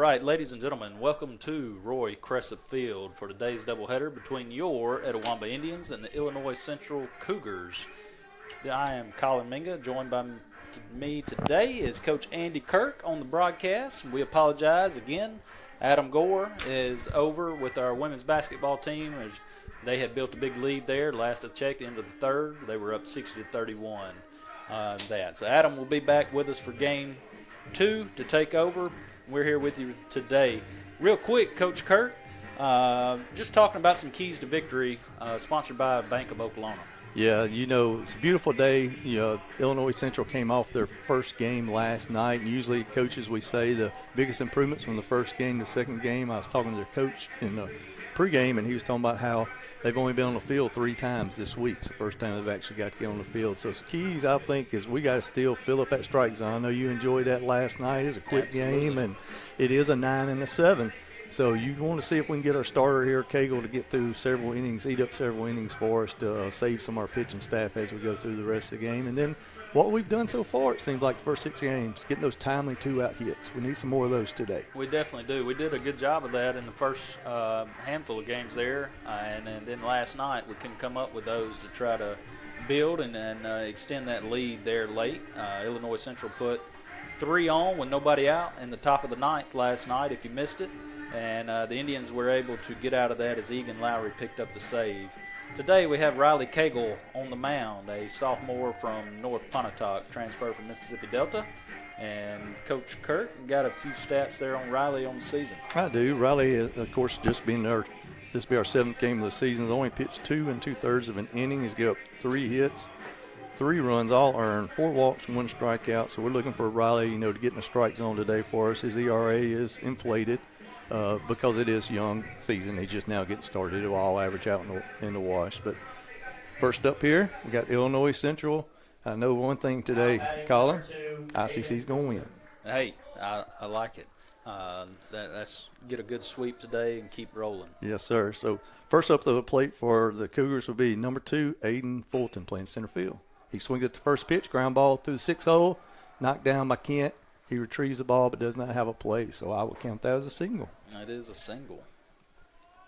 right, ladies and gentlemen, welcome to Roy Crescent Field for today's doubleheader between your Etowamba Indians and the Illinois Central Cougars. I am Colin Minga. Joined by me today is Coach Andy Kirk on the broadcast. We apologize again. Adam Gore is over with our women's basketball team as they had built a big lead there. Last I checked, into the third, they were up 60-31. So Adam will be back with us for game 2 to take over. We're here with you today. Real quick, Coach Kirk, just talking about some keys to victory, sponsored by Bank of Oklahoma. Yeah, it's a beautiful day. Illinois Central came off their first game last night. And usually, coaches, we say the biggest improvements from the first game to the second game. I was talking to their coach in the pregame, and he was talking about how they've only been on the field 3 times this week. It's the first time they've actually got to get on the field. So the keys, I think, is we got to still fill up that strike zone. I know you enjoyed that last night. It was a quick game, and it is a 9 and a 7. So you want to see if we can get our starter here, Cagle, to get through several innings, eat up several innings for us to save some of our pitching staff as we go through the rest of the game. And then what we've done so far, it seems like the first 6 games, getting those timely 2-out hits. We need some more of those today. We definitely do. We did a good job of that in the first handful of games there. And then last night we couldn't come up with those to try to build and extend that lead there late. Illinois Central put 3 on with nobody out in the top of the 9th last night, if you missed it. And the Indians were able to get out of that as Egan Lowry picked up the save. Today we have Riley Cagle on the mound, a sophomore from North Pontotoc, transferred from Mississippi Delta. And Coach Kirk got a few stats there on Riley on the season. I do. Riley, of course, just being there, this will be our 7th game of the season. He's only pitched 2 2/3 of an inning. He's given up 3 hits, 3 runs, all earned, 4 walks, 1 strikeout. So we're looking for Riley, to get in the strike zone today for us. His ERA is inflated. Because it is young season. He's just now getting started. It'll all average out in the wash. But first up here, we got Illinois Central. I know one thing today, Colin, ICC's going to win. Hey, I like it. Let's get a good sweep today and keep rolling. Yes, sir. So first up to the plate for the Cougars will be number 2, Aiden Fulton, playing center field. He swings at the first pitch, ground ball through the 6th hole, knocked down by Kent. He retrieves the ball but does not have a play, so I will count that as a single. It is a single.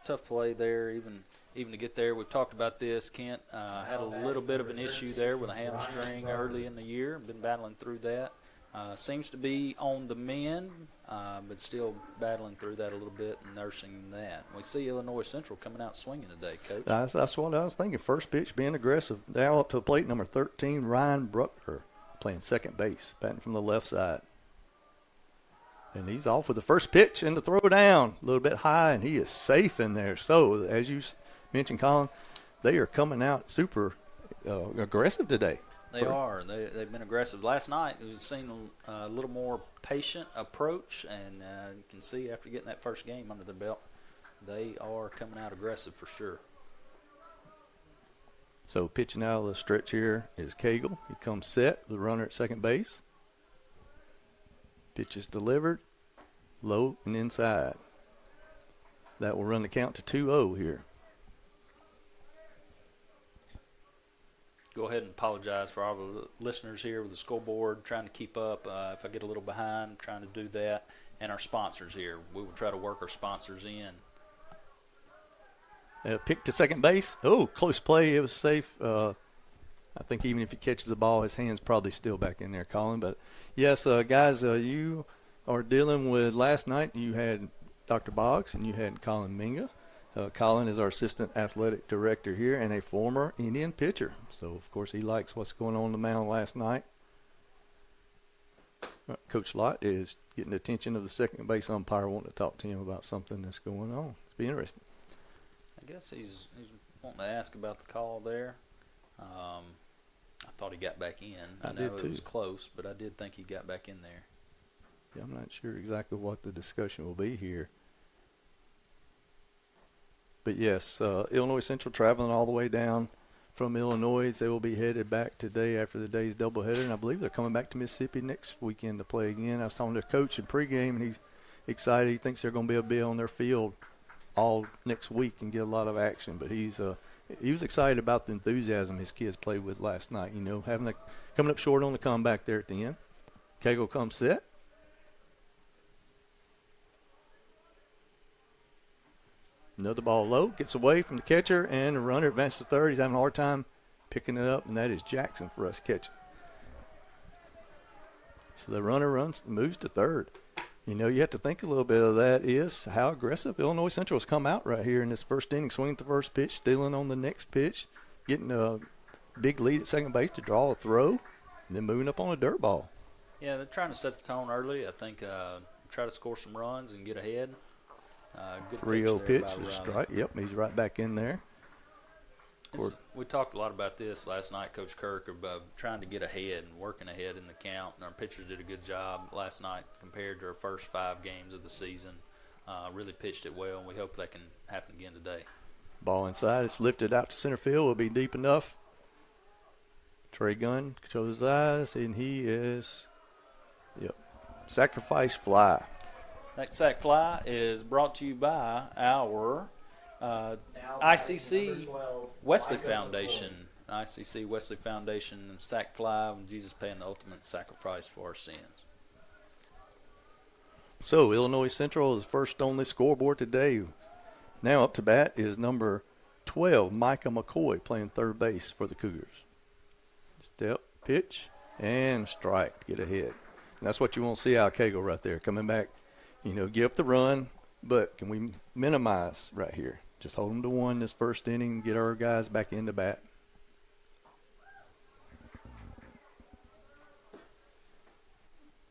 Tough play there, even to get there. We've talked about this. Kent had a little bit of an issue there with a hamstring early in the year. Been battling through that. Seems to be on the mend, but still battling through that a little bit and nursing that. We see Illinois Central coming out swinging today, Coach. That's what I was thinking. First pitch being aggressive. Now up to the plate, number 13, Ryan Bruckner, playing second base, batting from the left side. And he's off with the first pitch and the throw down, a little bit high, and he is safe in there. So, as you mentioned, Colin, they are coming out super aggressive today. They are. They've been aggressive. Last night, we've seen a little more patient approach, and you can see after getting that first game under their belt, they are coming out aggressive for sure. So, pitching out of the stretch here is Cagle. He comes set with the runner at second base. Pitch is delivered, low and inside. That will run the count to 2-0 here. Go ahead and apologize for all the listeners here with the scoreboard, trying to keep up. If I get a little behind, trying to do that. And our sponsors here. We will try to work our sponsors in. Pick to second base. Oh, close play. It was safe. I think even if he catches the ball, his hand's probably still back in there, Colin. But, yes, guys, you are dealing with last night. You had Dr. Boggs and you had Colin Minga. Colin is our assistant athletic director here and a former Indian pitcher. So, of course, he likes what's going on the mound last night. Coach Lott is getting the attention of the second base umpire, wanting to talk to him about something that's going on. It's be interesting. I guess he's wanting to ask about the call there. I thought he got back in. I know did too. It was close, but I did think he got back in there. Yeah, I'm not sure exactly what the discussion will be here. But, yes, Illinois Central traveling all the way down from Illinois. They will be headed back today after the day's doubleheader, and I believe they're coming back to Mississippi next weekend to play again. I was talking to their coach in pregame, and he's excited. He thinks they're going to be able to be on their field all next week and get a lot of action. But he was excited about the enthusiasm his kids played with last night. Coming up short on the comeback there at the end. Cagle comes set. Another ball low, gets away from the catcher, and the runner advances to third. He's having a hard time picking it up, and that is Jackson for us catching. So the runner moves to third. You know, you have to think a little bit of that is how aggressive Illinois Central has come out right here in this first inning, swinging the first pitch, stealing on the next pitch, getting a big lead at second base to draw a throw, and then moving up on a dirt ball. Yeah, they're trying to set the tone early. I think try to score some runs and get ahead. Good 3-0 pitch, by a Riley. strike. Yep, he's right back in there. We talked a lot about this last night, Coach Kirk, about trying to get ahead and working ahead in the count. And our pitchers did a good job last night compared to our first 5 games of the season. Really pitched it well, and we hope that can happen again today. Ball inside. It's lifted out to center field. Will be deep enough. Trey Gunn closes his eyes, and he is, sacrifice fly. That sack fly is brought to you by our ICC Wesley Foundation. ICC Wesley Foundation sack fly, when Jesus paying the ultimate sacrifice for our sins. So Illinois Central is first on the scoreboard today. Now up to bat is number 12, Micah McCoy, playing third base for the Cougars. Step, pitch, and strike to get ahead. And that's what you want to see out of Cagle right there, coming back. Give up the run, but can we minimize right here? Just hold them to 1 this first inning, get our guys back into bat.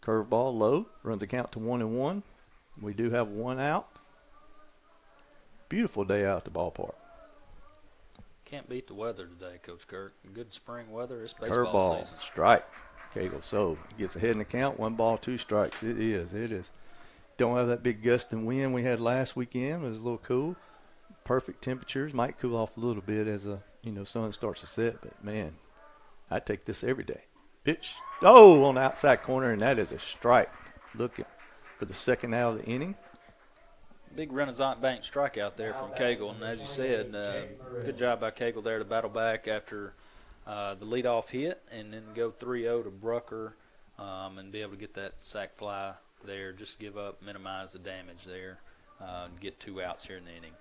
Curveball low, runs the count to 1-1. We do have 1 out. Beautiful day out at the ballpark. Can't beat the weather today, Coach Kirk. Good spring weather. It's baseball Curveball, season. strike. Cagle, so gets ahead in the count, 1 ball, 2 strikes. It is. Don't have that big gust and wind we had last weekend. It was a little cool. Perfect temperatures. Might cool off a little bit as the sun starts to set, but man, I take this every day. Pitch. Oh, on the outside corner, and that is a strike. Looking for the second out of the inning. Big Renaissance Bank strikeout there from Cagle, and as you said, good job by Cagle there to battle back after the leadoff hit, and then go 3-0 to Brucker, and be able to get that sac fly there. Just give up, minimize the damage there, and get 2 outs here in the inning.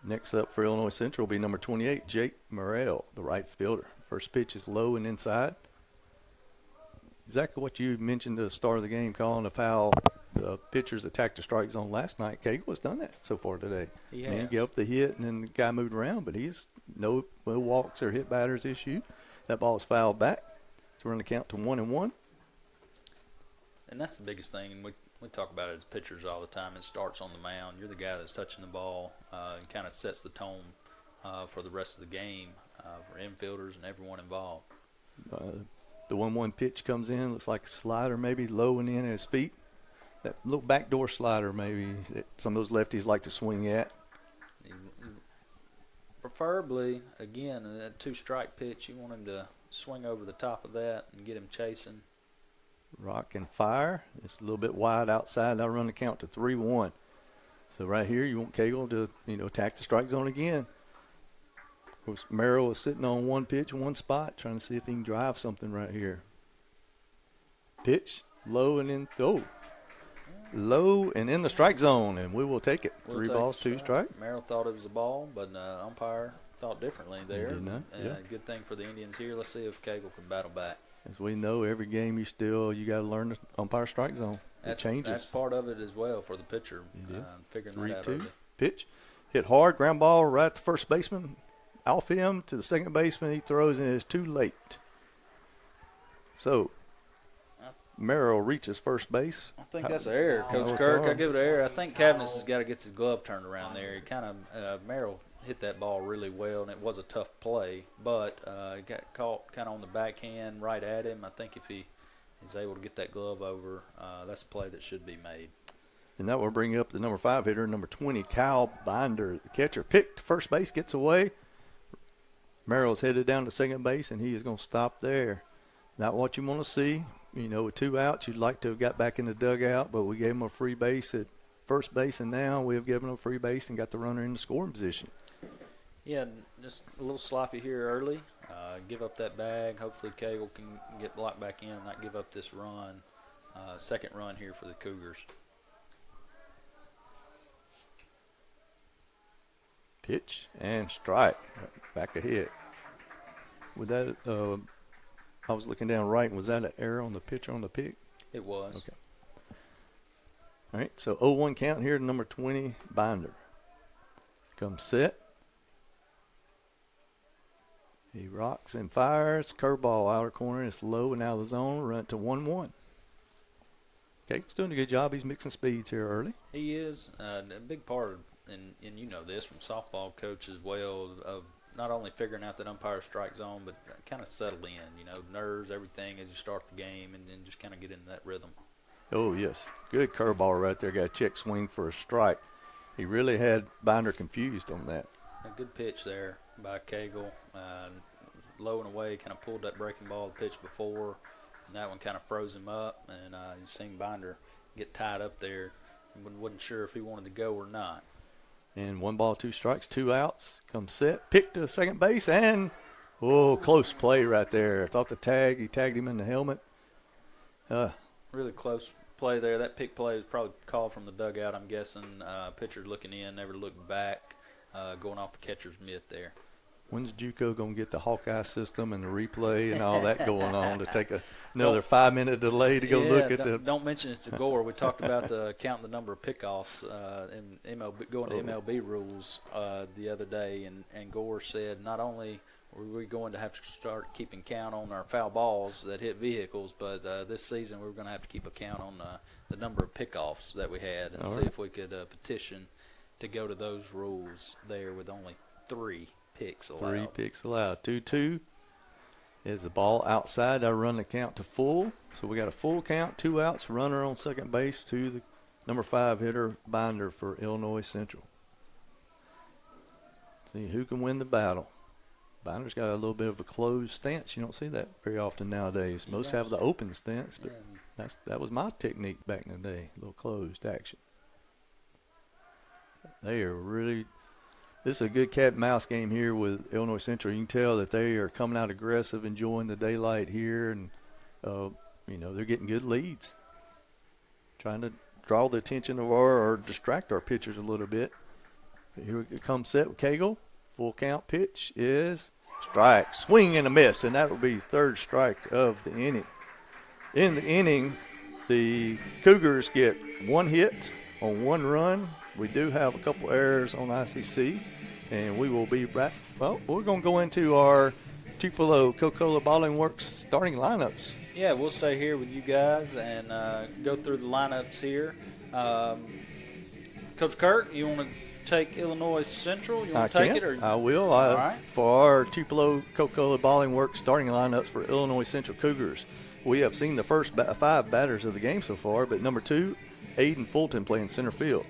Next up for Illinois Central will be number 28, Jake Morrell, the right fielder. First pitch is low and inside. Exactly what you mentioned at the start of the game, calling of how the pitchers attacked the strike zone last night. Cagle has done that so far today. He Man, has. get up the hit, and then the guy moved around, but he's no walks or hit batters issued. That ball is fouled back to run the count to 1-1. And that's the biggest thing, and we talk about it as pitchers all the time. It starts on the mound. You're the guy that's touching the ball and kind of sets the tone for the rest of the game for infielders and everyone involved. The 1-1 pitch comes in, looks like a slider maybe low and in at his feet. That little backdoor slider maybe that some of those lefties like to swing at. Preferably, again, a 2-strike pitch, you want him to swing over the top of that and get him chasing. Rock and fire. It's a little bit wide outside. That'll run the count to 3-1. So right here, you want Cagle to, attack the strike zone again. Of course, Merrill is sitting on 1 pitch, 1 spot, trying to see if he can drive something right here. Pitch, low and in. Oh, low and in the strike zone, and we will take it. We'll 3 take balls, the 2 strike. Merrill thought it was a ball, but umpire thought differently there. Did not, yeah. Good thing for the Indians here. Let's see if Cagle can battle back. As we know, every game you got to learn the umpire strike zone. It changes. That's part of it as well for the pitcher. It is. Figuring that out 3-2. early. Pitch, hit hard, ground ball right at the first baseman. Off him to the second baseman. He throws and it's too late. So Merrill reaches first base. I think that's an error, Coach Kirk. I give it an error. I think Cavness has got to get his glove turned around there. He kind of Merrill hit that ball really well, and it was a tough play, but he got caught kind of on the backhand right at him. I think if he is able to get that glove over, that's a play that should be made. And that will bring up the number 5 hitter, number 20, Kyle Binder. The catcher picked first base, gets away. Merrill's headed down to second base, and he is going to stop there. Not what you want to see. With 2 outs, you'd like to have got back in the dugout, but we gave him a free base at first base, and now we have given him a free base and got the runner in the scoring position. Yeah, just a little sloppy here early. Give up that bag. Hopefully Cagle can get locked back in and not give up this run. Second run here for the Cougars. Pitch and strike. Back ahead. With that, I was looking down right. Was that an error on the pitcher on the pick? It was. Okay. All right, so 0-1 count here to number 20, Binder. Comes set. He rocks and fires. Curveball outer corner. It's low and out of the zone. Run it to 1-1. Okay, he's doing a good job. He's mixing speeds here early. He is. A big part, and you know this from softball coach as well, of not only figuring out that umpire strike zone, but kind of settle in, you know, nerves, everything as you start the game, and then just kind of get into that rhythm. Oh, yes. Good curveball right there. Got a check swing for a strike. He really had Binder confused on that. A good pitch there by Cagle. Low and away, kind of pulled that breaking ball the pitch before, and that one kind of froze him up, and you seen Binder get tied up there. Wasn't sure if he wanted to go or not. And 1 ball, 2 strikes, 2 outs. Comes set, pick to second base, and, close play right there. Thought he tagged him in the helmet. Really close play there. That pick play was probably called from the dugout, I'm guessing. Pitcher looking in, never looked back, going off the catcher's mitt there. When's JUCO going to get the Hawkeye system and the replay and all that going on to take another 5-minute delay to go look at the – Don't mention it to Gore. We talked about counting the number of pickoffs in MLB, going to MLB rules the other day, and Gore said not only were we going to have to start keeping count on our foul balls that hit vehicles, but this season we were going to have to keep a count on the number of pickoffs that we had and see if we could petition to go to those rules there with only 3 picks allowed. 3 picks allowed. 2-2 is the ball outside. I run the count to full. So we got a full count, 2 outs, runner on second base to the number 5 hitter, Binder for Illinois Central. See who can win the battle. Binder's got a little bit of a closed stance. You don't see that very often nowadays. Most have the open stance, but that was my technique back in the day, a little closed action. They are really – this is a good cat and mouse game here with Illinois Central. You can tell that they are coming out aggressive, enjoying the daylight here, and, they're getting good leads. Trying to draw the attention of or distract our pitchers a little bit. But here it comes set with Cagle. Full count pitch is strike. Swing and a miss, and that will be 3rd strike of the inning. In the inning, the Cougars get 1 hit on 1 run. We do have a couple errors on ICC, and we will be back. Well, we're going to go into our Tupelo Coca-Cola Bottling Works starting lineups. Yeah, we'll stay here with you guys and go through the lineups here. Coach Kurt, you want to take Illinois Central? You want to take it? Or? I will. All right. For our Tupelo Coca-Cola Bottling Works starting lineups for Illinois Central Cougars, we have seen the first 5 batters of the game so far, but number 2, Aiden Fulton playing center field.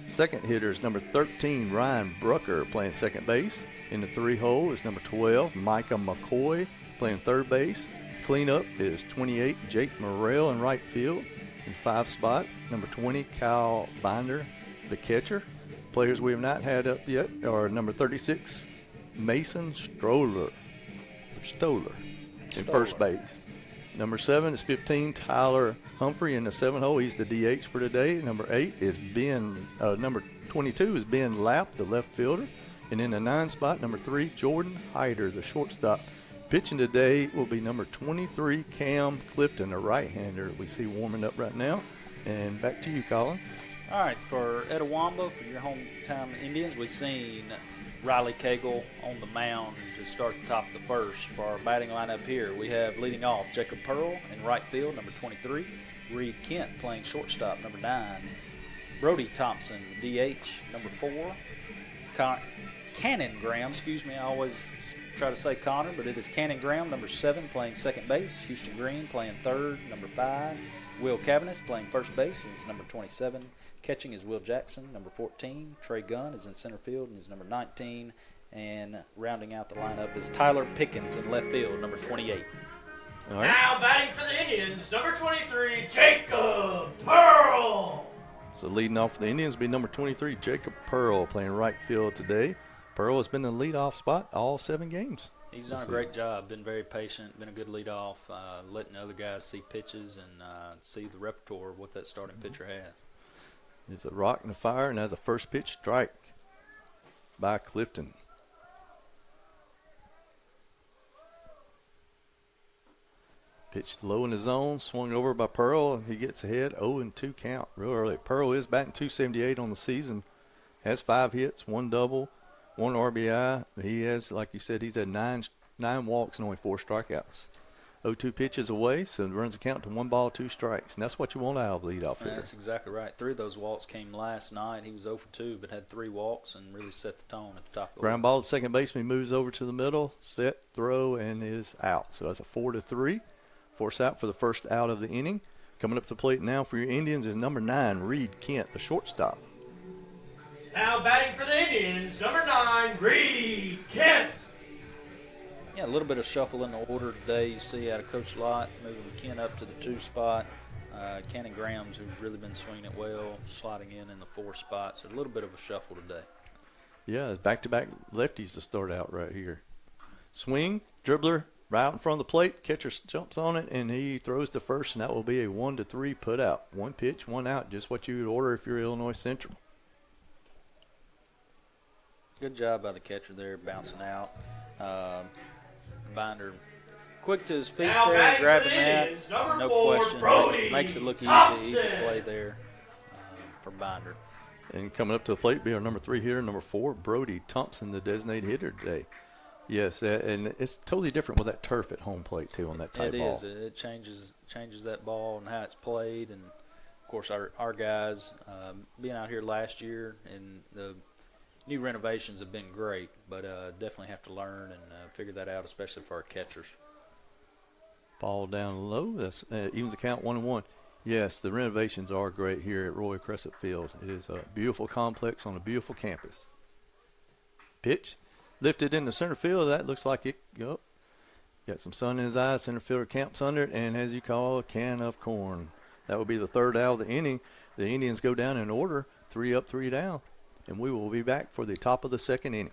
Second hitter is number 13, Ryan Brucker, playing second base. In the 3 hole is number 12, Micah McCoy, playing third base. Cleanup is 28, Jake Morrell in right field. In 5 spot, number 20, Kyle Binder, the catcher. Players we have not had up yet are number 36, Mason Stoller in first base. Number 7 is 15, Tyler Humphrey in the 7 hole. He's the DH for today. Number 8 is number 22 is Ben Lapp, the left fielder. And in the 9 spot, number 3, Jordan Hyder, the shortstop. Pitching today will be number 23, Cam Clifton, a right-hander we see warming up right now. And back to you, Colin. All right, for Etowamba, for your hometown Indians, we've seen Riley Cagle on the mound to start the top of the first. For our batting lineup here, we have leading off Jacob Pearl in right field, number 23. Reed Kent playing shortstop, number 9. Brody Thompson, DH, number 4. Cannon Graham, I always try to say Connor, but it is Cannon Graham, number 7, playing second base. Houston Green playing third, number 5. Will Cavanis playing first base is number 27. Catching is Will Jackson, number 14. Trey Gunn is in center field and is number 19. And rounding out the lineup is Tyler Pickens in left field, number 28. All right. Now batting for the Indians, number 23, Jacob Pearl. So leading off for the Indians will be number 23, Jacob Pearl, playing right field today. Pearl has been the leadoff spot all 7 games. He's done a great job, been very patient, been a good leadoff, letting other guys see pitches and see the repertoire of what that starting pitcher has. It's a rock and a fire, and has a first pitch strike. by Clifton. Pitched low in the zone, swung over by Pearl, and he gets ahead. 0-2 count real early. Pearl is batting .278 on the season. Has 5 hits, 1 double, 1 RBI. He has, like you said, he's had nine walks and only 4 strikeouts. 0-2 pitches away, so it runs the count to 1 ball, 2 strikes. And that's what you want out of leadoff hitter. That's exactly right. 3 of those walks came last night. He was 0 for 2, but had 3 walks and really set the tone at the top of the Ground ball at second baseman, moves over to the middle, set, throw, and is out. So that's a 4-3. Force out for the first out of the inning. Coming up to the plate now for your Indians is number 9, Reed Kent, the shortstop. Now batting for the Indians, number 9, Reed Kent. Yeah, a little bit of shuffle in the order today. You see out of Coach Lott, moving Kent up to the 2 spot. Cannon Grahams, who's really been swinging it well, sliding in the 4 spot. So a little bit of a shuffle today. Yeah, back-to-back lefties to start out right here. Swing, dribbler, right out in front of the plate. Catcher jumps on it, and he throws to first, and that will be a 1-3 put out. 1 pitch, 1 out, just what you would order if you're Illinois Central. Good job by the catcher there, bouncing out. Binder quick to his feet Now there, batting grabbing for the that. Indians, number No 4, question. Brody Makes it look easy Thompson. play there for Binder. And coming up to the plate be our number 3 hitter, number 4, Brody Thompson, the designated hitter today. Yes, and it's totally different with that turf at home plate, too, on that type ball. It is. It changes that ball and how it's played. And, of course, our guys being out here last year, and the new renovations have been great, but definitely have to learn and figure that out, especially for our catchers. Ball down low. That's evens the count 1-1. Yes, the renovations are great here at Roy Crescent Field. It is a beautiful complex on a beautiful campus. Pitch. Lifted into center field. That looks like it. Got some sun in his eyes. Center fielder camps under it, and as you call, a can of corn. That will be the 3rd out of the inning. The Indians go down in order, 3 up, 3 down, and we will be back for the top of the 2nd inning.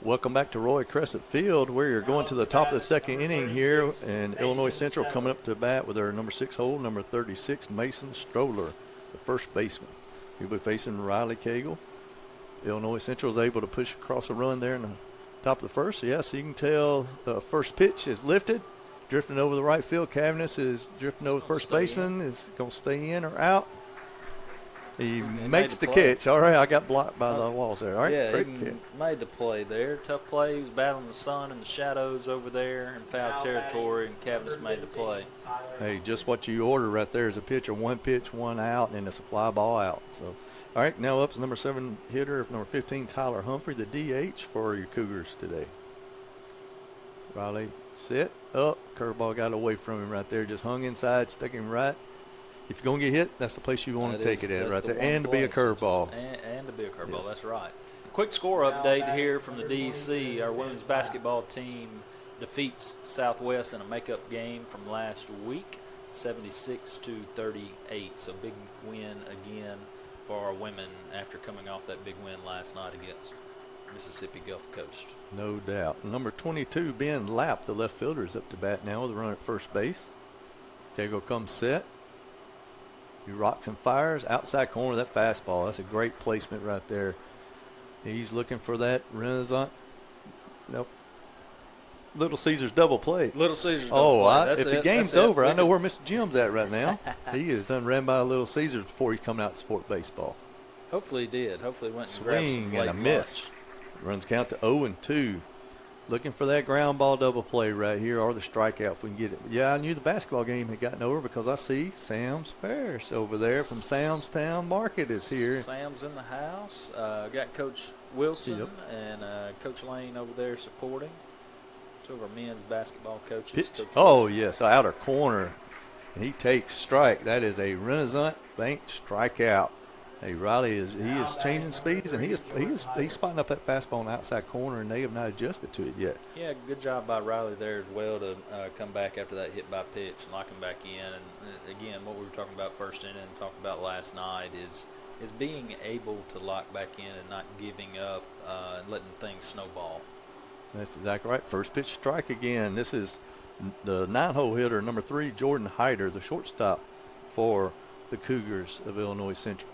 Welcome back to Roy Crescent Field, where you're going to the top of the 2nd inning here, and Illinois Central coming up to bat with their number 6 hole, number 36, Mason Stroller, the first baseman. He'll be facing Riley Cagle. Illinois Central is able to push across a run there in the top of the 1st. Yes, you can tell the first pitch is lifted, drifting over the right field. Cavness is drifting over the first baseman. Is going to stay in or out. He makes the catch. All right, I got blocked by the walls there. All right, yeah, great he catch. made the play there. Tough play. He was battling the sun and the shadows over there in foul territory, and Cavness made the play. Hey, just what you order right there is a pitcher. 1 pitch, 1 out, and it's a fly ball out. So, all right, now up is number 7 hitter, number 15, Tyler Humphrey, the DH for your Cougars today. Riley set up. Curveball got away from him right there. Just hung inside, stuck him right if you're going to get hit, that's the place you want to take it at That's right the there. one And to be a place. curveball. And to be a curveball, Yes. that's right. Quick score update here from the DC. Our women's basketball team defeats Southwest in a makeup game from last week, 76-38. So big win again for our women after coming off that big win last night against Mississippi Gulf Coast. No doubt. Number 22, Ben Lapp, the left fielder, is up to bat now with a run at first base. Cagle comes set. He rocks and fires. Outside corner, that fastball. That's a great placement right there. He's looking for that Renaissance. Nope. Little Caesars double play. Little Caesars. If the game's over, I know where Mr. Jim's at right now. He is done ran by Little Caesars before he's coming out to sport baseball. Hopefully he did. Hopefully he went and grabbed some Swing late and a miss. Runs count to 0-2. Looking for that ground ball double play right here or the strikeout if we can get it. Yeah, I knew the basketball game had gotten over because I see Sam's Ferris over there from Sam's Town Market is here. Sam's in the house. Got Coach Wilson Yep. and Coach Lane over there supporting. Two of our men's basketball coaches. Pitch. Coach Oh, Wilson. yes, outer corner. And he takes strike. That is a Renaissance Bank strikeout. Hey, Riley is changing speeds and he's spotting up that fastball on the outside corner and they have not adjusted to it yet. Yeah, good job by Riley there as well to come back after that hit by pitch and lock him back in. And again, what we were talking about first inning and talking about last night is being able to lock back in and not giving up and letting things snowball. That's exactly right. First pitch strike again. This is the 9-hole hitter, number 3, Jordan Hyder, the shortstop for the Cougars of Illinois Central.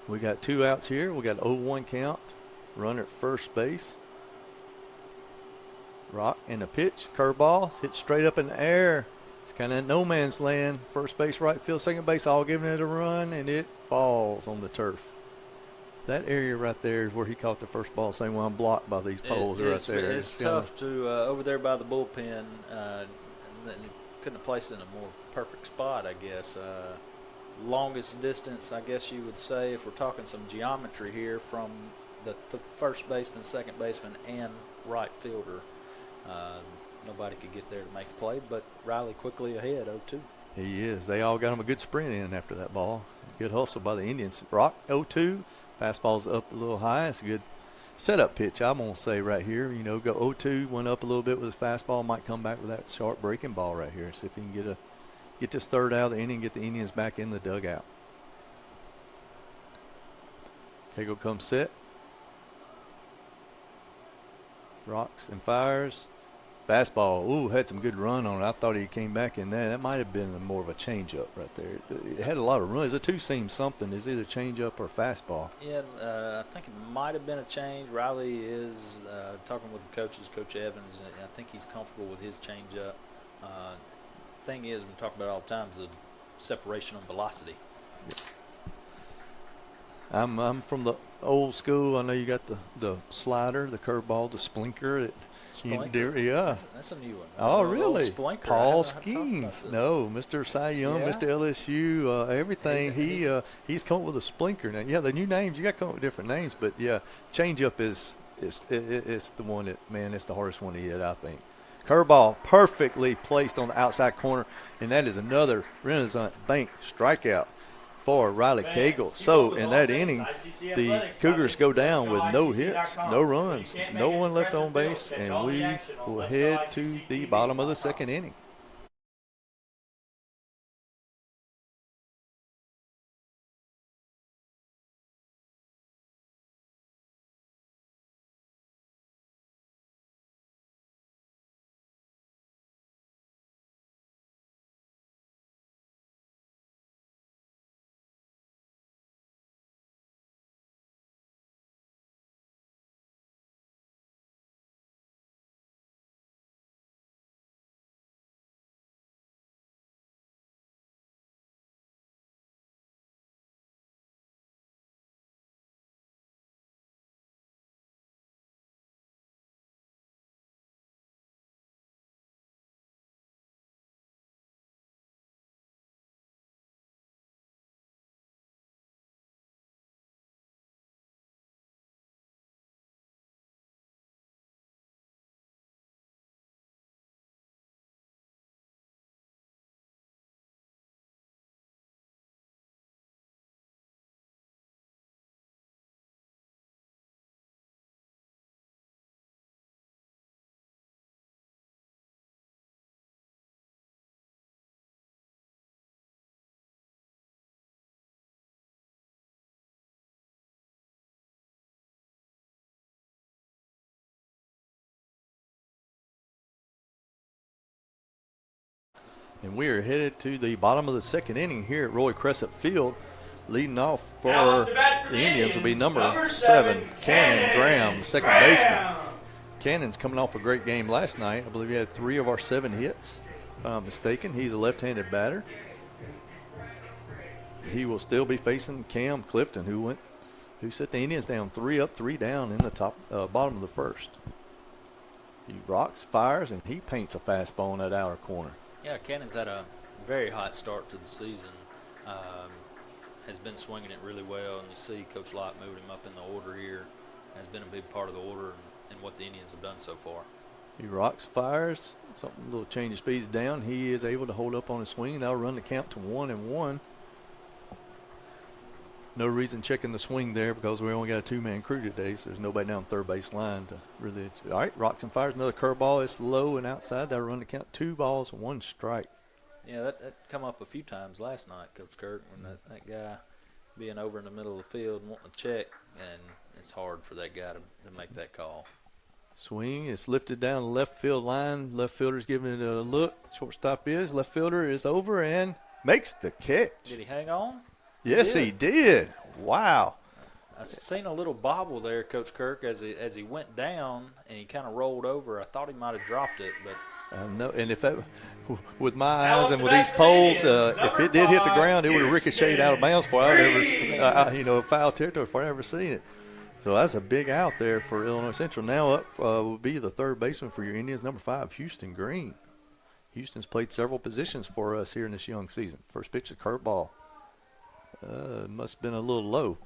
We got 2 outs here. We got 0-1 count. Runner at first base. Rock and a pitch. Curveball. Hit straight up in the air. It's kind of no man's land. First base, right field, second base, all giving it a run, and it falls on the turf. That area right there is where he caught the first ball. Same one blocked by these poles right there. It's tough to over there by the bullpen. Couldn't have placed it in a more perfect spot, I guess. Longest distance, I guess you would say, if we're talking some geometry here, from the first baseman, second baseman, and right fielder. Nobody could get there to make the play, but Riley quickly ahead, 0-2. He is. They all got him a good sprint in after that ball. Good hustle by the Indians. Rock, 0-2. Fastball's up a little high. It's a good setup pitch, I'm going to say right here. You know, go 0-2, went up a little bit with his fastball, might come back with that sharp breaking ball right here. See if he can get this third out of the inning, get the Indians back in the dugout. Cagle comes set. Rocks and fires. Fastball. Ooh, had some good run on it. I thought he came back in there. That might have been more of a changeup right there. It had a lot of runs. It's a two-seam something. It's either changeup or fastball. Yeah, I think it might have been a change. Riley is talking with the coaches, Coach Evans, and I think he's comfortable with his changeup. Thing is, we talk about it all the time, is the separation on velocity. I'm from the old school. I know you got the slider, the curveball, the splinker. Splinker? Yeah. That's a new one. Oh, really? Splinker. Paul Skeens. No, Mr. Cy Young, Yeah. Mr. LSU, everything. He's come up with a splinker now. Yeah, the new names, you got to come up with different names, but yeah, changeup is the one that, man, it's the hardest one to hit, I think. Curveball perfectly placed on the outside corner, and that is another Renaissance Bank strikeout for Riley Cagle. So in that inning, the Cougars go down with no hits, no runs, no one left on base, and we will head to the bottom of the second inning. And we are headed to the bottom of the second inning here at Roy Crescent Field. Leading off for Now up to bat for the Indians will be number seven, 7, Cannon Graham, the second baseman. Cannon's coming off a great game last night. I believe he had 3 of our 7 hits. If I'm not mistaken, he's a left-handed batter. He will still be facing Cam Clifton, who set the Indians down 3 up, 3 down in the bottom of the first. He rocks, fires, and he paints a fastball in that outer corner. Yeah, Cannon's had a very hot start to the season. Has been swinging it really well, and you see Coach Lott moving him up in the order here. Has been a big part of the order and what the Indians have done so far. He rocks, fires, something, a little change of speeds down. He is able to hold up on his swing. That'll run the count to 1-1. No reason checking the swing there because we only got a 2-man crew today, so there's nobody down third base line to really. All right, rocks and fires, another curveball. It's low and outside. That'll run the count 2 balls, 1 strike. Yeah, that come up a few times last night, Coach Kirk, when that guy being over in the middle of the field wanting to check, and it's hard for that guy to make that call. Swing is lifted down the left field line. Left fielder's giving it a look. Shortstop is. Left fielder is over and makes the catch. Did he hang on? Yes, he did. Wow. I seen a little bobble there, Coach Kirk, as he went down and he kind of rolled over. I thought he might have dropped it, but No, and if that, with my eyes and with these poles, if it did hit the ground, it would have ricocheted out of bounds before I'd ever, foul territory before I ever seen it. So that's a big out there for Illinois Central. Now up will be the third baseman for your Indians, number 5, Houston Green. Houston's played several positions for us here in this young season. First pitch, a curveball. Must have been a little low.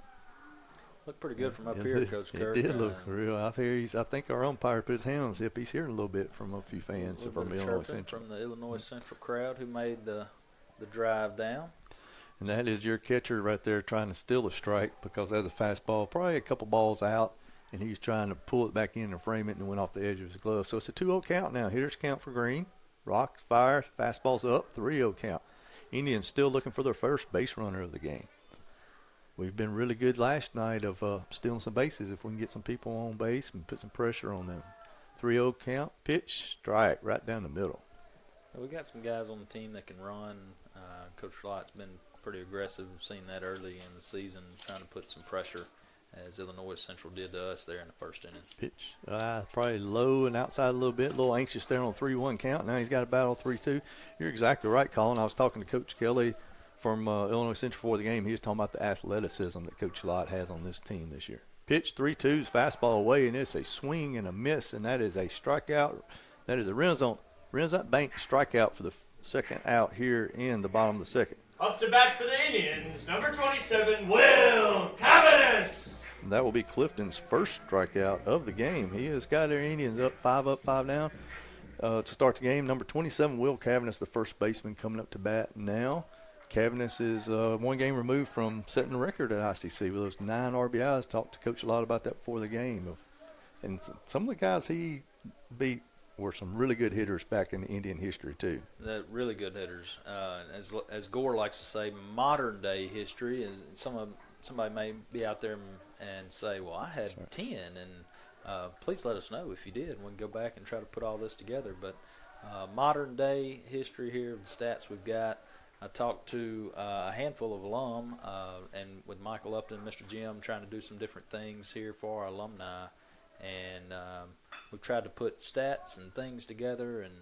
looked pretty good from up here, Coach Kirk. It did look real out here. I think our umpire put his hand on his hip. He's hearing a little bit from a few fans from Illinois Central. From the Illinois Central crowd who made the drive down. And that is your catcher right there trying to steal a strike because that's a fastball, probably a couple balls out, and he's trying to pull it back in and frame it and went off the edge of his glove. So it's a 2-0 count now. Hitters count for Green. Rocks, fire, fastball's up, 3-0 count. Indians still looking for their first base runner of the game. We've been really good last night of stealing some bases if we can get some people on base and put some pressure on them. 3-0 count, pitch, strike, right down the middle. We got some guys on the team that can run. Coach Lott's been pretty aggressive. We've seen that early in the season, trying to put some pressure, as Illinois Central did to us there in the first inning. Pitch, probably low and outside a little bit, a little anxious there on 3-1 count. Now he's got a battle 3-2. You're exactly right, Colin. I was talking to Coach Kelly from Illinois Central before the game. He was talking about the athleticism that Coach Lott has on this team this year. Pitch, 3-2, fastball away, and it's a swing and a miss, and that is a strikeout. That is a Renaissance Bank strikeout for the second out here in the bottom of the second. Up to bat for the Indians, number 27, Will Cavanis. That will be Clifton's first strikeout of the game. He has got their Indians up, 5 down. To start the game, number 27, Will Cavanis, the first baseman, coming up to bat now. Cavanis is 1 game removed from setting the record at ICC with those 9 RBIs. Talked to Coach a lot about that before the game. And some of the guys he beat were some really good hitters back in Indian history too. They're really good hitters. As Gore likes to say, modern day history is somebody may be out there and say, well, I had 10, and please let us know if you did. We can go back and try to put all this together. But modern day history here, the stats we've got. I talked to a handful of alum and with Michael Upton and Mr. Jim trying to do some different things here for our alumni. And we've tried to put stats and things together, and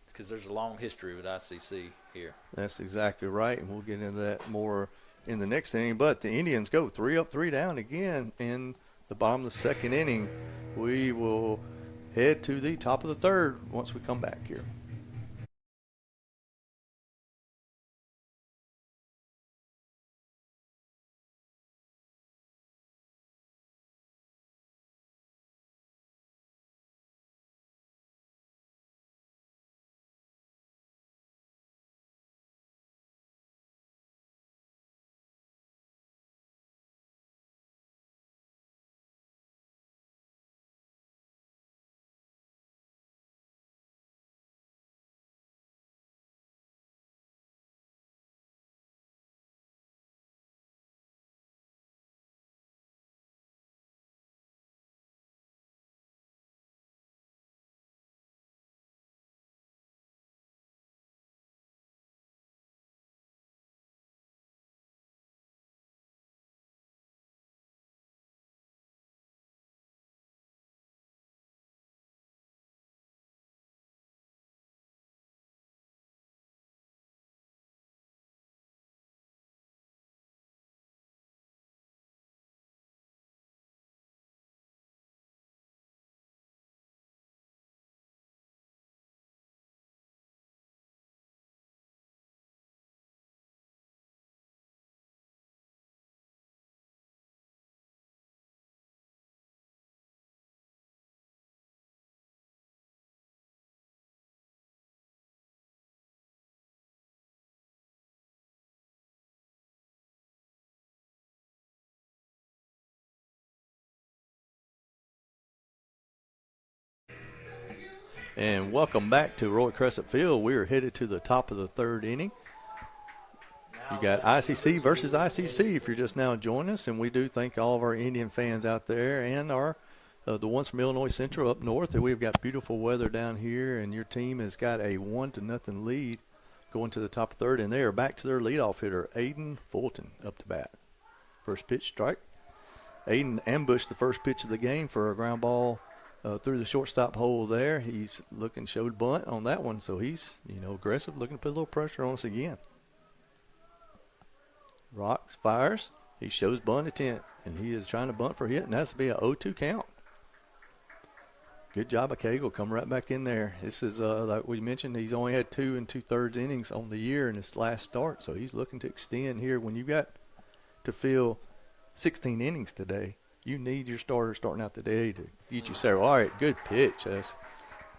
because there's a long history with ICC here. That's exactly right, and we'll get into that more in the next inning. But the Indians go 3 up, 3 down again in the bottom of the second inning. We will head to the top of the third once we come back here. And welcome back to Roy Crescent Field. We are headed to the top of the third inning. You got ICC versus ICC if you're just now joining us, and we do thank all of our Indian fans out there and our the ones from Illinois Central up north. And we've got beautiful weather down here, and your team has got a 1-0 lead going to the top of third, and they are back to their leadoff hitter, Aiden Fulton, up to bat. First pitch, strike. Aiden ambushed the first pitch of the game for a ground ball through the shortstop hole there. He's looking, showed bunt on that one, so he's, aggressive, looking to put a little pressure on us again. Rocks, fires. He shows bunt intent, and he is trying to bunt for a hit, and that's to be an 0-2 count. Good job of Cagle. Come right back in there. This is, like we mentioned, he's only had 2 2/3 innings on the year in his last start, so he's looking to extend here. When you got to fill 16 innings today, you need your starter starting out the day to get you settled. All right, good pitch. That's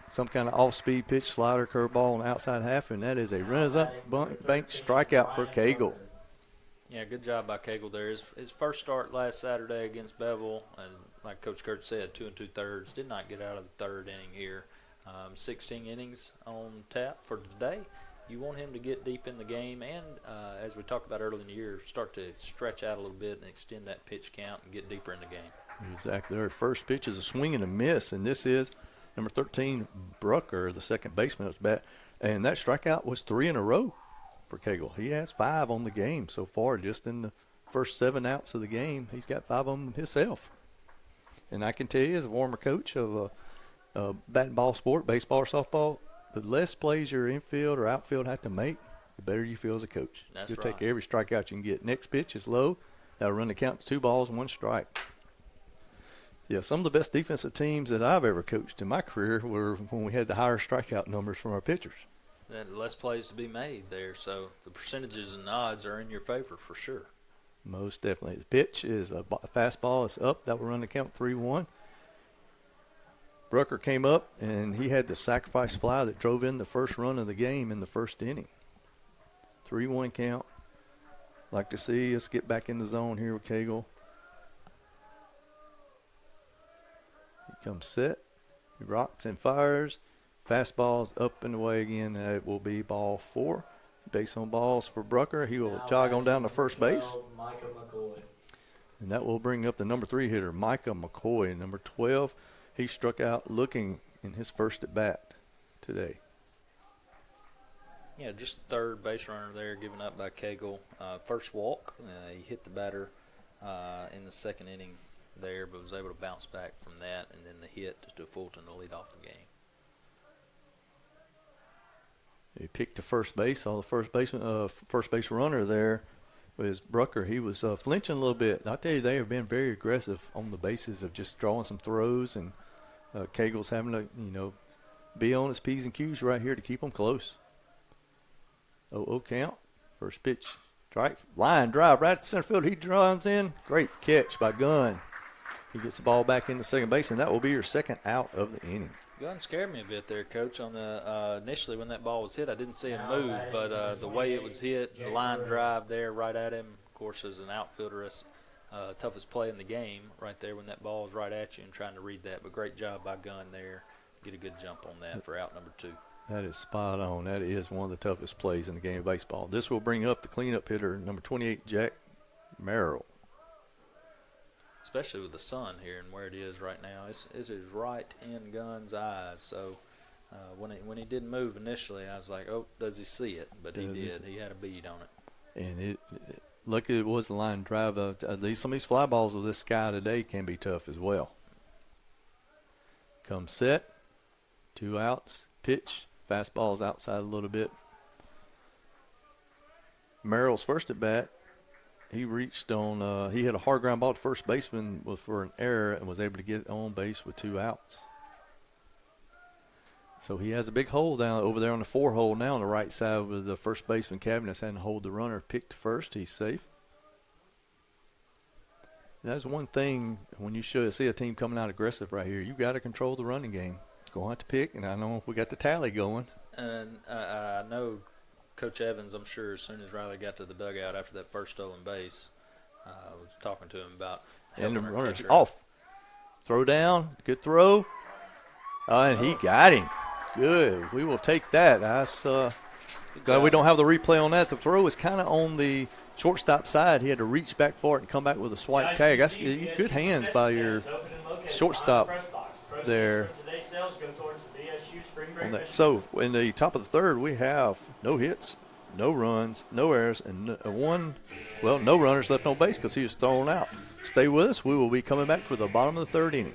some kind of off-speed pitch, slider, curveball on the outside half, and that is a runners-up bank strikeout for Cagle. Yeah, good job by Cagle there. His first start last Saturday against Bevel, and like Coach Kurt said, 2 2/3, did not get out of the third inning here. 16 innings on tap for today. You want him to get deep in the game and, as we talked about earlier in the year, start to stretch out a little bit and extend that pitch count and get deeper in the game. Exactly. Their first pitch is a swing and a miss, and this is number 13, Brucker, the second baseman, at bat. And that strikeout was 3 in a row for Cagle. He has 5 on the game so far. Just in the first 7 outs of the game, he's got 5 of them himself. And I can tell you, as a former coach of a bat and ball sport, baseball or softball, the less plays your infield or outfield have to make, the better you feel as a coach. That's You'll right. take every strikeout you can get. Next pitch is low. That'll run the count to 2 balls and 1 strike. Yeah, some of the best defensive teams that I've ever coached in my career were when we had the higher strikeout numbers from our pitchers. And less plays to be made there, so the percentages and odds are in your favor for sure. Most definitely. The pitch is a fastball. It's up. That will run the count 3-1. Brucker came up, and he had the sacrifice fly that drove in the first run of the game in the first inning. 3-1 count. Like to see us get back in the zone here with Cagle. He comes set. He rocks and fires. Fastball's up and away again, and it will be ball 4. Base on balls for Brucker. He will jog on down to first base. Micah McCoy. And that will bring up the number 3 hitter, Micah McCoy, number 12. He struck out looking in his first at bat today. Yeah, just third base runner there given up by Cagle. First walk, he hit the batter in the second inning there, but was able to bounce back from that, and then the hit to Fulton to lead off the game. He picked to first base. Saw the first base runner there was Brucker. He was flinching a little bit. I tell you, they have been very aggressive on the bases of just drawing some throws, and Cagle's having to, be on his P's and Q's right here to keep them close. 0-0 count. First pitch, strike, line drive right to center field. He drives in. Great catch by Gunn. He gets the ball back into second base, and that will be your second out of the inning. Gunn scared me a bit there, Coach. On the initially when that ball was hit, I didn't see him move, but the way it was hit, the line drive there right at him, of course, as an outfielder, that's toughest play in the game right there when that ball is right at you and trying to read that. But great job by Gunn there. Get a good jump on that for out number 2. That is spot on. That is one of the toughest plays in the game of baseball. This will bring up the cleanup hitter, number 28, Jack Merrill. Especially with the sun here and where it is right now. It is right in Gunn's eyes. So when he didn't move initially, I was like, oh, does he see it? But he did. He had a bead on it. And lucky it was the line drive. Some of these fly balls with this sky today can be tough as well. Come set. 2 outs. Pitch. Fastball's outside a little bit. Merrill's first at bat. He reached on, he hit a hard ground ball to first baseman for an error and was able to get on base with 2 outs. So he has a big hole down over there on the 4 hole now on the right side with the first baseman Cabinets having to hold the runner. Picked first. He's safe. That's one thing when you see a team coming out aggressive right here. You got to control the running game. Going to have to pick, and I know we got the tally going. And I know Coach Evans, I'm sure, as soon as Riley got to the dugout after that first stolen base, was talking to him about And the helping her runner's catcher. off. Throw down. Good throw. And he got him. good. We will take that. That's glad we don't have the replay on that. The throw was kind of on the shortstop side. He had to reach back for it and come back with a swipe tag. That's good hands by your shortstop there. On that. So in the top of the third, we have no hits, no runs, no errors, and no runners left on base because he was thrown out. Stay with us. We will be coming back for the bottom of the third inning.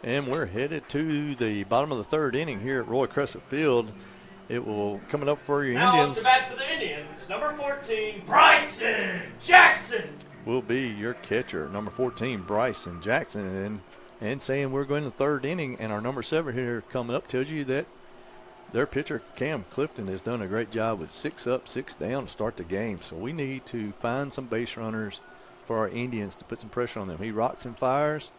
And we're headed to the bottom of the third inning here at Roy Crescent Field. It will coming up for your Indians. Now back for the Indians, number 14, Bryson Jackson. Will be your catcher, number 14, Bryson Jackson. And saying we're going to the third inning, and our number 7 here coming up tells you that their pitcher, Cam Clifton, has done a great job with 6 up, 6 down to start the game. So we need to find some base runners for our Indians to put some pressure on them. He rocks and fires,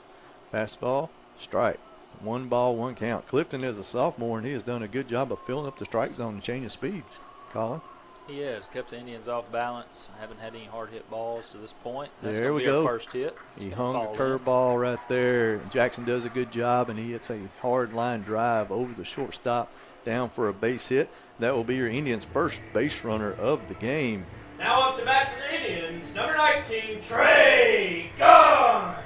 fastball, strike. 1 ball, 1 count. Clifton is a sophomore, and he has done a good job of filling up the strike zone and changing speeds. Colin? He has kept the Indians off balance. Haven't had any hard hit balls to this point. That's There we be our go. First hit. He hung the curveball right there. Jackson does a good job, and he hits a hard line drive over the shortstop down for a base hit. That will be your Indians' first base runner of the game. Now up to bat for the Indians, number 19, Trey Gunn.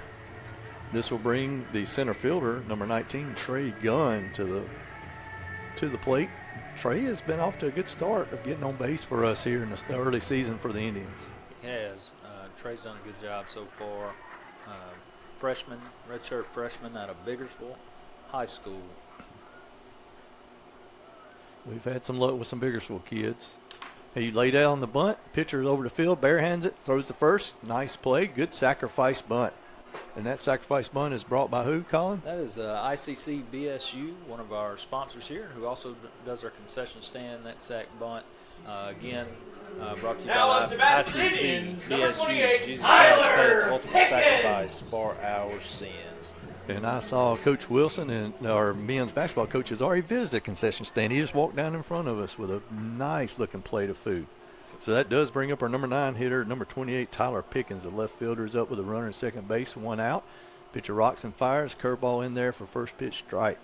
This will bring the center fielder, number 19, Trey Gunn, to the plate. Trey has been off to a good start of getting on base for us here in the early season for the Indians. He has. Trey's done a good job so far. Freshman, redshirt freshman out of Biggersville High School. We've had some luck with some Biggersville kids. He laid out on the bunt. Pitcher is over the field, barehands it, throws the first. Nice play. Good sacrifice bunt. And that sacrifice bunt is brought by who, Colin? That is ICC BSU, one of our sponsors here, who also does our concession stand, that sack bunt. Again, brought to you by ICC BSU. Jesus Christ paid the ultimate sacrifice for our sins. And I saw Coach Wilson and our men's basketball coach has already visited a concession stand. He just walked down in front of us with a nice-looking plate of food. So that does bring up our number 9 hitter, number 28, Tyler Pickens. The left fielder is up with a runner at second base, 1 out. Pitcher rocks and fires, curveball in there for first pitch strike.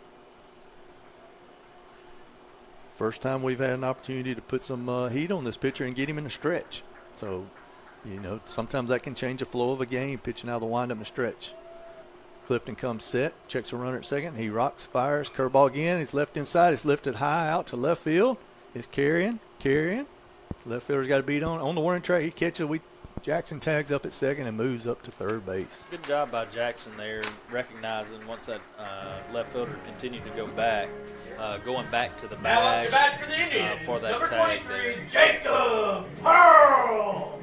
First time we've had an opportunity to put some heat on this pitcher and get him in a stretch. So, sometimes that can change the flow of a game, pitching out of the windup and stretch. Clifton comes set, checks a runner at second. He rocks, fires, curveball again. He's left inside. It's lifted high out to left field. It's carrying. Left fielder's got a beat on the warning track. He catches it. Jackson tags up at second and moves up to third base. Good job by Jackson there, recognizing once that left fielder continued to go back, going back to the bag. Now up to bat for the Indians, for that number tag 23, there. Jacob Pearl.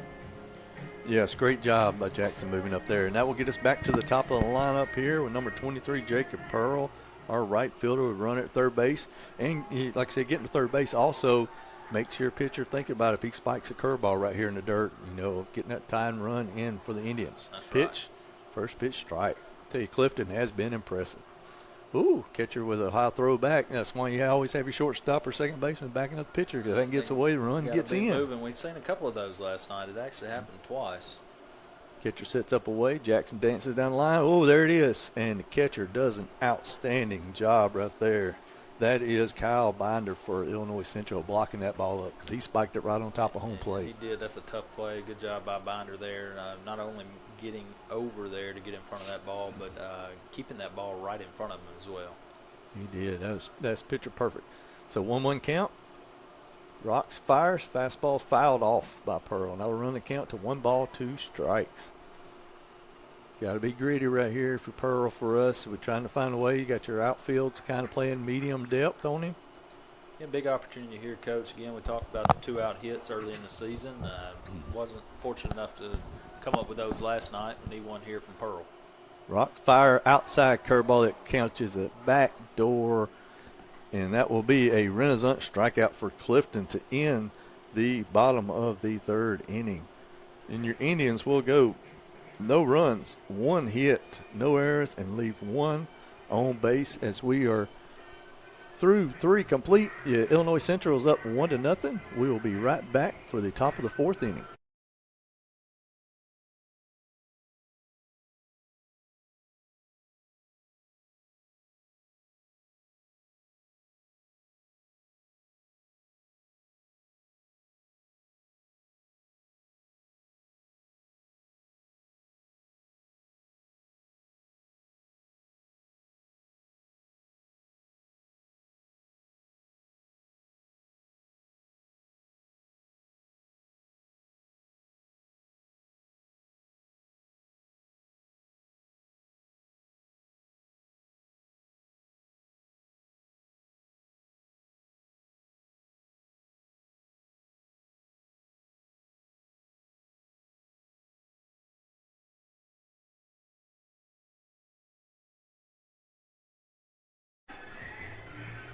Yes, great job by Jackson moving up there. And that will get us back to the top of the lineup here with number 23, Jacob Pearl. Our right fielder would run at third base. And, like I said, getting to third base also makes your pitcher think about if he spikes a curveball right here in the dirt, of getting that tie and run in for the Indians. That's Pitch, right. First pitch, strike. I tell you, Clifton has been impressive. Ooh, catcher with a high throw back. That's why you always have your shortstop or second baseman backing up the pitcher because that gets away, the run Gotta gets be in. moving. We've seen a couple of those last night. It actually happened twice. Catcher sets up away. Jackson dances down the line. Oh, there it is. And the catcher does an outstanding job right there. That is Kyle Binder for Illinois Central blocking that ball up because he spiked it right on top of home plate. He did. That's a tough play. Good job by Binder there. Not only getting over there to get in front of that ball, but keeping that ball right in front of him as well. He did. That's picture perfect. So 1-1 count. Rocks fires. Fastball fouled off by Pearl. Now we'll run the count to 1 ball, 2 strikes. Got to be greedy right here for Pearl for us. We're trying to find a way. You got your outfields kind of playing medium depth on him. Yeah, big opportunity here, Coach. Again, we talked about the 2-out hits early in the season. Wasn't fortunate enough to come up with those last night. We need one here from Pearl. Rocks fire outside curveball that counts as a back door. And that will be a Renaissance strikeout for Clifton to end the bottom of the 3rd inning. And your Indians will go no runs, 1 hit, no errors, and leave 1 on base as we are through 3 complete. Yeah, Illinois Central is up 1-0. We will be right back for the top of the 4th inning.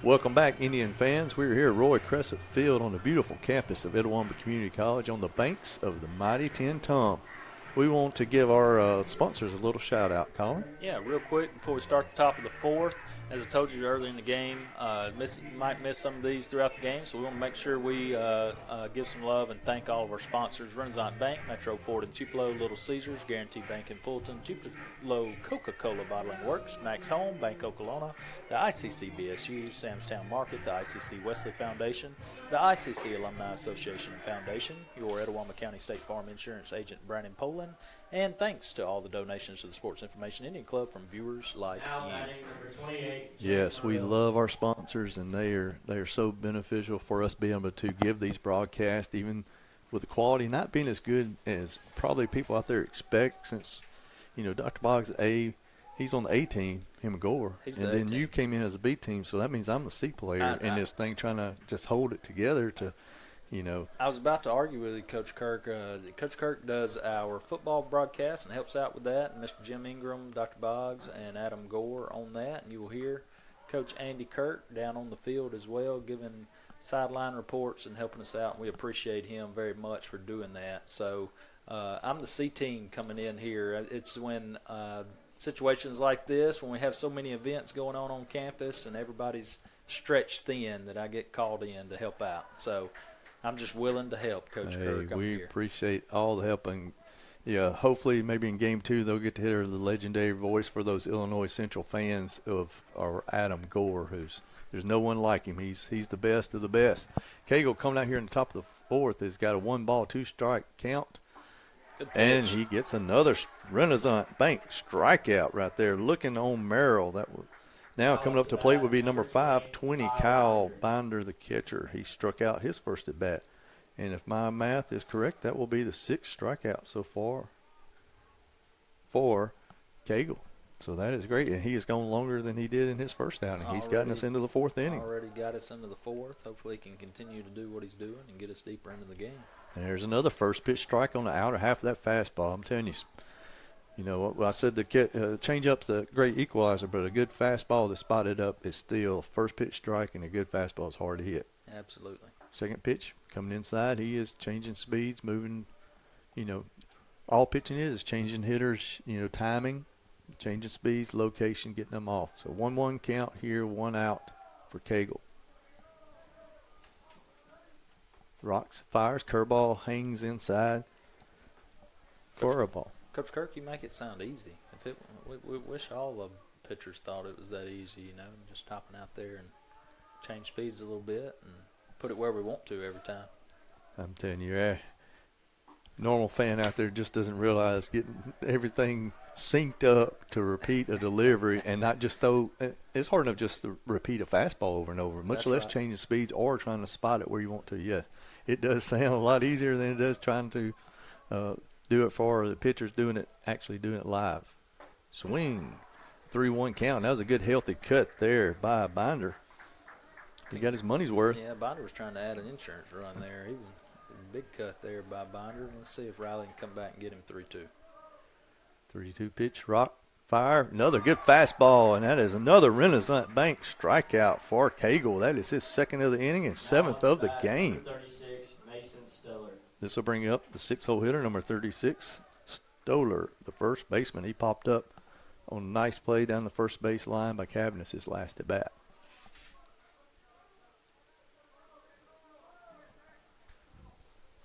Welcome back, Indian fans. We're here at Roy Crescent Field on the beautiful campus of Itawamba Community College on the banks of the mighty Tenn-Tom. We want to give our sponsors a little shout-out, Colin. Yeah, real quick before we start the top of the 4th. As I told you earlier in the game, might miss some of these throughout the game, so we want to make sure we give some love and thank all of our sponsors: Renaissance Bank, Metro Ford and Tupelo, Little Caesars, Guaranty Bank in Fulton, Tupelo Coca-Cola Bottling Works, Max Home, Bank Okolona, the ICC BSU, Samstown Market, the ICC Wesley Foundation, the ICC Alumni Association and Foundation, your Etowah County State Farm Insurance agent Brandon Poland, and thanks to all the donations to the Sports Information Indian Club from viewers like Now you. batting number 28. Yes, we love our sponsors, and they are so beneficial for us being able to give these broadcasts, even with the quality not being as good as probably people out there expect. Since Dr. Boggs he's on the A team, him and Gore, He's and the then A-team. you came in as a B team, so that means I'm the C player in this thing, trying to just hold it together to. I was about to argue with you, Coach Kirk. Coach Kirk does our football broadcast and helps out with that. And Mr. Jim Ingram, Dr. Boggs, and Adam Gore on that. And you will hear Coach Andy Kirk down on the field as well, giving sideline reports and helping us out. And we appreciate him very much for doing that. So I'm the C team coming in here. It's when situations like this, when we have so many events going on campus and everybody's stretched thin, that I get called in to help out. So I'm just willing to help, Coach Kirk. We appreciate all the help, and hopefully maybe in Game 2 they'll get to hear the legendary voice for those Illinois Central fans of our Adam Gore, there's no one like him. He's the best of the best. Cagle coming out here in the top of the 4th has got a 1 ball, 2 strike count, and he gets another Renaissance Bank strikeout right there. Looking on Merrill, that was. Now coming up to plate would be number 520, Kyle Binder, the catcher. He struck out his first at bat. And if my math is correct, that will be the 6th strikeout so far for Cagle. So that is great. And he has gone longer than he did in his first outing. He's gotten us into the 4th inning. Already got us into the 4th. Hopefully he can continue to do what he's doing and get us deeper into the game. And there's another first pitch strike on the outer half of that fastball. I'm telling you, I said the changeup's a great equalizer, but a good fastball that's spotted up is still first pitch strike, and a good fastball is hard to hit. Absolutely. Second pitch coming inside, he is changing speeds, moving. All pitching is changing hitters. Timing, changing speeds, location, getting them off. So 1-1 count here, 1 out for Cagle. Rocks fires, curveball hangs inside for a ball. Coach Kirk, you make it sound easy. We wish all the pitchers thought it was that easy, just hopping out there and change speeds a little bit and put it where we want to every time. I'm telling you, normal fan out there just doesn't realize getting everything synced up to repeat a delivery and not just throw. It's hard enough just to repeat a fastball over and over, much less changing speeds or trying to spot it where you want to. Yeah, it does sound a lot easier than it does trying to do it for the pitchers actually doing it live. Swing, 3-1 count. That was a good healthy cut there by Binder. He got his money's worth. Yeah, Binder was trying to add an insurance run there. He was a big cut there by Binder. Let's see if Riley can come back and get him 3-2. 3-2 pitch, rock, fire. Another good fastball, and that is another Renaissance Bank strikeout for Cagle. That is his second of the inning and seventh of the game. 36, Mason Stoller. This will bring up the 6-hole hitter, number 36, Stoller, the first baseman. He popped up on a nice play down the first base line by Cavness his last at bat.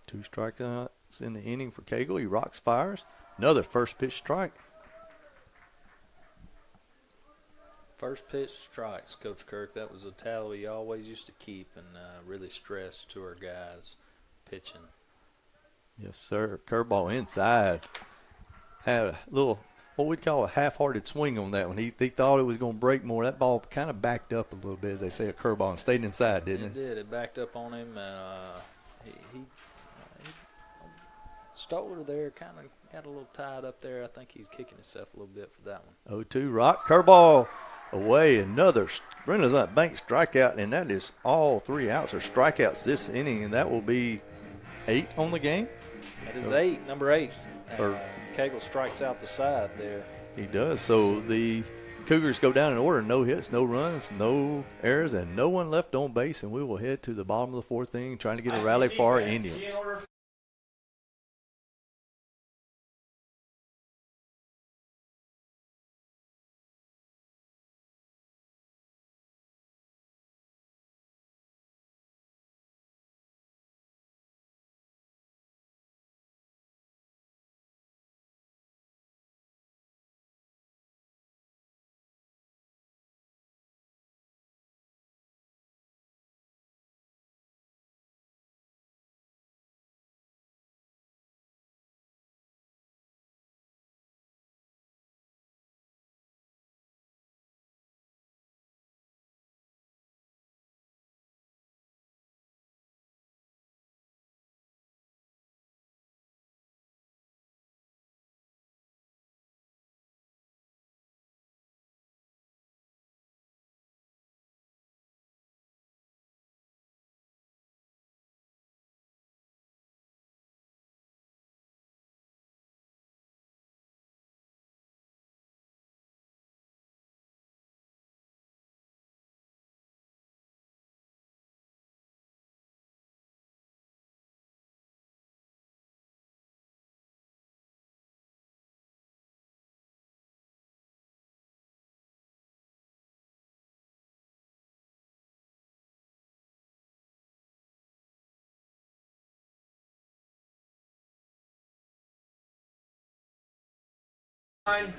Two strikeouts in the inning for Cagle. He rocks, fires. Another first pitch strike. First pitch strikes, Coach Kirk. That was a tally we always used to keep and really stress to our guys pitching. Yes, sir. Curveball inside. Had a little, what we'd call a half-hearted swing on that one. He thought it was going to break more. That ball kind of backed up a little bit, as they say, a curveball, and stayed inside, didn't it? It did. It backed up on him. He Stoller there kind of got a little tied up there. I think he's kicking himself a little bit for that one. 0-2 rock. Curveball away. Another Renaissance Bank strikeout, and that is all 3 outs or strikeouts this inning, and that will be 8 on the game. That is 8, number 8. Cagle strikes out the side there. He does. So the Cougars go down in order. No hits, no runs, no errors, and no one left on base, and we will head to the bottom of the 4th inning trying to get a rally for our Indians.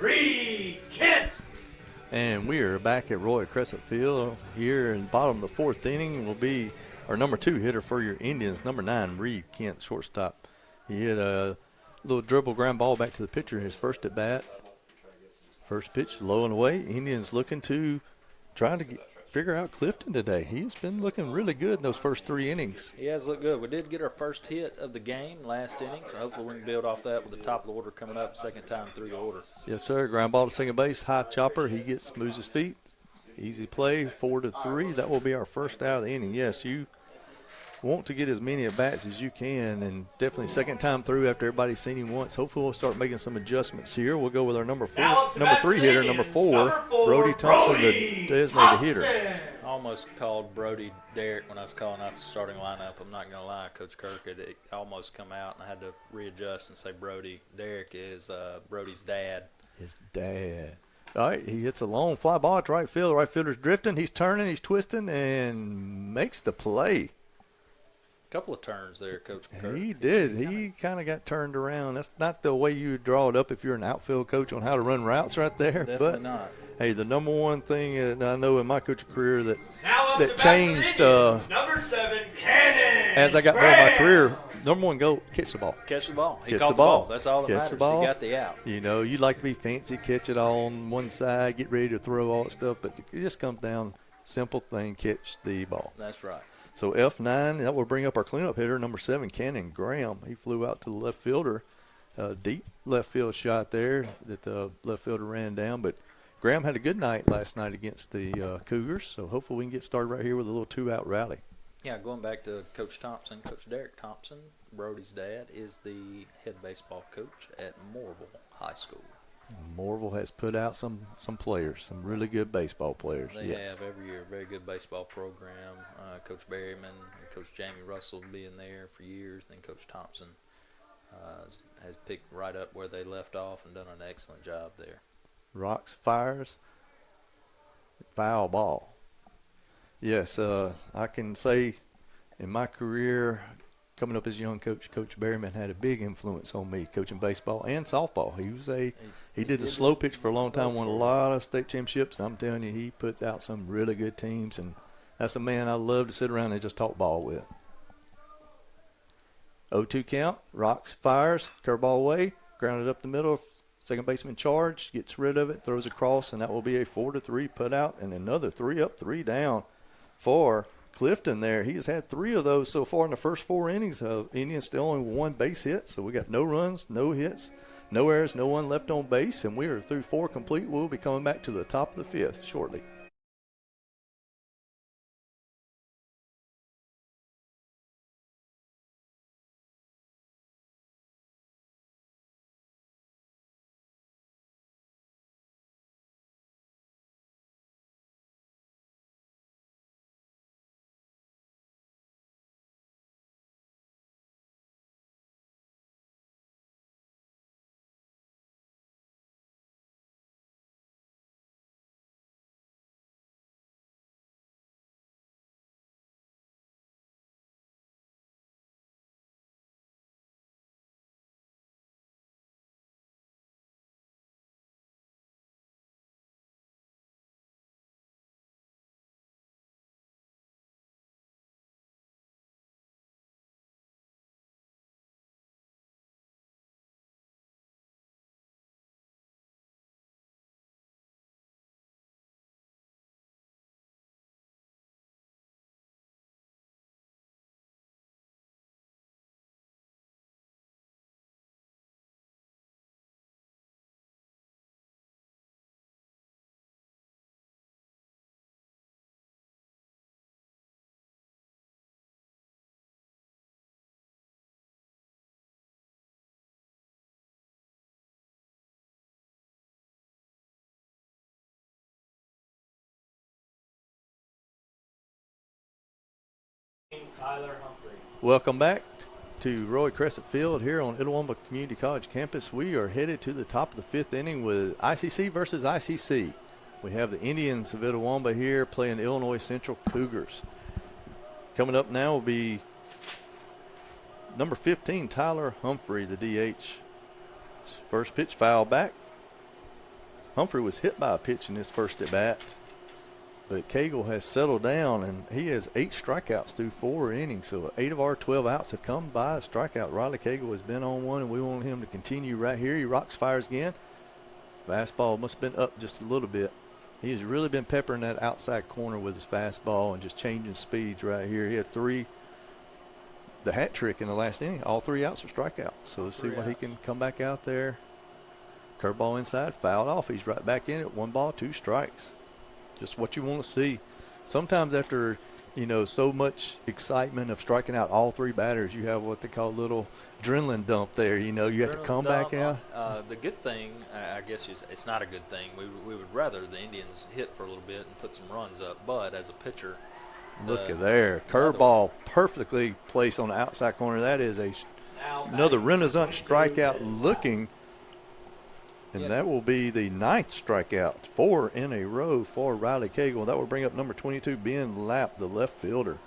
Reed Kent. And we are back at Roy Crescent Field here in the bottom of the 4th inning. Will be our number 2 hitter for your Indians, number 9, Reed Kent, shortstop. He hit a little dribble ground ball back to the pitcher in his first at bat. First pitch, low and away. Indians looking to try to figure out Clifton today. He's been looking really good in those first 3 innings. He has looked good. We did get our first hit of the game last inning, so hopefully we can build off that with the top of the order coming up, second time through the order. Yes, sir. Ground ball to second base, high chopper. He moves his feet. Easy play, 4-3. That will be our first out of the inning. Yes, you want to get as many at-bats as you can, and definitely second time through after everybody's seen him once. Hopefully we'll start making some adjustments here. We'll go with our number 3 hitter, number 4, Brody Thompson, the designated hitter. I almost called Brody Derek when I was calling out the starting lineup. I'm not going to lie, Coach Kirk, it almost come out, and I had to readjust and say Brody. Derek is Brody's dad. His dad. All right, he hits a long fly ball to right field. The right fielder's drifting. He's turning, he's twisting, and makes the play. Couple of turns there, Coach Kirk. He did. He kind of got turned around. That's not the way you draw it up if you're an outfield coach on how to run routes right there. Definitely not. Hey, the number one thing that I know in my coaching career that That changed number 7, Cannon. as I got more of my career, number one goal, catch the ball. Catch the ball. He Catch caught the the ball. ball. That's all that Catch matters. the ball. He got the out. You know, you like to be fancy, catch it all on one side, get ready to throw all that stuff, but it just comes down, simple thing, catch the ball. That's right. So F9, that will bring up our cleanup hitter, number 7, Cannon Graham. He flew out to the left fielder, deep left field shot there that the left fielder ran down, but Graham had a good night last night against the Cougars, so hopefully we can get started right here with a little 2-out rally. Yeah, going back to Coach Thompson, Coach Derek Thompson, Brody's dad, is the head baseball coach at Moorville High School. Moorville has put out some players, some really good baseball players. They yes. have every year a very good baseball program. Coach Berryman and Coach Jamie Russell being there for years. Then Coach Thompson has picked right up where they left off and done an excellent job there. Rocks, fires, foul ball. Yes, I can say in my career, coming up as a young coach, Coach Berryman had a big influence on me coaching baseball and softball. He did the slow pitch for a long time, won a lot of state championships. And I'm telling you, he puts out some really good teams, and that's a man I love to sit around and just talk ball with. 0-2 count, rocks, fires, curveball away, grounded up the middle. Second baseman charged, gets rid of it, throws across, and that will be a 4-3 put out, and another 3 up, 3 down for Clifton there. He has had 3 of those so far in the first 4 innings. Indians still only 1 base hit, so we got no runs, no hits, no errors, no one left on base, and we are through 4 complete. We'll be coming back to the top of the 5th shortly. Tyler Humphrey. Welcome back to Roy Crescent Field here on Itawamba Community College campus. We are headed to the top of the 5th inning with ICC versus ICC. We have the Indians of Itawamba here playing the Illinois Central Cougars. Coming up now will be number 15, Tyler Humphrey, the DH. First pitch foul back. Humphrey was hit by a pitch in his first at bat, but Cagle has settled down, and he has 8 strikeouts through 4 innings. So 8 of our 12 outs have come by a strikeout. Riley Cagle has been on one, and we want him to continue right here. He rocks, fires again. Fastball must have been up just a little bit. He has really been peppering that outside corner with his fastball and just changing speeds right here. He had 3, the hat trick in the last inning. All 3 outs are strikeouts. So let's see what he can come back out there. Curveball inside, fouled off. He's right back in it. 1 ball, 2 strikes. Just what you want to see. Sometimes after, so much excitement of striking out all 3 batters, you have what they call a little adrenaline dump there. You have to come back out. The good thing, I guess, is it's not a good thing. We would rather the Indians hit for a little bit and put some runs up. But as a pitcher, look at there. Curveball perfectly placed on the outside corner. That is another Renaissance strikeout looking. And that will be the 9th strikeout, 4 in a row for Riley Cagle. That will bring up number 22, Ben Lapp, the left fielder.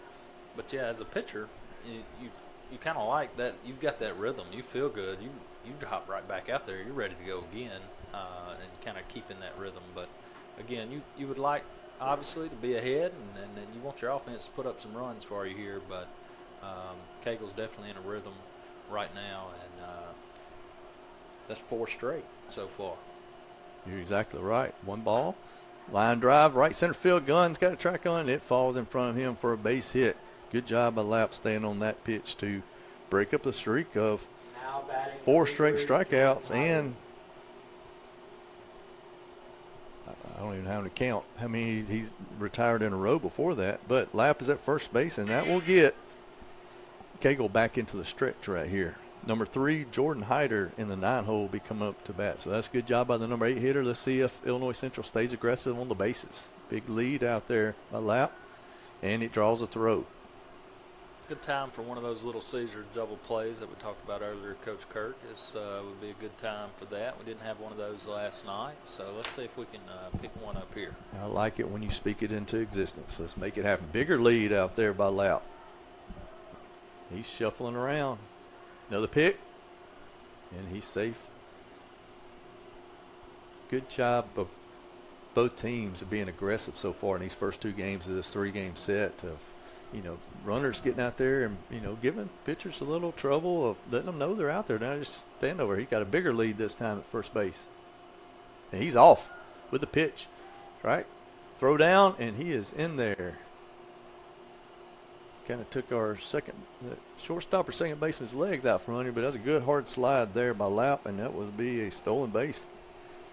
But, yeah, as a pitcher, you kind of like that. You've got that rhythm. You feel good. You hop right back out there. You're ready to go again, and kind of keeping that rhythm. But again, you would like obviously to be ahead, and then you want your offense to put up some runs for you here. But Cagle's definitely in a rhythm right now, and that's 4 straight so far. You're exactly right. One ball, line drive, right center field. Gunn's got a track on, and it falls in front of him for a base hit. Good job by Lapp staying on that pitch to break up the streak of 4 straight strikeouts, and I don't even have to count how many he's retired in a row before that. But Lapp is at first base, and that will get Cagle back into the stretch right here. Number 3, Jordan Hyder in the 9-hole will be coming up to bat. So that's a good job by the number 8 hitter. Let's see if Illinois Central stays aggressive on the bases. Big lead out there by Lapp, and it draws a throw. It's a good time for one of those little Caesar double plays that we talked about earlier, Coach Kirk. This would be a good time for that. We didn't have one of those last night, so let's see if we can pick one up here. I like it when you speak it into existence. Let's make it happen. Bigger lead out there by Lapp. He's shuffling around. Another pick, and he's safe. Good job of both teams of being aggressive so far in these first 2 games of this 3-game set of, runners getting out there and, giving pitchers a little trouble of letting them know they're out there. Now just stand over. He got a bigger lead this time at first base. And he's off with the pitch, right? Throw down, and he is in there. Kind of took our shortstop or second baseman's legs out from under, but that's a good hard slide there by Lapp, and that would be a stolen base.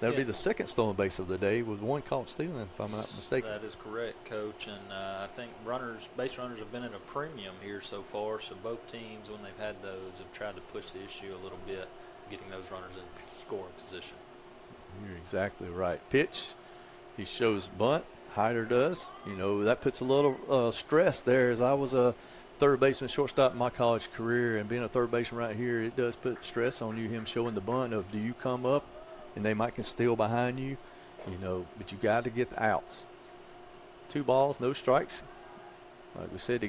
That would be the second stolen base of the day with 1 caught stealing, if I'm not mistaken. That is correct, Coach. And I think base runners have been at a premium here so far, so both teams, when they've had those, have tried to push the issue a little bit, getting those runners in scoring position. You're exactly right. Pitch, he shows bunt. Hyder does. That puts a little stress there. As I was a third baseman, shortstop in my college career, and being a third baseman right here, it does put stress on you, him showing the bunt of do you come up and they might can steal behind you, but you got to get the outs. 2 balls, no strikes. Like we said,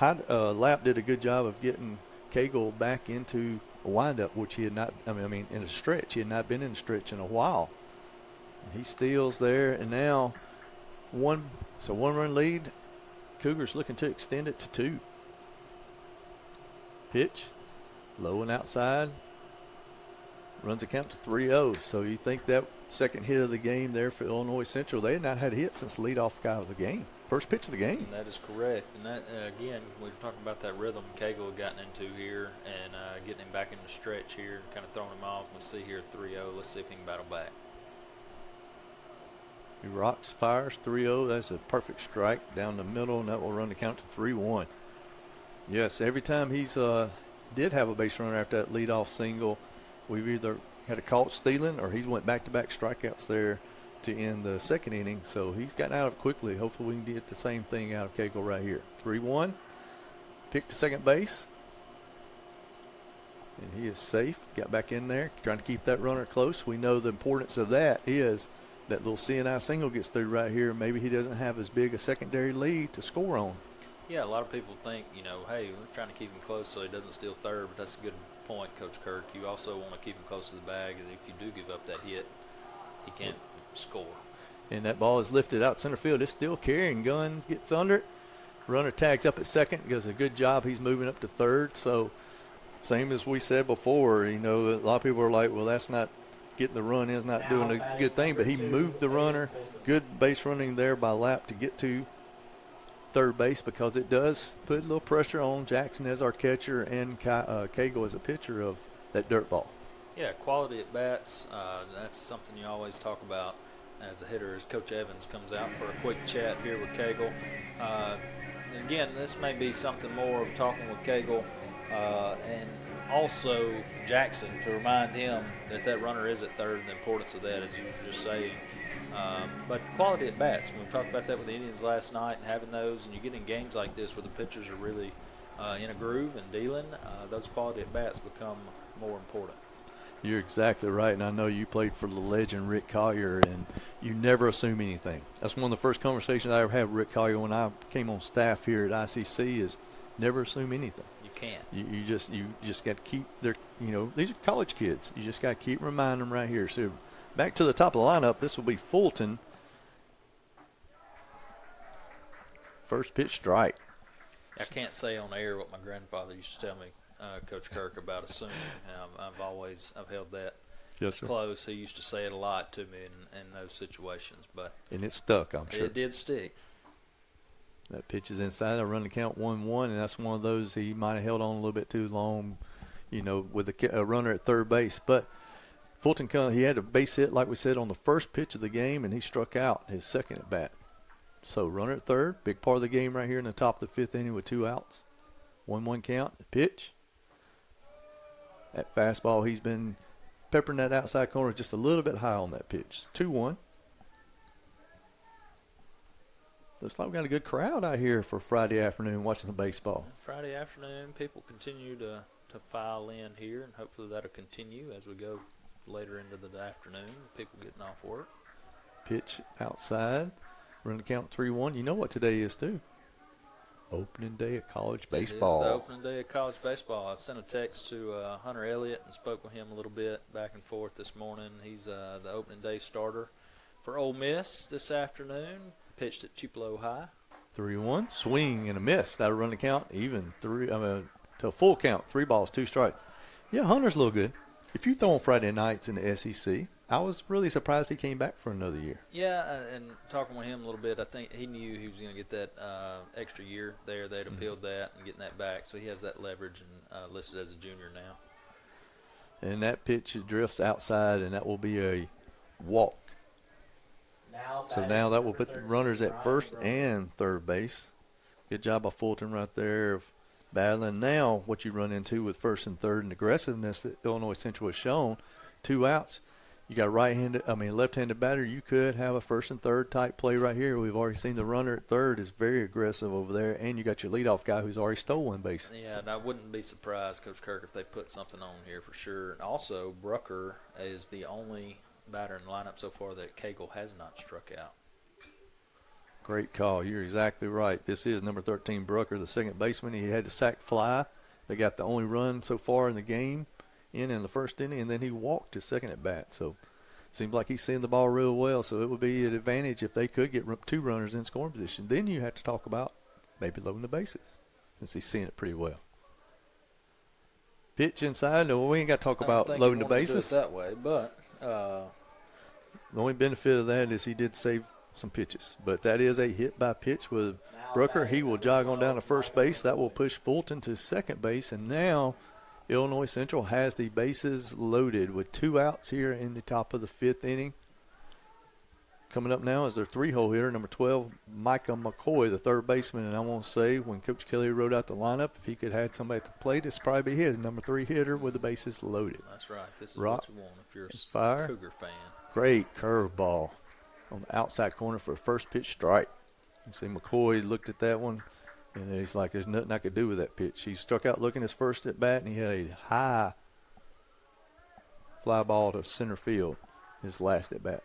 Lapp did a good job of getting Cagle back into a windup, which he had not, in a stretch. He had not been in a stretch in a while. He steals there, and now 1-run lead. Cougars looking to extend it to 2. Pitch, low and outside. Runs the count to 3-0. So you think that second hit of the game there for Illinois Central, they had not had a hit since the leadoff guy of the game. First pitch of the game. And that is correct. And that, again, we were talking about that rhythm Cagle had gotten into here and getting him back in the stretch here, kind of throwing him off. We'll see here 3-0. Let's see if he can battle back. He rocks, fires, 3-0. That's a perfect strike down the middle, and that will run the count to 3-1. Yes, every time he's did have a base runner after that leadoff single, we've either had a caught stealing or he's went back-to-back strikeouts there to end the second inning. So he's gotten out of it quickly. Hopefully we can get the same thing out of Cagle right here. 3-1. Pick to second base. And he is safe. Got back in there, trying to keep that runner close. We know the importance of that is that little CNI single gets through right here. Maybe he doesn't have as big a secondary lead to score on. Yeah, a lot of people think, hey, we're trying to keep him close so he doesn't steal third, but that's a good point, Coach Kirk. You also want to keep him close to the bag, and if you do give up that hit, he can't score. And that ball is lifted out center field. It's still carrying. Gunn gets under it. Runner tags up at second. Does a good job. He's moving up to third. So same as we said before, a lot of people are like, well, that's not getting the run is not doing a good thing, but he moved the runner. Good base running there by Lapp to get to third base because it does put a little pressure on Jackson as our catcher and Cagle as a pitcher of that dirt ball. Yeah, quality at bats. That's something you always talk about as a hitter as Coach Evans comes out for a quick chat here with Cagle. Again, this may be something more of talking with Cagle and also Jackson to remind him that runner is at third and the importance of that, as you were just saying. But quality at bats. We talked about that with the Indians last night and having those, and you get in games like this where the pitchers are really in a groove and dealing, those quality at bats become more important. You're exactly right, and I know you played for the legend Rick Collier, and you never assume anything. That's one of the first conversations I ever had with Rick Collier when I came on staff here at ICC is never assume anything. You can't. You just got to keep their, these are college kids. You just got to keep reminding them right here. So back to the top of the lineup, this will be Fulton. First pitch strike. I can't say on air what my grandfather used to tell me, Coach Kirk, about assuming. I've held that close. He used to say it a lot to me in those situations, and it stuck, I'm sure. It did stick. That pitch is inside. I run the count 1-1, and that's one of those he might have held on a little bit too long, with a runner at third base. But Fulton, he had a base hit, like we said, on the first pitch of the game, and he struck out his second at bat. So runner at third, big part of the game right here in the top of the fifth inning with 2 outs. 1-1 count. The pitch. That fastball, he's been peppering that outside corner just a little bit high on that pitch. 2-1. Looks like we got a good crowd out here for Friday afternoon watching the baseball. Friday afternoon, people continue to file in here, and hopefully that'll continue as we go later into the afternoon. People getting off work. Pitch outside. Run the count 3-1. You know what today is, too? Opening day of college baseball. It is the opening day of college baseball. I sent a text to Hunter Elliott and spoke with him a little bit back and forth this morning. He's the opening day starter for Ole Miss this afternoon. Pitched at Tupelo High. 3-1. Swing and a miss. That'll run the count even to a full count. 3 balls, 2 strikes. Yeah, Hunter's a little good. If you throw on Friday nights in the SEC, I was really surprised he came back for another year. Yeah, and talking with him a little bit, I think he knew he was going to get that extra year there. They'd appealed that and getting that back, so he has that leverage and listed as a junior now. And that pitch drifts outside, and that will be a walk. So now that will put the runners at first and third base. Good job by Fulton right there of battling. Now what you run into with first and third and aggressiveness that Illinois Central has shown, 2 outs. You got left-handed batter. You could have a first and third type play right here. We've already seen the runner at third is very aggressive over there, and you got your leadoff guy who's already stolen base. Yeah, and I wouldn't be surprised, Coach Kirk, if they put something on here for sure. And also, Brucker is the only batter in the lineup so far that Cagle has not struck out. Great call. You're exactly right. This is number 13, Brucker, the second baseman. He had a sac fly. They got the only run so far in the game in the first inning, and then he walked his second at bat. So seems like he's seeing the ball real well. So it would be an advantage if they could get 2 runners in scoring position. Then you have to talk about maybe loading the bases since he's seeing it pretty well. Pitch inside. No, we ain't got to talk about loading the bases. Do it that way, but the only benefit of that is he did save some pitches. But that is a hit by pitch with Brucker. He will jog on down to first base. That will push Fulton to second base. And now Illinois Central has the bases loaded with 2 outs here in the top of the 5th inning. Coming up now is their 3-hole hitter, number 12, Micah McCoy, the third baseman. And I want to say, when Coach Kelly wrote out the lineup, if he could have had somebody at the plate, this probably be his number 3 hitter with the bases loaded. That's right. This is what you want if you're a Cougar fan. Great curveball on the outside corner for a first pitch strike. You see McCoy looked at that one, and he's like, there's nothing I could do with that pitch. He struck out looking his first at bat, and he had a high fly ball to center field his last at bat.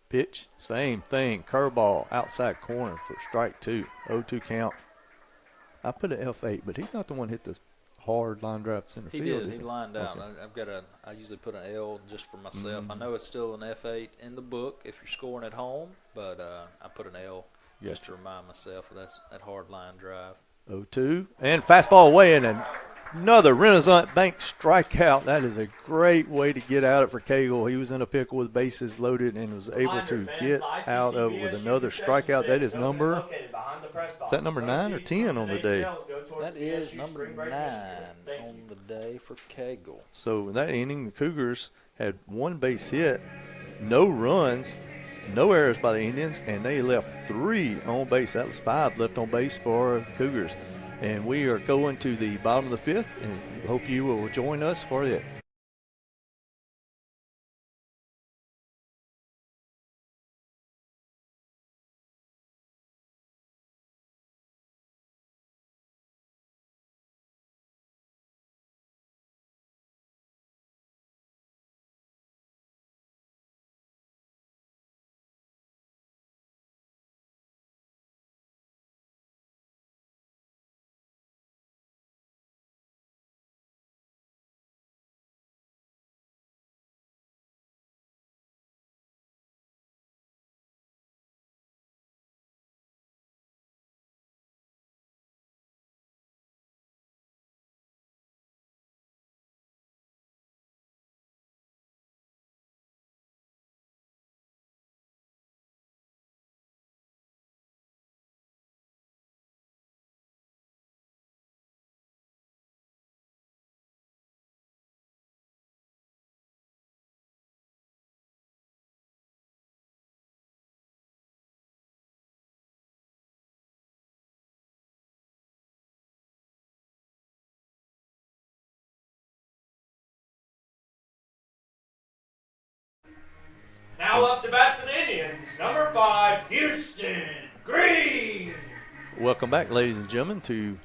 Pitch, same thing, curveball, outside corner for strike 2, 0-2 count. I put an F8, but he's not the one hit the hard line drive center field. He did. He lined out. Okay. I usually put an L just for myself. I know it's still an F8 in the book if you're scoring at home, but I put an L just to remind myself of that hard line drive. 0-2, and fastball away, and another Renaissance Bank strikeout. That is a great way to get out of it for Cagle. He was in a pickle with bases loaded and was able to get out of it with another strikeout. That is number, is that number 9 or 10 on the day? That is number 9 on the day for Cagle. So in that inning, the Cougars had 1 base hit, no runs, no errors by the Indians, and they left 3 on base. That was 5 left on base for the Cougars. And we are going to the bottom of the 5th, and hope you will join us for it. Now up to bat for the Indians, number 5, Houston Green. Welcome back, ladies and gentlemen, to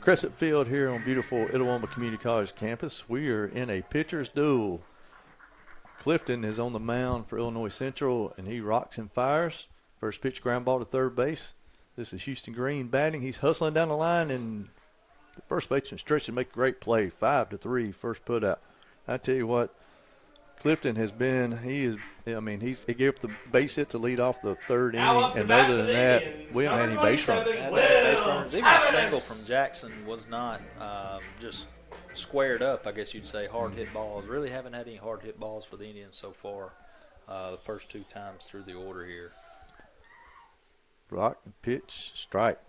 Crescent Field here on beautiful Itawamba Community College campus. We are in a pitcher's duel. Clifton is on the mound for Illinois Central, and he rocks and fires. First pitch, ground ball to third base. This is Houston Green batting. He's hustling down the line, and the first baseman stretches and make a great play. 5-3, first put out. I tell you what, Clifton has been, he gave up the base hit to lead off the third inning, and other than that, we haven't had any base runners. Base runners. Even a single from Jackson was not just squared up, I guess you'd say, hard hit balls. Really haven't had any hard hit balls for the Indians so far the first 2 times through the order here. Rock, pitch, strike.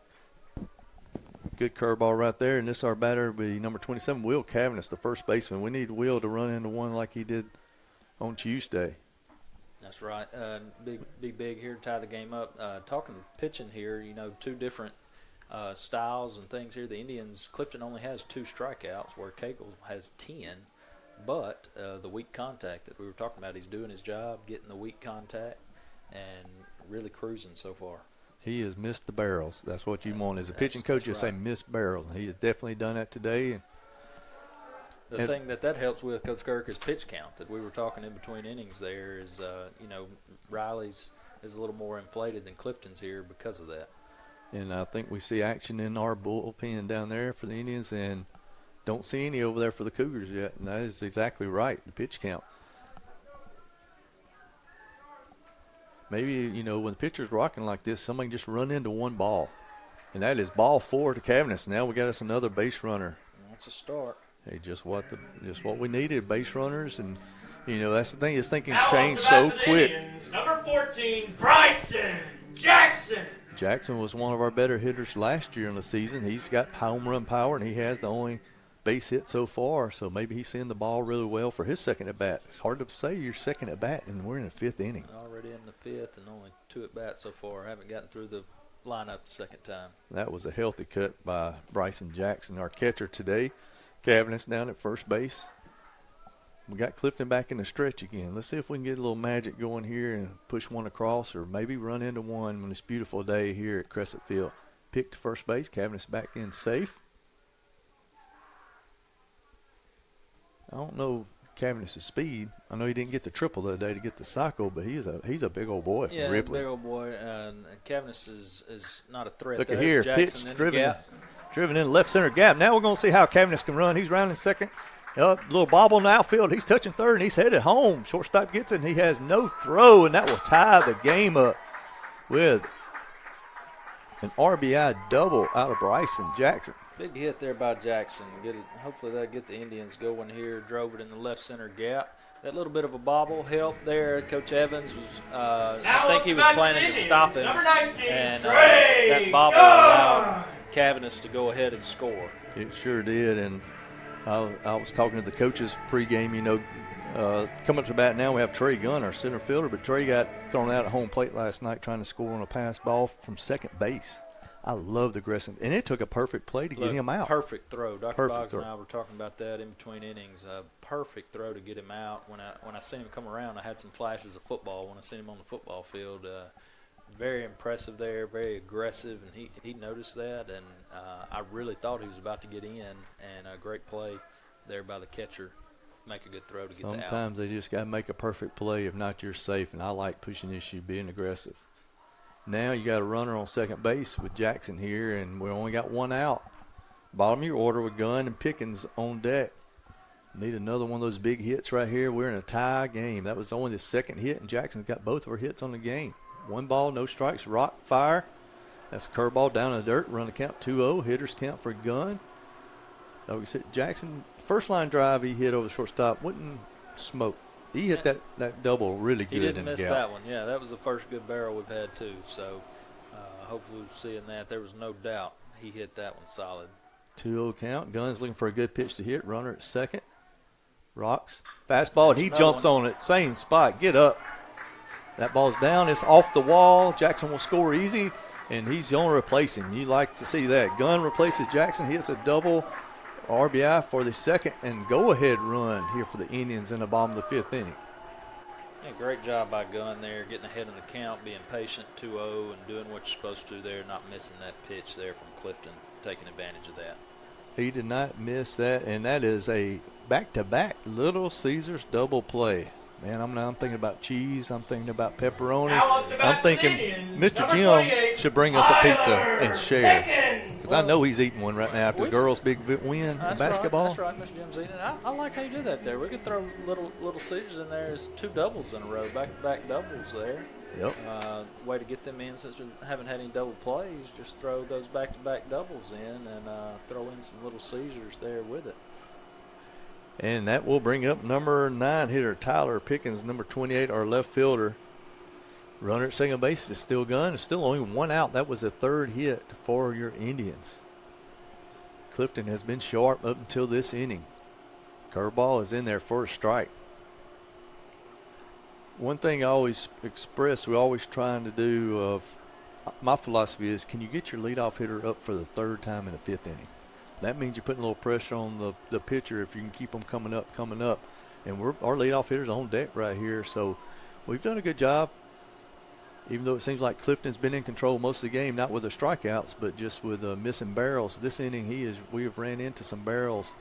Good curveball right there, and this our batter will be number 27, Will Cavanis, the first baseman. We need Will to run into one like he did on Tuesday. That's right. Big here to tie the game up. Talking pitching here, 2 different styles and things here. The Indians, Clifton only has 2 strikeouts, where Cagle has 10. But the weak contact that we were talking about, he's doing his job, getting the weak contact, and really cruising so far. He has missed the barrels. That's what you want. As a pitching coach, you say miss barrels. And he has definitely done that today. And the thing that helps with, Coach Kirk, is pitch count that we were talking in between innings there is, Riley's is a little more inflated than Clifton's here because of that. And I think we see action in our bullpen down there for the Indians, and don't see any over there for the Cougars yet. And that is exactly right, the pitch count. Maybe, when the pitcher's rocking like this, somebody can just run into one ball. And that is ball 4 to Cavanis. Now we got us another base runner. That's a start. Hey, just what we needed, base runners. And, that's the thing, is thinking changed so quick. Indians, number 14, Bryson Jackson. Jackson was one of our better hitters last year in the season. He's got home run power, and he has the only base hit so far. So maybe he's seeing the ball really well for his second at-bat. It's hard to say your second at-bat, and we're in the 5th inning. Already in the 5th and only 2 at-bats so far. Haven't gotten through the lineup the second time. That was a healthy cut by Bryson Jackson, our catcher today. Cavanis down at first base. We got Clifton back in the stretch again. Let's see if we can get a little magic going here and push one across, or maybe run into one on this beautiful day here at Crescent Field. Pick to first base. Cavanis back in safe. I don't know Cavanis' speed. I know he didn't get the triple the other day to get the cycle, but he's a big old boy from Ripley. Big old boy. And Cavanis is not a threat. Look at here, pitch driven in left center gap. Now we're going to see how Cavanis can run. He's rounding second. Little bobble in the outfield. He's touching third, and he's headed home. Shortstop gets it, and he has no throw, and that will tie the game up with an RBI double out of Bryson Jackson. Big hit there by Jackson. Hopefully that'll get the Indians going here. Drove it in the left center gap. That little bit of a bobble helped there. Coach Evans was, I think he was planning to stop him. Number 19, and Trey that bobble Gunn. allowed Cavanis to go ahead and score. It sure did, and I was talking to the coaches pregame. Coming up to bat now, we have Trey Gunn, our center fielder, but Trey got thrown out at home plate last night trying to score on a pass ball from second base. I love the aggressive, and it took a perfect play to get him out. Perfect throw. Dr. Boggs and I were talking about that in between innings. Perfect throw to get him out. When I seen him come around, I had some flashes of football when I seen him on the football field. Very impressive there, very aggressive, and he noticed that, and I really thought he was about to get in, and a great play there by the catcher. Make a good throw to get the out. Sometimes they just got to make a perfect play. If not, you're safe, and I like pushing issue, being aggressive. Now you got a runner on second base with Jackson here, and we only got one out. Bottom of your order with Gunn and Pickens on deck. Need another one of those big hits right here. We're in a tie game. That was only the second hit, and Jackson's got both of our hits on the game. 1 ball, no strikes, rock, fire. That's a curveball down in the dirt. Run the count 2-0. Hitters count for Gunn. Like we said, Jackson, first line drive he hit over the shortstop, wouldn't smoke. He hit that double really good. He didn't in the miss gap. that one. Yeah, that was the first good barrel we've had too. So hopefully we're seeing that. There was no doubt he hit that one solid. 2-0 count. Gunn's looking for a good pitch to hit. Runner at second. Rocks. Fastball, and he jumps on it. Same spot. Get up. That ball's down. It's off the wall. Jackson will score easy, and he's going to replace him. You like to see that. Gunn replaces Jackson. He hits a double RBI for the second and go-ahead run here for the Indians in the bottom of the 5th inning. Yeah, great job by Gunn there, getting ahead in the count, being patient, 2-0, and doing what you're supposed to there, not missing that pitch there from Clifton, taking advantage of that. He did not miss that, and that is a back-to-back Little Caesars double play. Man, I'm thinking about cheese. I'm thinking about pepperoni. Now up to bat I'm thinking for the Indians, Mr. number Jim 28, should bring us a pizza Tyler and share. Pickens. Because I know he's eating one right now after the girls' big win in That's basketball. Right. That's right, Mr. Jim's eating it. I like how you do that there. We could throw little Caesars in there as 2 doubles in a row, back-to-back doubles there. Yep. Way to get them in since we haven't had any double plays. Just throw those back-to-back doubles in and throw in some Little Caesars there with it. And that will bring up number 9 hitter Tyler Pickens, number 28, our left fielder. Runner at second base is still Gunn. It's still only 1 out. That was the 3rd hit for your Indians. Clifton has been sharp up until this inning. Curveball is in there for a strike. One thing I always express, we're always trying to do, my philosophy is, can you get your leadoff hitter up for the 3rd time in the 5th inning? That means you're putting a little pressure on the pitcher if you can keep them coming up. And our leadoff hitter's on deck right here. So we've done a good job, even though it seems like Clifton's been in control most of the game, not with the strikeouts, but just with missing barrels. This inning, we have ran into some barrels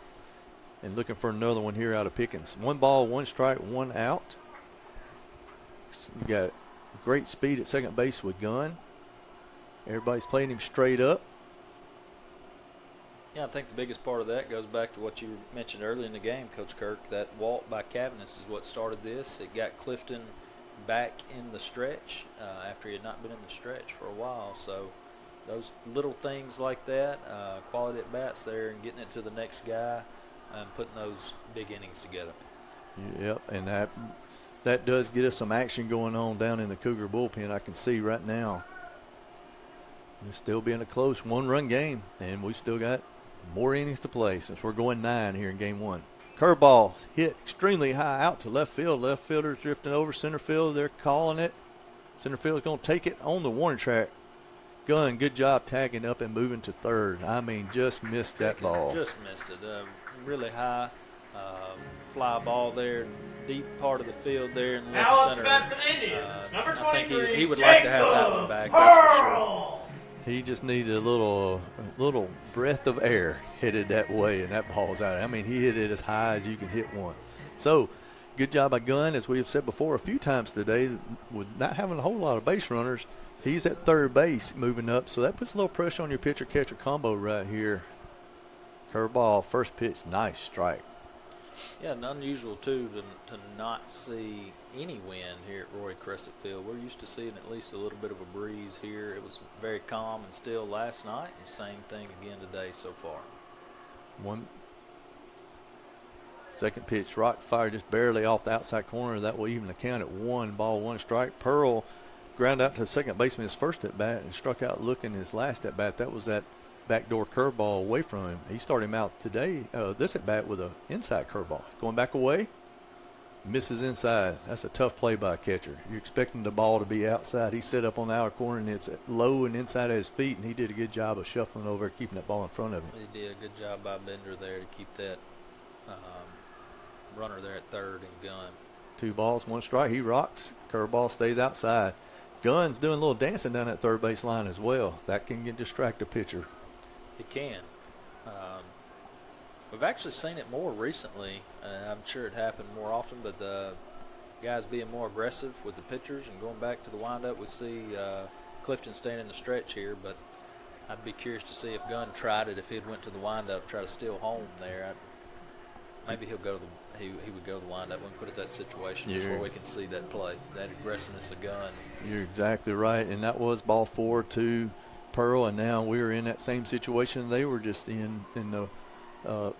and looking for another one here out of Pickens. 1 ball, 1 strike, 1 out. You got great speed at second base with Gunn. Everybody's playing him straight up. Yeah, I think the biggest part of that goes back to what you mentioned early in the game, Coach Kirk. That walk by Cavanis is what started this. It got Clifton back in the stretch after he had not been in the stretch for a while. So those little things like that, quality at bats there and getting it to the next guy and putting those big innings together. Yep, and that does get us some action going on down in the Cougar bullpen. I can see right now. It's still being a close 1-run game, and we've still got more innings to play since we're going 9 here in game 1. Curveball hit extremely high out to left field. Left fielder's drifting over center field. They're calling it. Center field's going to take it on the warning track. Gunn, good job tagging up and moving to 3rd. I mean, just missed that ball. Just missed it. Really high fly ball there, deep part of the field there in left Now up center. to bat for the Indians, number 23, I think he would like to have that one back, Jacob that's for sure. Pearl. He just needed a little breath of air headed that way, and that ball's out. I mean, he hit it as high as you can hit one. So, good job by Gunn, as we have said before a few times today, with not having a whole lot of base runners. He's at 3rd base moving up, so that puts a little pressure on your pitcher-catcher combo right here. Curveball, first pitch, nice strike. Yeah, and unusual, too, to not see any wind here at Roy Crescent Field. We're used to seeing at least a little bit of a breeze here. It was very calm and still last night, and same thing again today so far. 1 second pitch, rock fire just barely off the outside corner. That will even the count at 1 ball, 1 strike. Pearl ground out to the second baseman his first at bat and struck out looking his last at bat. That was that backdoor curveball away from him. He started him out today, this at bat, with an inside curveball. Going back away, misses inside. That's a tough play by a catcher. You're expecting the ball to be outside. He set up on the outer corner, and it's low and inside of his feet, and he did a good job of shuffling over, keeping that ball in front of him. He did a good job by Bender there to keep that runner there at 3rd and Gunn. 2 balls, 1 strike. He rocks. Curveball stays outside. Gunn's doing a little dancing down that 3rd base line as well. That can distract a pitcher. It can. We've actually seen it more recently, and I'm sure it happened more often, but the guys being more aggressive with the pitchers and going back to the windup. We see Clifton staying in the stretch here, but I'd be curious to see if Gunn tried it, if he'd went to the windup, try to steal home there. Maybe he would go to the windup when we put it in that situation before we can see that play, that aggressiveness of Gunn. You're exactly right, and that was ball 4 to Pearl, and now we're in that same situation they were just in the the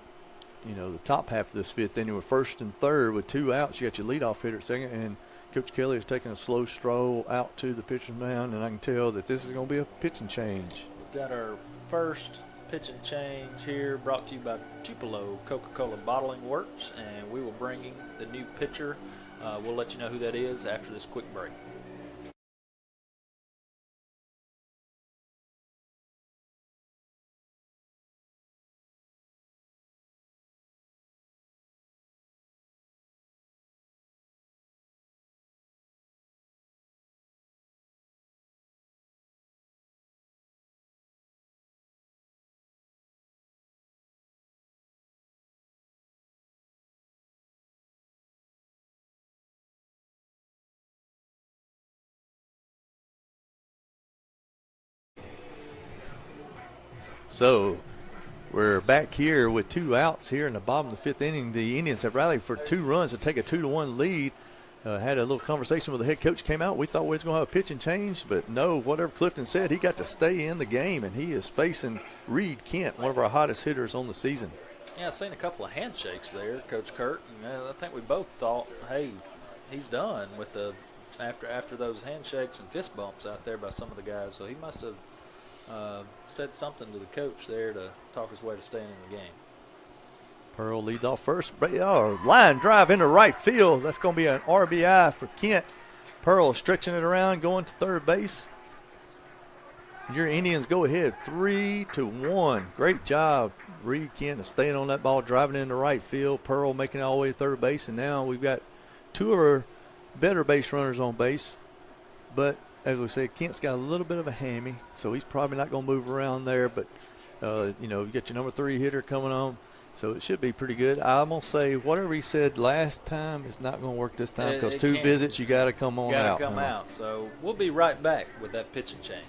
top half of this 5th inning with 1st and 3rd with 2 outs. You got your leadoff hitter at 2nd, and Coach Kelly is taking a slow stroll out to the pitcher's mound, and I can tell that this is going to be a pitching change. We've got our first pitching change here, brought to you by Tupelo Coca-Cola Bottling Works, and we will bring in the new pitcher. We'll let you know who that is after this quick break. So we're back here with 2 outs here in the bottom of the 5th inning. The Indians have rallied for 2 runs to take a 2-1 lead. Had a little conversation with the head coach, came out. We thought we was going to have a pitching change, but no, whatever Clifton said, he got to stay in the game, and he is facing Reed Kent, one of our hottest hitters on the season. Yeah, I've seen a couple of handshakes there, Coach Kurt. And I think we both thought, hey, he's done with the after those handshakes and fist bumps out there by some of the guys. So he must have said something to the coach there to talk his way to staying in the game. Pearl leads off first. Line drive into right field. That's going to be an RBI for Kent. Pearl stretching it around, going to third base. Your Indians go ahead 3-1. Great job, Reed Kent, of staying on that ball, driving into right field. Pearl making it all the way to third base. And now we've got 2 of our better base runners on base. But as we said, Kent's got a little bit of a hammy, so he's probably not going to move around there. But, you got your number 3 hitter coming on. So it should be pretty good. I'm going to say whatever he said last time is not going to work this time because 2 visits, you got to come on out. Got to come out. So we'll be right back with that pitching change.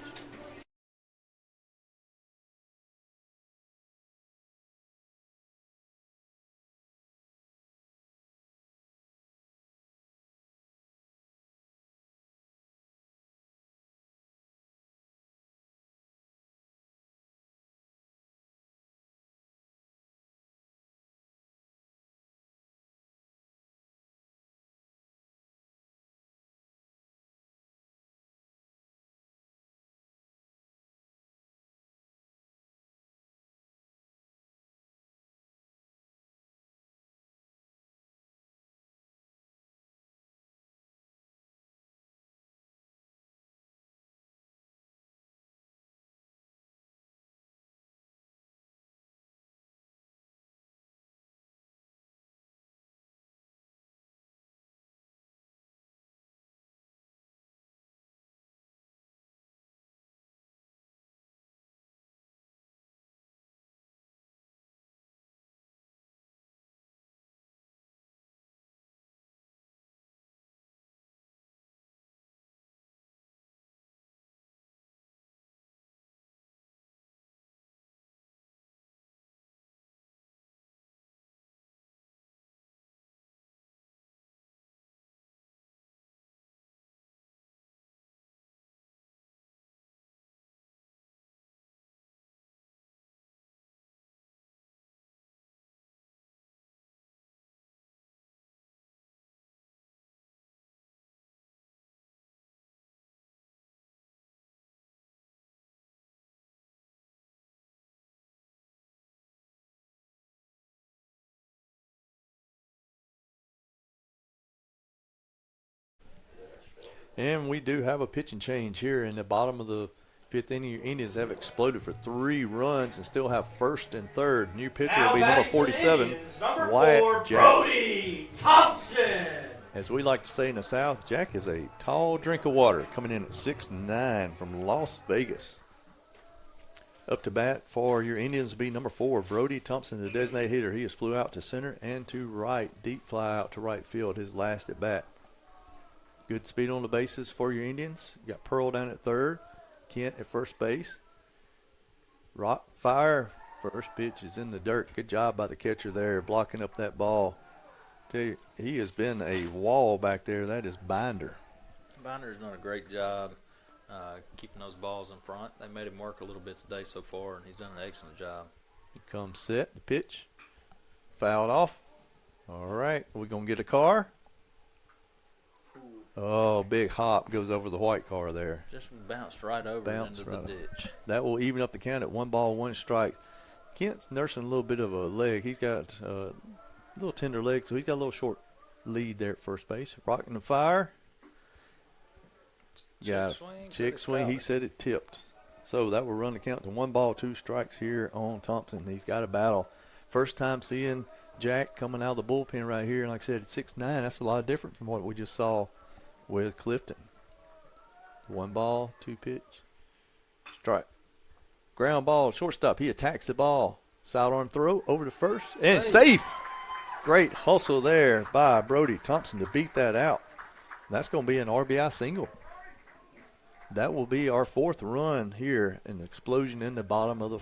And we do have a pitching change here in the bottom of the 5th inning. Your Indians have exploded for 3 runs and still have first and third. New pitcher will be number 47, Wyatt Jack. Brody Thompson. As we like to say in the South, Jack is a tall drink of water, coming in at 6'9" from Las Vegas. Up to bat for your Indians will be number 4, Brody Thompson, the designated hitter. He has flew out to center and to right, deep fly out to right field, his last at bat. Good speed on the bases for your Indians. You got Pearl down at third, Kent at first base. Rock fire. First pitch is in the dirt. Good job by the catcher there, blocking up that ball. Tell you, he has been a wall back there. That is Binder. Binder's done a great job keeping those balls in front. They made him work a little bit today so far, and he's done an excellent job. He comes set, the pitch, fouled off. All right, we're going to get a car. Oh, big hop goes over the white car there. Just bounced right over into the ditch. That will even up the count at 1 ball, 1 strike. Kent's nursing a little bit of a leg. He's got a little tender leg, so he's got a little short lead there at first base. Rocking the fire. Check swing. He said it tipped. So that will run the count to 1 ball, 2 strikes here on Thompson. He's got a battle. First time seeing Jack coming out of the bullpen right here. And like I said, at 6'9", that's a lot different from what we just saw with Clifton. 1 ball, 2 pitch. Strike. Ground ball, shortstop. He attacks the ball. Sidearm throw over to first. And safe. Great hustle there by Brody Thompson to beat that out. That's going to be an RBI single. that will be our fourth run here, an explosion in the bottom of the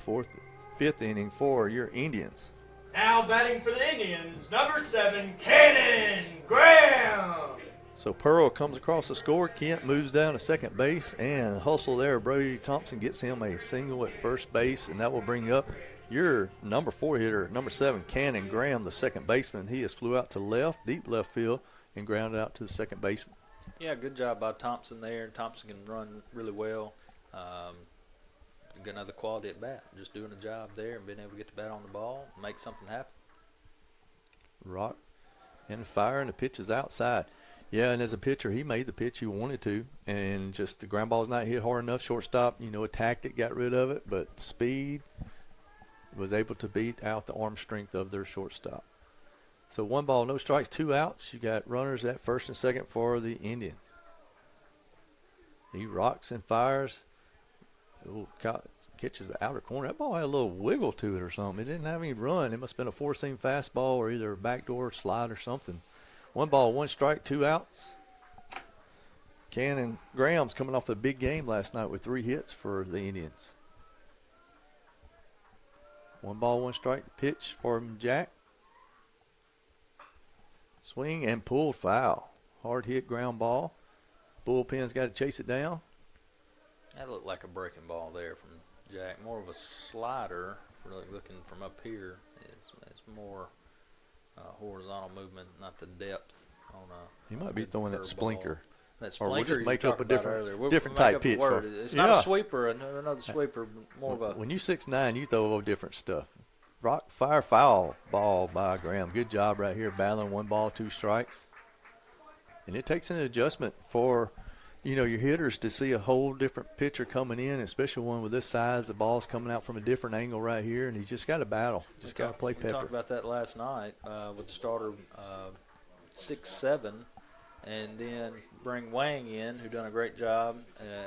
fifth inning for your Indians. Now batting for the Indians, number 7, Cannon Graham. So Pearl comes across the score. Kent moves down to second base, and hustle there. Brody Thompson gets him a single at first base, and that will bring up your number 4 hitter, number 7, Cannon Graham, the second baseman. He has flew out to left, deep left field, and grounded out to the second baseman. Yeah, good job by Thompson there. Thompson can run really well. Got another quality at bat. Just doing a job there and being able to get the bat on the ball and make something happen. Rock and fire, and the pitch is outside. Yeah, and as a pitcher, he made the pitch he wanted to, and just the ground ball's not hit hard enough. Shortstop, attacked it, got rid of it, but speed was able to beat out the arm strength of their shortstop. So 1 ball, no strikes, 2 outs. You got runners at first and second for the Indians. He rocks and fires. Ooh, catches the outer corner. That ball had a little wiggle to it or something. It didn't have any run. It must have been a 4-seam fastball or either a backdoor slide or something. 1 ball, 1 strike, 2 outs. Cannon Graham's coming off a big game last night with 3 hits for the Indians. 1 ball, 1 strike. Pitch for Jack. Swing and pulled foul. Hard hit ground ball. Bullpen's got to chase it down. That looked like a breaking ball there from Jack. More of a slider. If we're looking from up here, it's more horizontal movement, not the depth on a. He might be throwing that splinker. That or we'll splinker just you make up talked a about earlier. different We'll type make up pitch. a word. It's not a sweeper, another sweeper, more of a. When you 6'9", you throw a little different stuff. Rock, fire, foul ball by Graham. Good job right here, battling 1 ball, 2 strikes. And it takes an adjustment for, your hitters to see a whole different pitcher coming in, especially one with this size. The ball's coming out from a different angle right here, and he's just got to battle. Just got to play pepper. We talked about that last night with the starter 6-7, and then bring Wang in, who done a great job,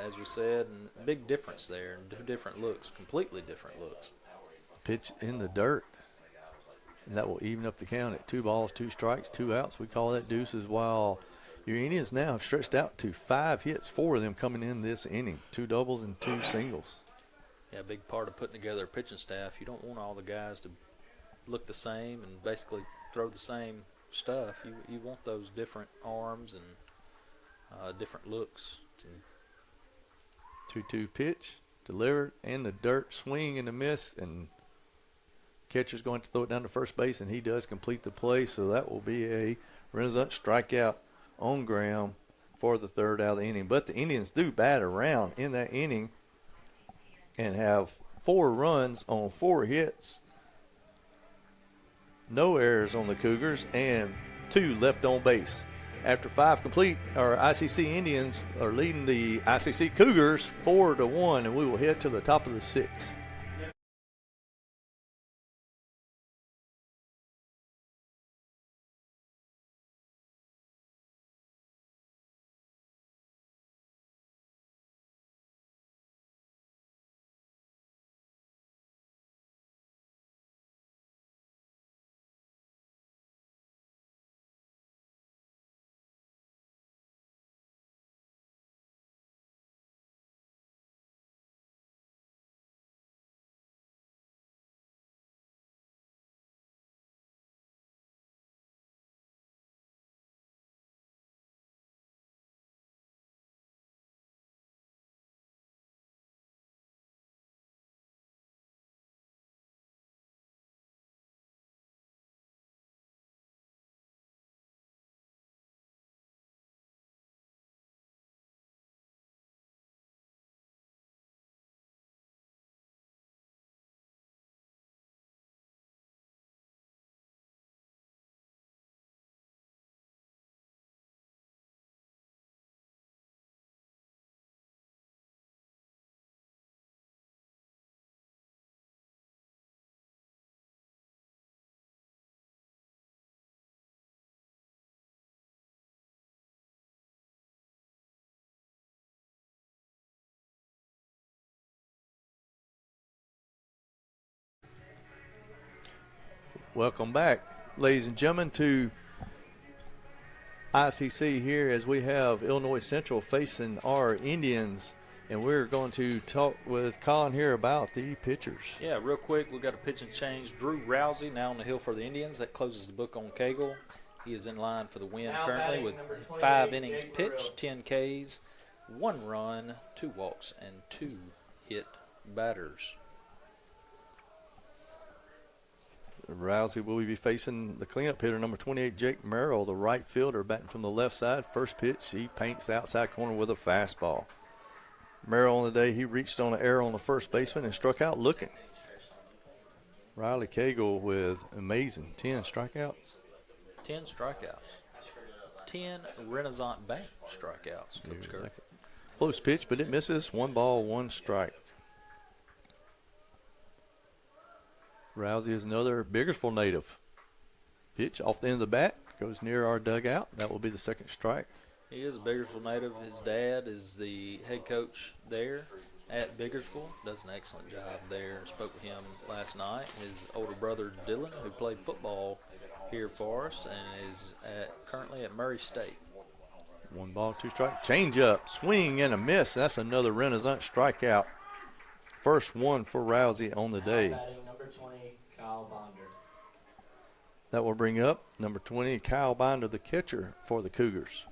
as we said, and big difference there, and 2 different looks, completely different looks. Pitch in the dirt, and that will even up the count at 2 balls, 2 strikes, 2 outs. We call that deuces, while your Indians now have stretched out to 5 hits, 4 of them coming in this inning, 2 doubles and 2 singles. Yeah, a big part of putting together a pitching staff. You don't want all the guys to look the same and basically throw the same stuff. You want those different arms and different looks. 2-2 pitch, delivered, and the dirt, swing and a miss, and catcher's going to throw it down to first base, and he does complete the play, so that will be a Renaissance strikeout on Graham for the 3rd out of the inning. But the Indians do bat around in that inning and have 4 runs on 4 hits, no errors on the Cougars, and 2 left on base. After 5 complete, our ICC Indians are leading the ICC Cougars 4-1, and we will head to the top of the 6th. Welcome back, ladies and gentlemen, to ICC here as we have Illinois Central facing our Indians And we're going to talk with Colin here about the pitchers. Yeah, real quick, we've got a pitching change. Drew Rousey now on the hill for the Indians. That closes the book on Cagle. He is in line for the win Now currently batting with number 28, 5 innings Jake pitched, Brill. 10 Ks, 1 run, 2 walks, and 2 hit batters. Rousey will be facing the cleanup hitter, number 28, Jake Merrill, the right fielder, batting from the left side. First pitch, he paints the outside corner with a fastball. Merrill on the day, he reached on an error on the first baseman and struck out looking. Riley Cagle with amazing 10 strikeouts. 10 strikeouts. 10 Renaissance Bank strikeouts, Coach Kirk. Close pitch, but it misses. 1 ball, 1 strike. Rousey is another Bakersfield native. Pitch off the end of the bat, goes near our dugout. That will be the second strike. He is a Bakersfield native. His dad is the head coach there at Bakersfield. Does an excellent job there. Spoke with him last night. His older brother Dylan, who played football here for us and is currently at Murray State. 1 ball, 2 strike. Change up, swing and a miss. That's another Renaissance strikeout. First one for Rousey on the day. Now batting number 20, Kyle Bonder. That will bring up number 20, Kyle Binder, the catcher for the Cougars.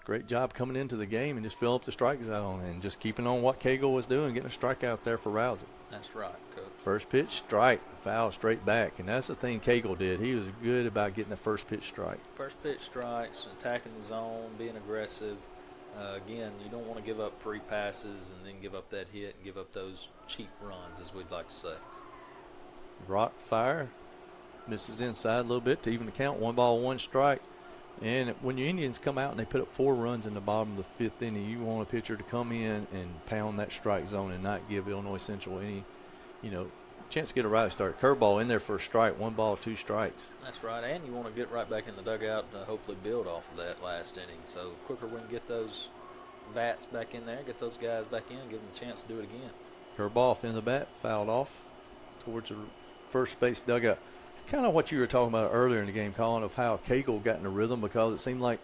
Great job coming into the game and just filling up the strike zone and just keeping on what Cagle was doing, getting a strikeout there for Rousey. That's right, Coach. First pitch, strike, foul straight back. And that's the thing Cagle did. He was good about getting the first pitch strike. First pitch strikes, attacking the zone, being aggressive. Again, you don't want to give up free passes and then give up that hit and give up those cheap runs, as we'd like to say. Rock fire, misses inside a little bit to even the count. 1 ball, 1 strike. And when your Indians come out and they put up 4 runs in the bottom of the 5th inning, you want a pitcher to come in and pound that strike zone and not give Illinois Central any, chance to get a right start. Curveball in there for a strike, 1 ball, 2 strikes. That's right, and you want to get right back in the dugout to hopefully build off of that last inning. So the quicker we can get those bats back in there, get those guys back in, give them a chance to do it again. Curveball off in the bat, fouled off towards the first base dugout. It's kind of what you were talking about earlier in the game, Colin, of how Cagle got in a rhythm, because it seemed like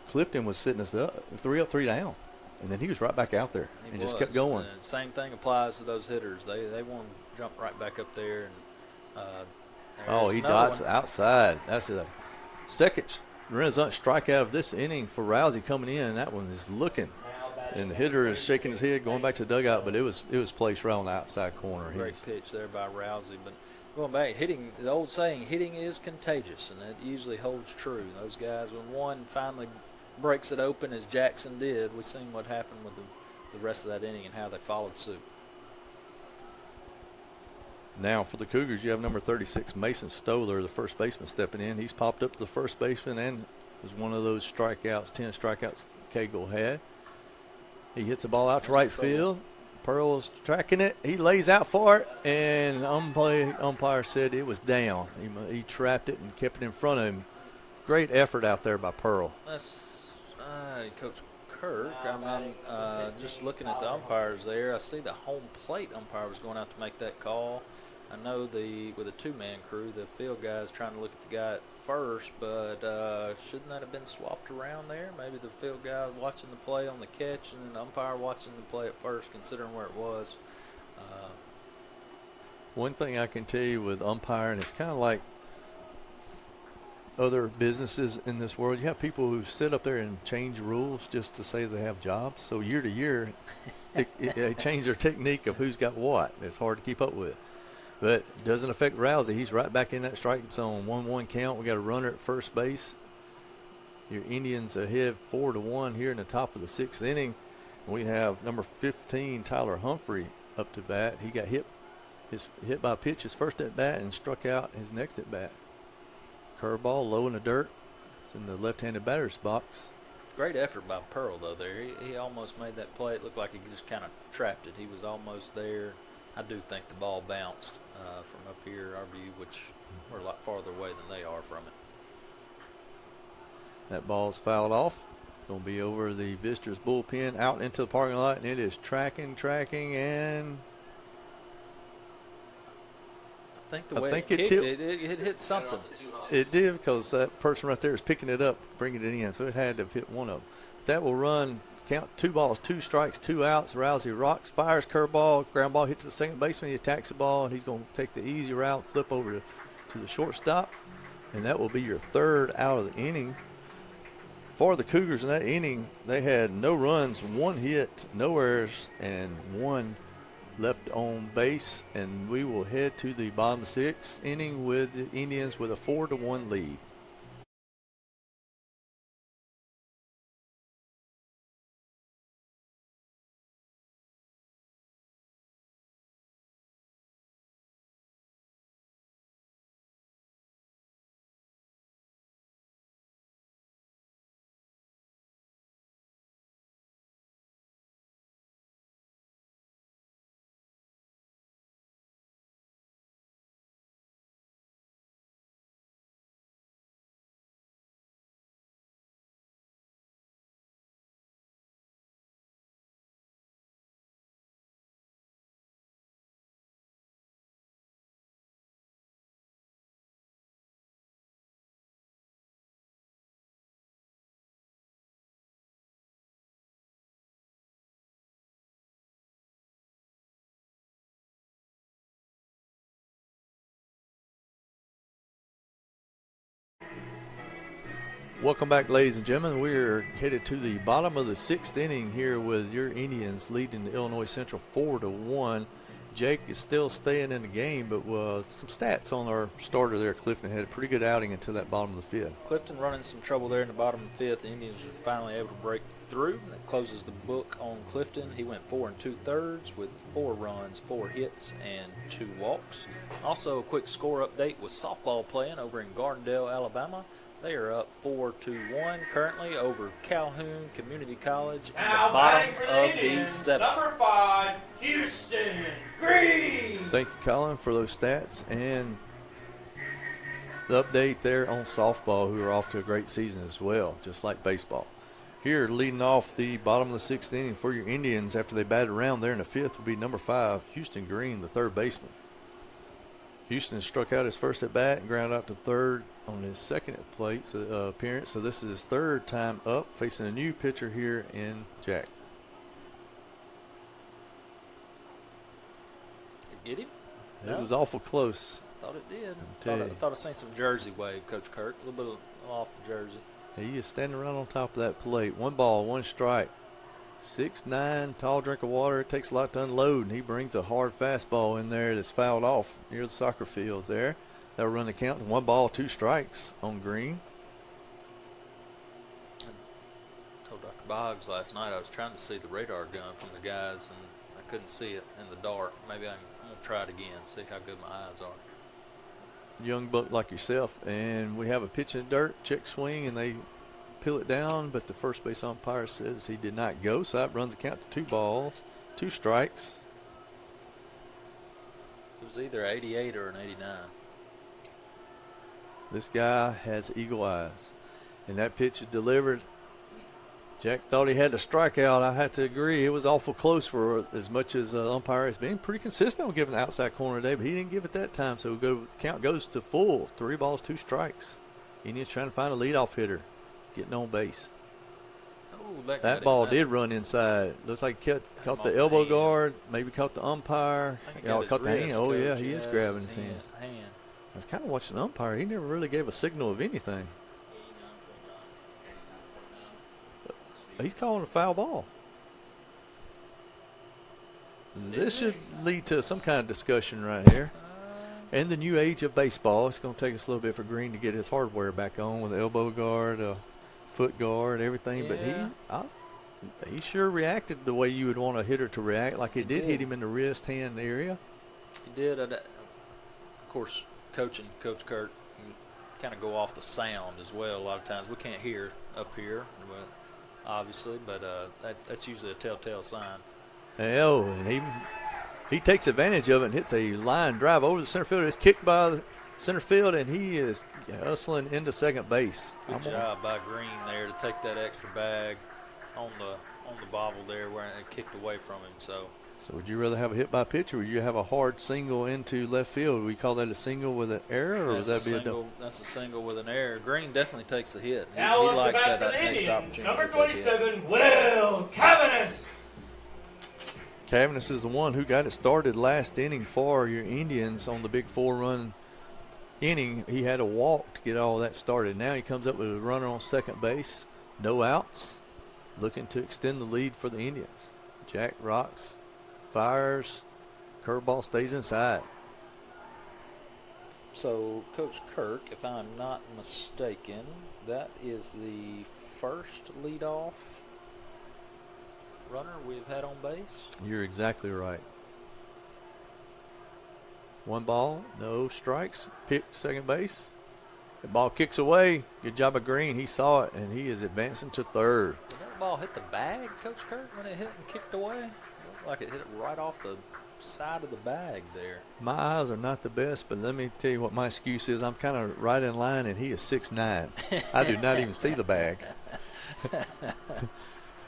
Clifton was sitting us up, 3 up, 3 down. And then he was right back out there and just kept going. And same thing applies to those hitters. They want to jump right back up there. And He dots outside. That's a second Renaissance strikeout of this inning for Rousey coming in. And that one is looking. Now batting And the hitter is shaking his head, going back to the dugout, but it was placed right on the outside corner. Great pitch there by Rousey. But going back, hitting, the old saying, hitting is contagious, and it usually holds true. Those guys, when one finally breaks it open, as Jackson did, we've seen what happened with the rest of that inning and how they followed suit. Now for the Cougars, you have number 36, Mason Stoller, the first baseman, stepping in. He's popped up to the first baseman and was one of those strikeouts, 10 strikeouts Cagle had. He hits the ball out to right field. Pearl's tracking it. He lays out for it, and the umpire said it was down. He trapped it and kept it in front of him. Great effort out there by Pearl. That's Coach Kirk. I'm just looking at the umpires there. I see the home plate umpire was going out to make that call. I know with a 2-man crew, the field guy's trying to look at the guy at first, but shouldn't that have been swapped around there? Maybe the field guy watching the play on the catch and the umpire watching the play at first, considering where it was. One thing I can tell you with umpiring, it's kind of like other businesses in this world. You have people who sit up there and change rules just to say they have jobs. So year to year, they change their technique of who's got what. It's hard to keep up with. But it doesn't affect Rousey. He's right back in that strike zone. 1-1 count. We got a runner at first base. Your Indians ahead 4-1 here in the top of the 6th inning. We have number 15, Tyler Humphrey, up to bat. He got hit by a pitch his first at bat and struck out his next at bat. Curveball low in the dirt. It's in the left-handed batter's box. Great effort by Pearl, though, there. He almost made that play. It looked like he just kind of trapped it. He was almost there. I do think the ball bounced from up here, our view, which we're a lot farther away than they are from it. That ball's fouled off. Going to be over the visitors' bullpen, out into the parking lot, and it is tracking, and I think the way think it it kicked tipped. it hit something. it did, because that person right there is picking it up, bringing it in, so it had to have hit one of them. That will run count 2 balls, 2 strikes, 2 outs. Rousey rocks, fires curveball, ground ball hit to the second baseman. He attacks the ball, and he's going to take the easy route, flip over to the shortstop, and that will be your 3rd out of the inning. For the Cougars in that inning, they had no runs, 1 hit, no errors, and 1 left on base, and we will head to the bottom of the 6th inning with the Indians with a 4-1 lead. Welcome back, ladies and gentlemen. We're headed to the bottom of the 6th inning here with your Indians leading the Illinois Central 4-1. Jake is still staying in the game, but some stats on our starter there. Clifton had a pretty good outing until that bottom of the 5th. Clifton running some trouble there in the bottom of the 5th. The Indians are finally able to break through. That closes the book on Clifton. He went 4 2/3 with 4 runs, 4 hits, and 2 walks. Also, a quick score update with softball playing over in Gardendale, Alabama. They are up 4-1 currently over Calhoun Community College at Now the bottom batting for the of the Indians, 7th. number 5, Houston Green. Thank you, Colin, for those stats and the update there on softball, who are off to a great season as well, just like baseball. Here, leading off the bottom of the 6th inning for your Indians after they batted around there in the 5th will be number 5, Houston Green, the 3rd baseman. Houston has struck out his first at bat and ground out to 3rd on his 2nd appearance. So this is his 3rd time up, facing a new pitcher here in Jack. Get him? It was awful close. Thought it did. tell you. Thought I seen some jersey wave, Coach Kirk. A little bit off the jersey. He is standing right on top of that plate. 1 ball, 1 strike. 6'9", tall drink of water. It takes a lot to unload, and he brings a hard fastball in there that's fouled off near the soccer fields there. That'll run the count to 1 ball, 2 strikes on Green. I told Dr. Boggs last night I was trying to see the radar gun from the guys, and I couldn't see it in the dark. Maybe I'm going to try it again, see how good my eyes are. Young buck like yourself, and we have a pitch in the dirt, check swing, and they peel it down, but the first base umpire says he did not go, so that runs the count to 2 balls, 2 strikes. It was either 88 or an 89. This guy has eagle eyes, and that pitch is delivered. Jack thought he had to strike out. I have to agree. It was awful close for as much as the umpire has been pretty consistent on giving the outside corner today, but he didn't give it that time, so the count goes to full, 3 balls, 2 strikes. Indians trying to find a leadoff hitter, getting on base. Oh, That ball did run inside. Looks like he caught the elbow guard, maybe caught the umpire. Caught the hand. Oh, yeah, he is grabbing his hand. I was kind of watching the umpire. He never really gave a signal of anything. He's calling a foul ball. This should lead to some kind of discussion right here. In the new age of baseball, it's going to take us a little bit for Green to get his hardware back on with the elbow guard, foot guard, everything. Yeah. But he sure reacted the way you would want a hitter to react, like it did hit him in the wrist, hand area. He did. Of course, Coach Kirk kind of go off the sound as well. A lot of times we can't hear up here, obviously, but that's usually a telltale sign. And he takes advantage of it and hits a line drive over the center field. It's kicked by the center field, and he is hustling into second base. Good job by Green there to take that extra bag on on the bobble there where it kicked away from him. So would you rather have a hit by pitch, or would you have a hard single into left field? Would we call that a single with an error, or would that be a double? That's a single with an error. Green definitely takes the hit. Now He up to likes bat that for the next Indians, opportunity. number to take the hit. 27, Will Cavanis. Cavanis is the one who got it started last inning for your Indians on the big 4-run inning. He had a walk to get all that started. Now he comes up with a runner on second base, no outs, looking to extend the lead for the Indians. Jack rocks, fires, curveball stays inside. So, Coach Kirk, if I'm not mistaken, that is the first leadoff runner we've had on base. You're exactly right. One ball, no strikes, pick to second base. The ball kicks away. Good job of Green. He saw it, and he is advancing to third. Did that ball hit the bag, Coach Kirk, when it hit and kicked away? It looked like it hit it right off the side of the bag there. My eyes are not the best, but let me tell you what my excuse is. I'm kind of right in line, and he is 6'9". I do not even see the bag.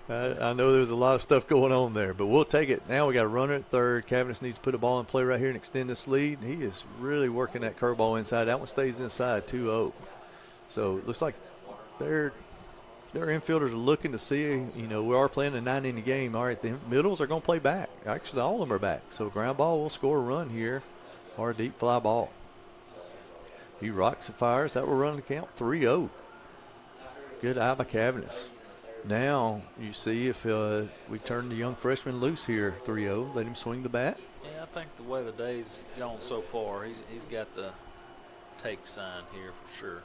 I know there's a lot of stuff going on there, but we'll take it. Now we got a runner at third. Cavanis needs to put a ball in play right here and extend this lead. He is really working that curveball inside. That one stays inside, 2-0. So it looks like their infielders are looking to see, we are playing a 9-inning game. All right, the middles are going to play back. Actually, all of them are back. So ground ball will score a run here, or a deep fly ball. He rocks and fires. That will run the count 3-0. Good eye by Cavanis. Now you see if we turn the young freshman loose here, 3-0. Let him swing the bat. Yeah, I think the way the day's gone so far, he's got the take sign here for sure.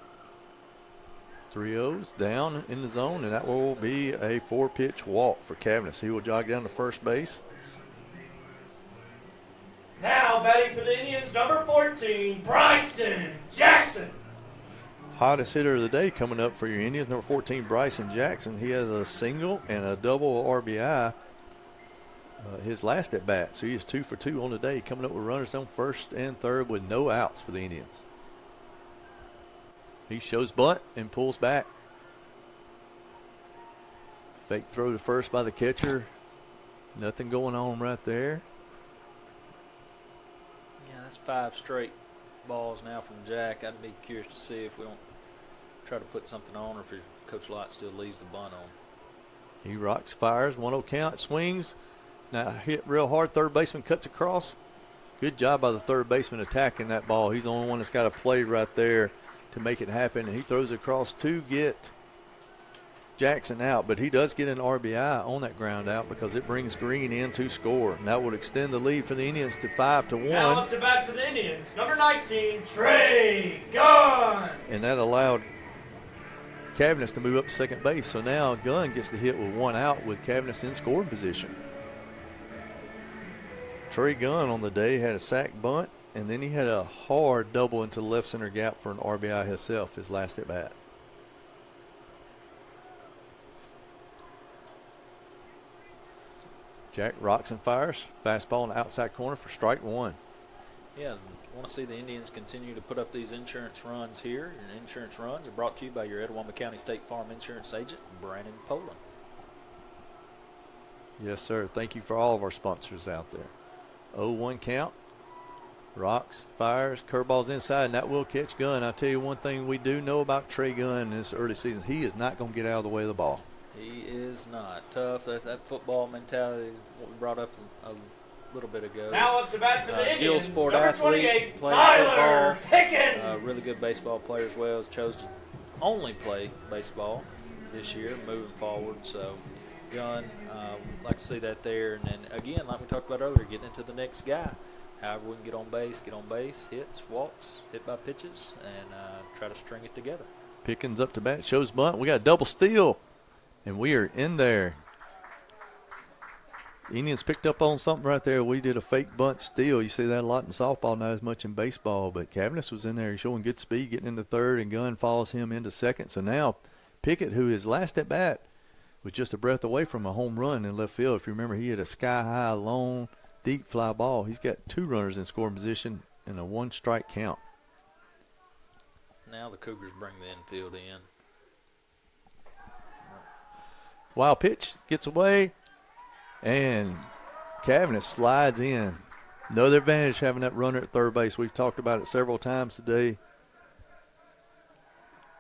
3-0's down in the zone, and that will be a 4-pitch walk for Cavanis. He will jog down to first base. Now batting for the Indians, number 14, Bryson Jackson. Hottest hitter of the day coming up for your Indians, number 14, Bryson Jackson. He has a single and a double RBI his last at bat. So he is 2 for 2 on the day, coming up with runners on first and third with no outs for the Indians. He shows bunt and pulls back. Fake throw to first by the catcher. Nothing going on right there. Yeah, that's 5 straight balls now from Jack. I'd be curious to see if we don't try to put something on, or if Coach Lott still leaves the bunt on. He rocks, fires, 1-0 count, swings. Now hit real hard. Third baseman cuts across. Good job by the third baseman attacking that ball. He's the only one that's got a play right there to make it happen, and he throws across to get Jackson out, but he does get an RBI on that ground out because it brings Green in to score, and that would extend the lead for the Indians to 5-1. Now up to bat for the Indians, number 19, Trey Gunn. And that allowed Cavanis to move up to second base, so now Gunn gets the hit with 1 out with Cavanis in scoring position. Trey Gunn on the day had a sac bunt, and then he had a hard double into the left center gap for an RBI himself, his last at bat. Jack rocks and fires. Fastball in the outside corner for strike 1. Yeah, I want to see the Indians continue to put up these insurance runs here. And insurance runs are brought to you by your Etowah County State Farm Insurance agent, Brandon Poland. Yes, sir. Thank you for all of our sponsors out there. 0-1 count. Rocks, fires, curveballs inside, and that will catch Gunn. I'll tell you one thing we do know about Trey Gunn in this early season. He is not going to get out of the way of the ball. He is not tough. That football mentality, what we brought up a little bit ago. Now up to bat for the Dual Indians, sport number athlete, 28, playing Tyler football. Pickens. Really good baseball player as well. Has chose to only play baseball this year, moving forward. So, Gunn, like to see that there. And then again, like we talked about earlier, getting into the next guy. However we can get on base, hits, walks, hit by pitches, and try to string it together. Pickens up to bat, shows bunt. We got a double steal, and we are in there. The Indians picked up on something right there. We did a fake bunt steal. You see that a lot in softball, not as much in baseball. But Cavanis was in there showing good speed, getting into third, and Gunn follows him into second. So now Pickett, who his last at bat was just a breath away from a home run in left field. If you remember, he had a sky-high, long, deep fly ball. He's got 2 runners in scoring position and a 1-strike count. Now the Cougars bring the infield in. Wild pitch gets away, and Cavanagh slides in. Another advantage having that runner at third base. We've talked about it several times today.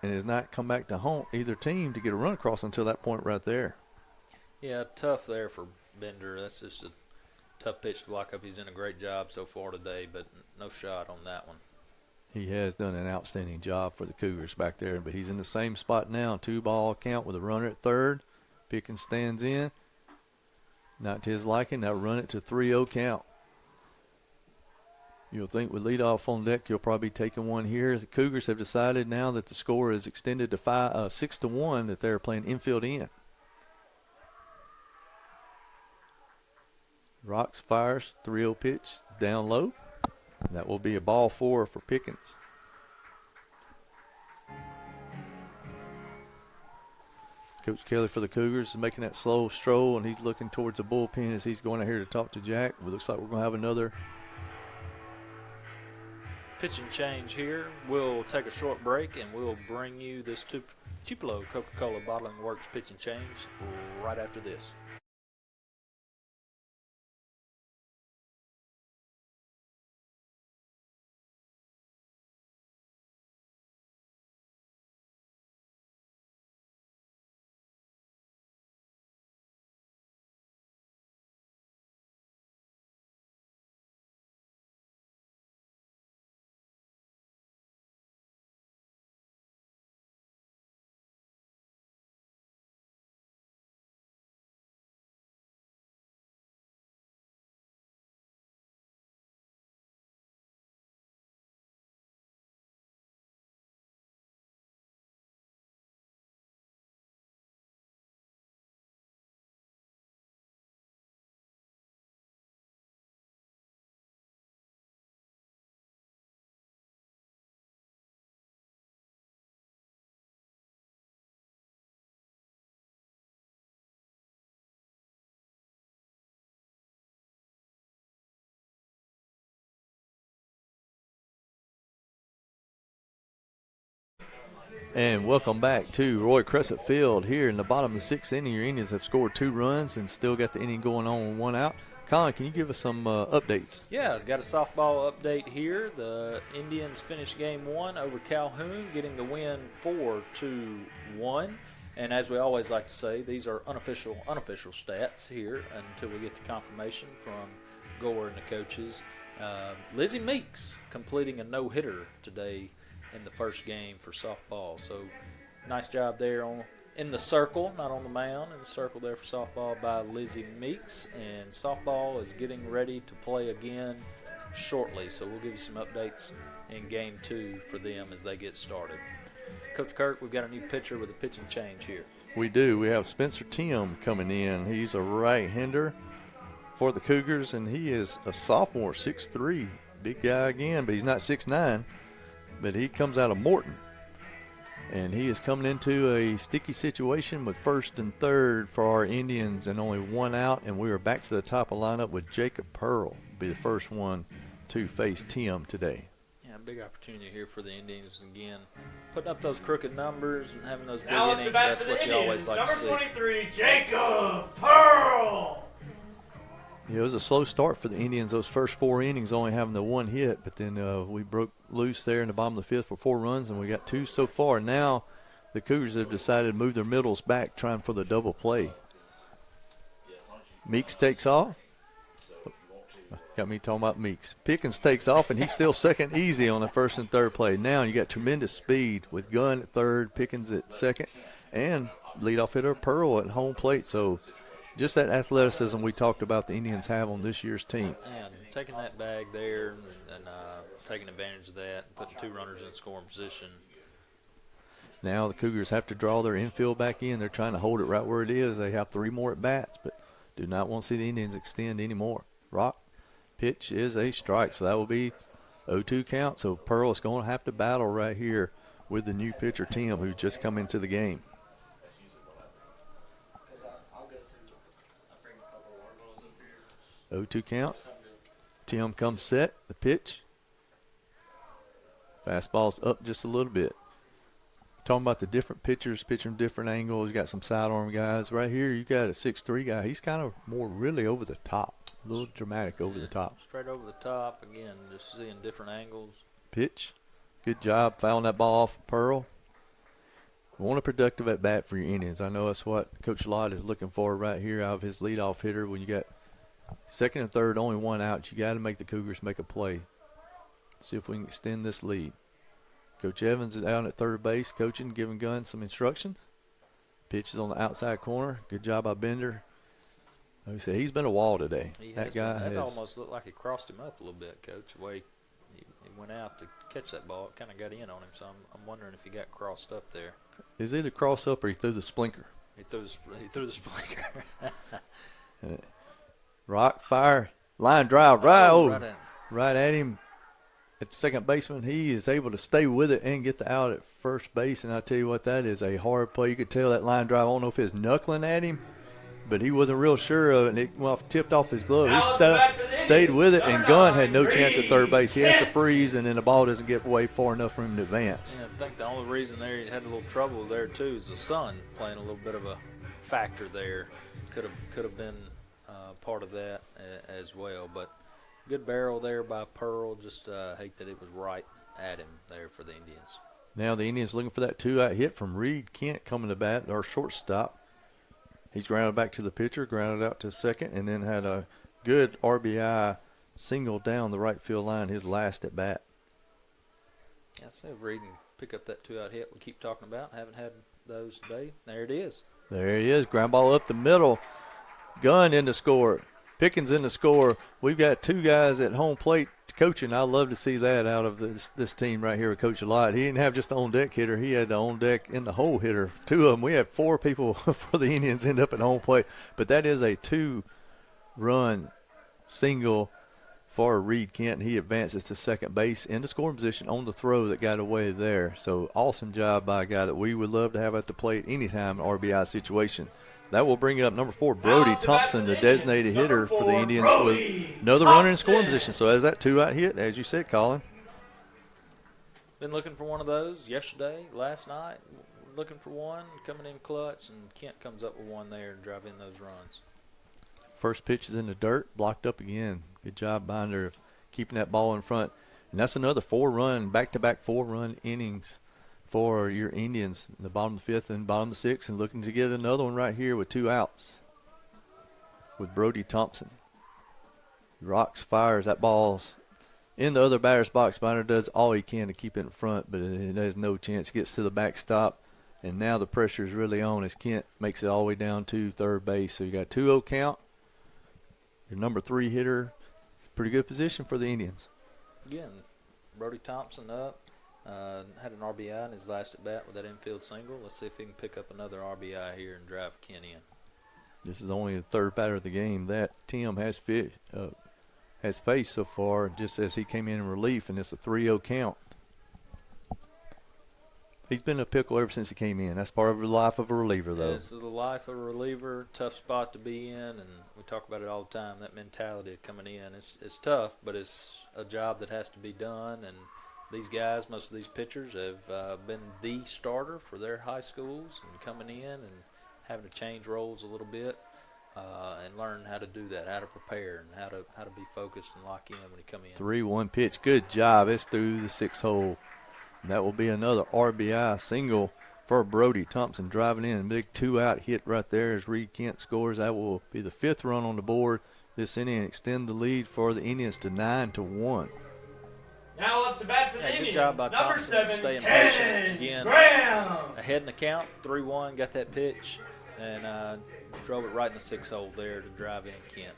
And has not come back to haunt either team to get a run across until that point right there. Yeah, tough there for Bender. That's just a tough pitch to block up. He's done a great job so far today, but no shot on that one. He has done an outstanding job for the Cougars back there, but he's in the same spot now. 2-ball count with a runner at third. Pickens stands in. Not to his liking. Now run it to 3-0 count. You'll think with leadoff on deck, he'll probably be taking one here. The Cougars have decided now that the score is extended to 6-1 that they're playing infield in. Rocks fires, 3-0 pitch, down low. That will be a ball 4 for Pickens. Coach Kelly for the Cougars is making that slow stroll, and he's looking towards the bullpen as he's going out here to talk to Jack. It looks like we're going to have another pitching change here. We'll take a short break, and we'll bring you this Tupelo Coca-Cola Bottling Works pitching change right after this. And welcome back to Roy Crescent Field here in the bottom of the 6th inning. Your Indians have scored 2 runs and still got the inning going on with 1 out. Colin, can you give us some updates? Yeah, got a softball update here. The Indians finished game 1 over Calhoun, getting the win 4-1. And as we always like to say, these are unofficial stats here until we get the confirmation from Gore and the coaches. Lizzie Meeks completing a no-hitter today in the first game for softball. So nice job there in the circle, not on the mound, in the circle there for softball by Lizzie Meeks. And softball is getting ready to play again shortly. So we'll give you some updates in game 2 for them as they get started. Coach Kirk, we've got a new pitcher with a pitching change here. We do. We have Spencer Tim coming in. He's a right-hander for the Cougars, and he is a sophomore, 6'3", big guy again, but he's not 6'9". But he comes out of Morton, and he is coming into a sticky situation with first and third for our Indians and only 1 out, and we are back to the top of the lineup with Jacob Pearl, be the first one to face Tim today. Yeah, big opportunity here for the Indians again, putting up those crooked numbers and having those big Now innings. That's what you always like to see. Number 23, Jacob Pearl. Yeah, it was a slow start for the Indians. Those first 4 innings only having the 1 hit, but then we broke loose there in the bottom of the 5th for 4 runs, and we got 2 so far. Now the Cougars have decided to move their middles back, trying for the double play. Meeks takes off. Got me talking about Meeks. Pickens takes off, and he's still second easy on the first and third play. Now you got tremendous speed with Gunn at third, Pickens at second, and leadoff hitter Pearl at home plate. So just that athleticism we talked about the Indians have on this year's team. And taking that bag there and taking advantage of that, and putting 2 runners in scoring position. Now the Cougars have to draw their infield back in. They're trying to hold it right where it is. They have 3 more at-bats, but do not want to see the Indians extend anymore. Rock, pitch is a strike, so that will be 0-2 count. So Pearl is going to have to battle right here with the new pitcher, Tim, who's just come into the game. 0-2 count. Tim comes set. The pitch. Fastball's up just a little bit. Talking about the different pitchers pitching different angles. You got some sidearm guys. Right here, you got a 6'3" guy. He's kind of more really over the top, a little dramatic over the top. Straight over the top. Again, just seeing different angles. Pitch. Good job fouling that ball off of Pearl. Want a productive at bat for your Indians. I know that's what Coach Lott is looking for right here out of his leadoff hitter. When you got second and third, only one out, you got to make the Cougars make a play. See if we can extend this lead. Coach Evans is out at third base, coaching, giving Gunn some instructions. Pitch is on the outside corner. Good job by Bender. Like I said, he's been a wall today. That almost looked like he crossed him up a little bit, Coach. The way he went out to catch that ball, it kind of got in on him. So I'm wondering if he got crossed up there. Is either cross up or he threw the splinker. He threw the splinker. Rock, fire, line drive, right at him. At the second baseman, he is able to stay with it and get the out at first base. And I tell you what, that is a hard play. You could tell that line drive. I don't know if it's knuckling at him, but he wasn't real sure of it. And it tipped off his glove. He stayed with it, and Gunn had no chance at third base. He has to freeze, and then the ball doesn't get way far enough for him to advance. Yeah, I think the only reason there he had a little trouble there too is the sun playing a little bit of a factor there. Could have been part of that as well, but. Good barrel there by Pearl. Just hate that it was right at him there for the Indians. Now the Indians looking for that 2-out hit from Reed Kent coming to bat, our shortstop. He's grounded back to the pitcher, grounded out to second, and then had a good RBI single down the right field line, his last at bat. Yeah, see if Reed can pick up that 2-out hit we keep talking about. Haven't had those today. There it is. There he is. Ground ball up the middle. Gunn in the score. Pickens in the score. We've got two guys at home plate coaching. I love to see that out of this team right here with Coach Lott. He didn't have just the on-deck hitter. He had the on-deck and the hole hitter. Two of them. We had four people for the Indians end up at home plate. But that is a two-run single for Reed Kent. He advances to second base in the scoring position on the throw that got away there. So awesome job by a guy that we would love to have at the plate anytime in RBI situation. That will bring up number 4, Brody Thompson, the designated hitter for the Indians, with another runner in scoring position. So as that 2-out hit, as you said, Colin. Been looking for one of those yesterday, last night. Looking for one, coming in clutch, and Kent comes up with one there and drive in those runs. First pitch is in the dirt, blocked up again. Good job, Binder, of keeping that ball in front. And that's another back-to-back 4-run innings for your Indians in the bottom of the 5th and bottom of the 6th, and looking to get another one right here with 2 outs with Brody Thompson. Rocks, fires, that ball's in the other batter's box. Binder does all he can to keep it in front, but it has no chance. Gets to the backstop, and now the pressure is really on as Kent makes it all the way down to third base. So you got 2-0 count. Your number 3 hitter. It's a pretty good position for the Indians. Again, Brody Thompson up. Had an RBI in his last at bat with that infield single. Let's see if he can pick up another RBI here and drive Kent in. This is only the third batter of the game that Tim has faced so far, just as he came in relief, and it's a 3-0 count. He's been a pickle ever since he came in. That's part of the life of a reliever, though. It's the life of a reliever, tough spot to be in, and we talk about it all the time, that mentality of coming in. It's tough, but it's a job that has to be done, and these guys, most of these pitchers, have been the starter for their high schools, and coming in and having to change roles a little bit and learn how to do that, how to prepare, and how to be focused and lock in when you come in. 3-1 pitch. Good job. It's through the 6th hole. And that will be another RBI single for Brody Thompson, driving in a big 2-out hit right there as Reed Kent scores. That will be the 5th run on the board this inning and extend the lead for the Indians to 9-1. Now up to bat for the Indians. Good job by Number Thompson, 7, staying Ken patient again. Graham. Ahead in the count, 3-1, got that pitch, and drove it right in the 6th hole there to drive in Kent.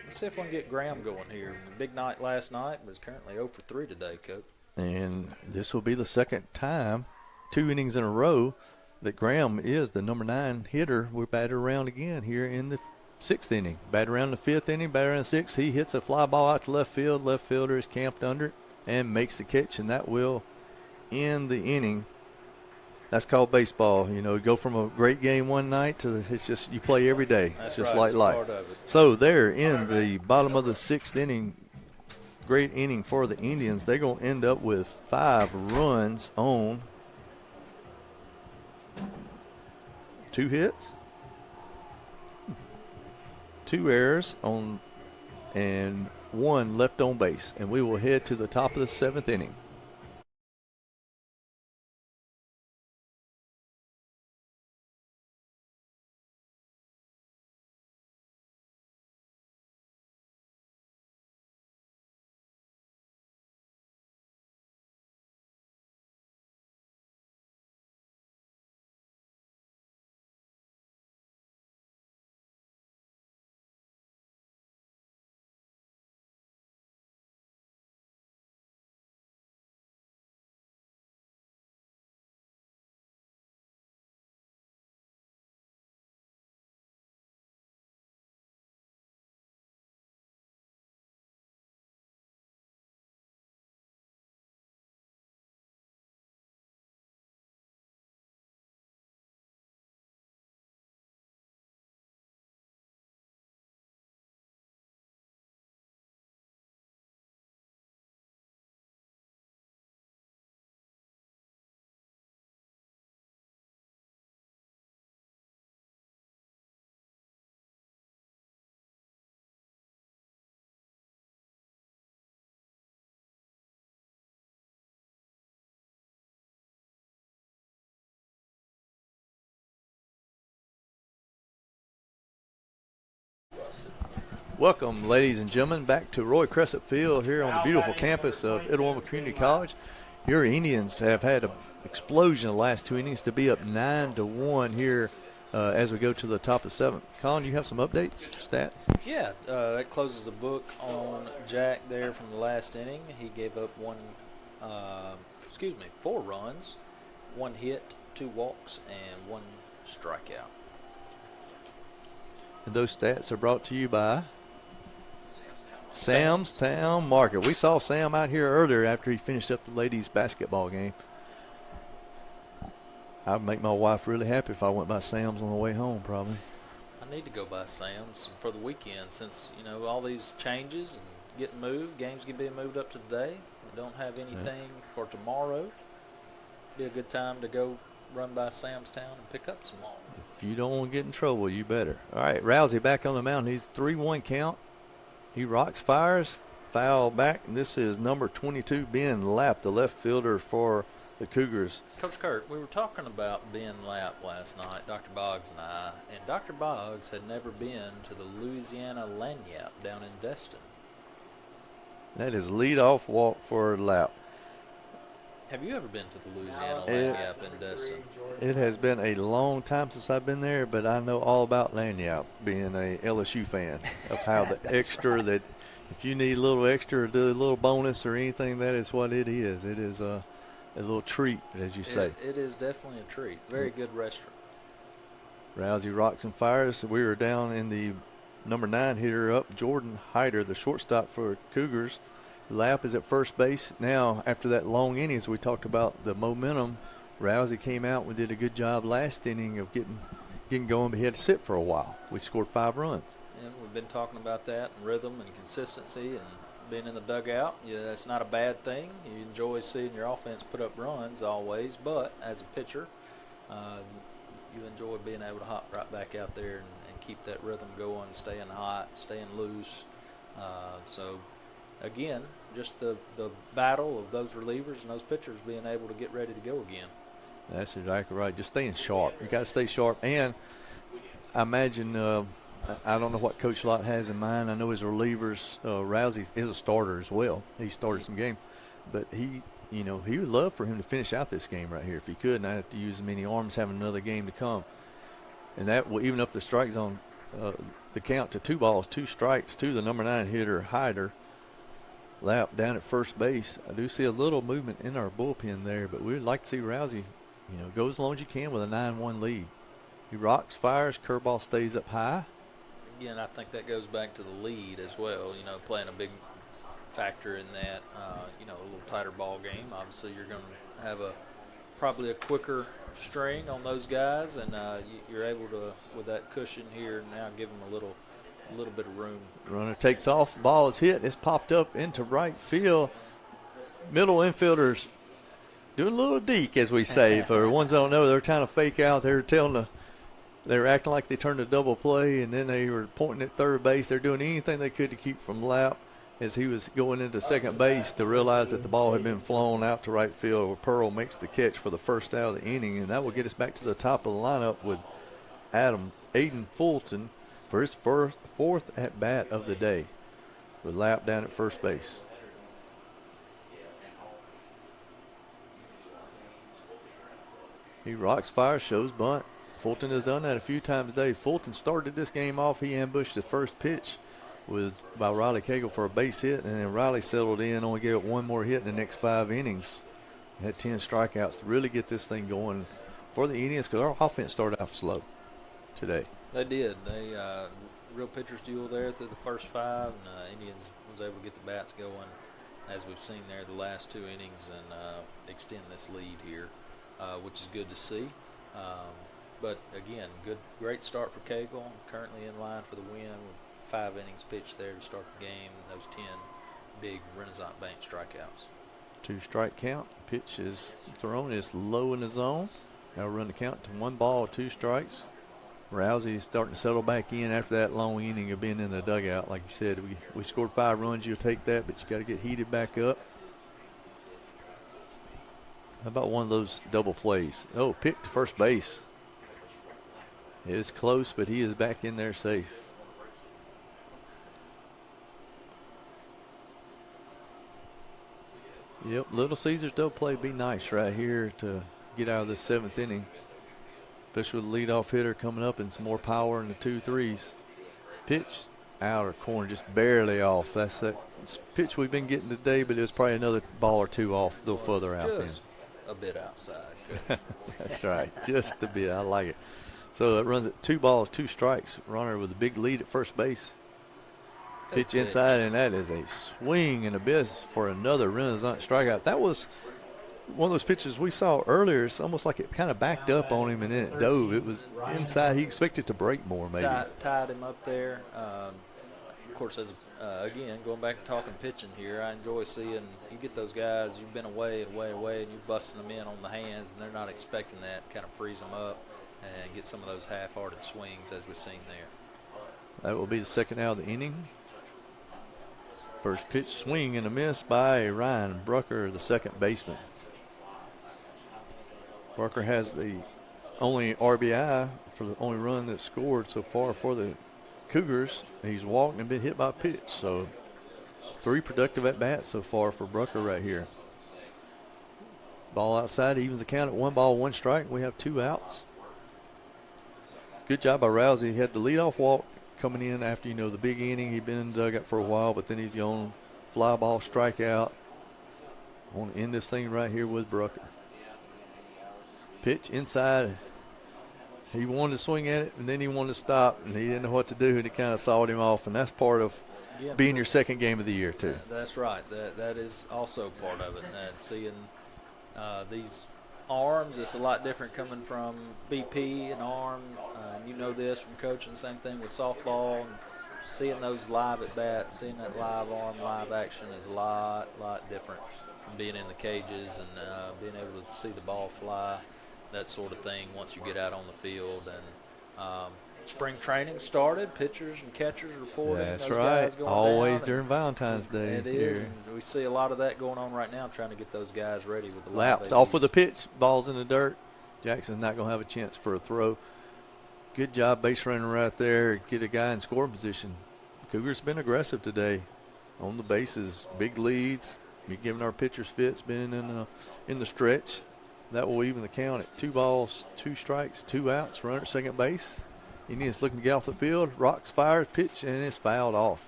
Let's see if we can get Graham going here. Big night last night, but is currently 0 for 3 today, Coach. And this will be the second time, 2 innings in a row, that Graham is the number 9 hitter. We're batted around again here in the 6th inning. Batted around the 5th inning, batted around the 6th. He hits a fly ball out to left field. Left fielder is camped under it and makes the catch, and that will end the inning. That's called baseball. You know, you go from a great game one night to it's just you play every day. That's it's just right. like life. So there in the bottom of the 6th inning, great inning for the Indians. They're going to end up with 5 runs on 2 hits, 2 errors and 1 left on base. And we will head to the top of the 7th inning. Welcome, ladies and gentlemen, back to Roy Crescent Field here on the beautiful campus of Itawamba Community College. Your Indians have had an explosion the last 2 innings to be up 9-1 here as we go to the top of 7th. Colin, you have some updates, stats? Yeah, that closes the book on Jack there from the last inning. He gave up 4 runs, 1 hit, 2 walks, and 1 strikeout. And those stats are brought to you by Sam's Town Market. We saw Sam out here earlier after he finished up the ladies' basketball game. I'd make my wife really happy if I went by Sam's on the way home, probably. I need to go by Sam's for the weekend since, all these changes and getting moved. Games get being moved up to today. We don't have anything for tomorrow. Be a good time to go run by Sam's Town and pick up some more. If you don't want to get in trouble, you better. All right, Rousey back on the mound. He's 3-1 count. He rocks, fires, foul back. And this is number 22, Ben Lapp, the left fielder for the Cougars. Coach Kurt, we were talking about Ben Lapp last night, Dr. Boggs and I, and Dr. Boggs had never been to the Louisiana Lagniappe down in Destin. That is leadoff walk for Lapp. Have you ever been to the Louisiana Lagniappe in Destin? It has been a long time since I've been there, but I know all about Lagniappe, being a LSU fan, of how the extra that if you need a little extra or do a little bonus or anything, that is what it is. It is a little treat, as you say. It is definitely a treat. Very good restaurant. Rousey rocks and fires. We were down in the number 9 hitter up, Jordan Hyder, the shortstop for Cougars. Lapp is at first base. Now, after that long innings, we talked about the momentum. Rousey came out and did a good job last inning of getting going, but he had to sit for a while. We scored 5 runs. And we've been talking about that and rhythm and consistency and being in the dugout. Yeah, that's not a bad thing. You enjoy seeing your offense put up runs always, but as a pitcher, you enjoy being able to hop right back out there and keep that rhythm going, staying hot, staying loose. So, again, just the battle of those relievers and those pitchers being able to get ready to go again. That's exactly right. Just staying sharp. You got to stay sharp. And I imagine, I don't know what Coach Lott has in mind. I know his relievers, Rousey is a starter as well. He started some game. But he would love for him to finish out this game right here if he could, not have to use as many arms, having another game to come. And that will even up the strike zone, the count to 2 balls, 2 strikes to the number 9 hitter, Hyder. Lapp down at first base. I do see a little movement in our bullpen there, but we would like to see Rousey, go as long as you can with a 9-1 lead. He rocks, fires, curveball stays up high. Again, I think that goes back to the lead as well, playing a big factor in that, a little tighter ball game. Obviously, you're going to have probably a quicker string on those guys, and you're able to, with that cushion here, now give them a little bit of room. Runner takes off, ball is hit, it's popped up into right field. Middle infielders doing a little deke, as we say. For the ones that don't know, they're trying to fake out. They're telling They were acting like they turned a double play, and then they were pointing at third base. They're doing anything they could to keep from Lapp as he was going into second base to realize that the ball had been flown out to right field, where Pearl makes the catch for the first out of the inning, and that will get us back to the top of the lineup with Aiden Fulton for his fourth at-bat of the day with Lapp down at first base. He rocks, fires, shows bunt. Fulton has done that a few times today. Fulton started this game off. He ambushed the first pitch by Riley Cagle for a base hit, and then Riley settled in, only gave it one more hit in the next 5 innings. Had 10 strikeouts to really get this thing going for the Indians, because our offense started off slow today. They did. They real pitcher's duel there through the first 5, and Indians was able to get the bats going, as we've seen there the last 2 innings, and extend this lead here, which is good to see. But again, great start for Cagle. Currently in line for the win with 5 innings pitched there to start the game. Those 10 big Renaissance Bank strikeouts. 2-strike count. Pitch is thrown. It's low in the zone. Now run the count to 1 ball, 2 strikes. Rousey is starting to settle back in after that long inning of being in the dugout. Like you said, we scored 5 runs. You'll take that, but you got to get heated back up. How about one of those double plays? Oh, pick to first base. It is close, but he is back in there safe. Yep, Little Caesars double play be nice right here to get out of the 7th inning. Especially with the leadoff hitter coming up and some more power in the 2-3s. Pitch outer corner, just barely off. That's that pitch we've been getting today, but it was probably another ball or 2 off, a little further out then. Just a bit outside. That's right, just a bit. I like it. So it runs at 2 balls, 2 strikes. Runner with a big lead at first base. Pitch inside, and that is a swing and a miss for another Renaissance strikeout. That was one of those pitches we saw earlier. It's almost like it kind of backed up on him and then it dove. It was inside. He expected to break more, maybe. Tied him up there. Of course, again, going back to talking pitching here, I enjoy seeing you get those guys, you've been away, and you're busting them in on the hands, and they're not expecting that, kind of freeze them up and get some of those half-hearted swings as we've seen there. That will be the second out of the inning. First pitch swing and a miss by Ryan Brucker, the second baseman. Brucker has the only RBI for the only run that's scored so far for the Cougars. He's walked and been hit by a pitch, so 3 productive at-bats so far for Brucker right here. Ball outside evens the count at 1 ball, 1 strike. We have 2 outs. Good job by Rousey. He had the leadoff walk coming in after, the big inning. He'd been in the dugout for a while, but then he's going fly ball strikeout. I want to end this thing right here with Brucker. Pitch inside. He wanted to swing at it, and then he wanted to stop, and he didn't know what to do, and it kind of sawed him off, and that's part of being your second game of the year, too. That's right. That is also part of it. And seeing these arms, it's a lot different coming from BP and arm. And you know this from coaching, same thing with softball. And seeing those live at bats, seeing that live arm, live action is a lot different from being in the cages and being able to see the ball fly, that sort of thing once you get out on the field. And spring training started, pitchers and catchers reporting. That's those right. guys going Always down, during Valentine's Day. It is. And we see a lot of that going on right now, trying to get those guys ready with the Laps off with the pitch, ball's in the dirt. Jackson's not going to have a chance for a throw. Good job base running right there. Get a guy in scoring position. Cougars been aggressive today on the bases. Big leads. Be giving our pitchers fits. Been in the stretch. That will even the count at 2 balls, 2 strikes, 2 outs. Runner at second base. Indians looking to get off the field. Rocks, fires, pitch, and it's fouled off.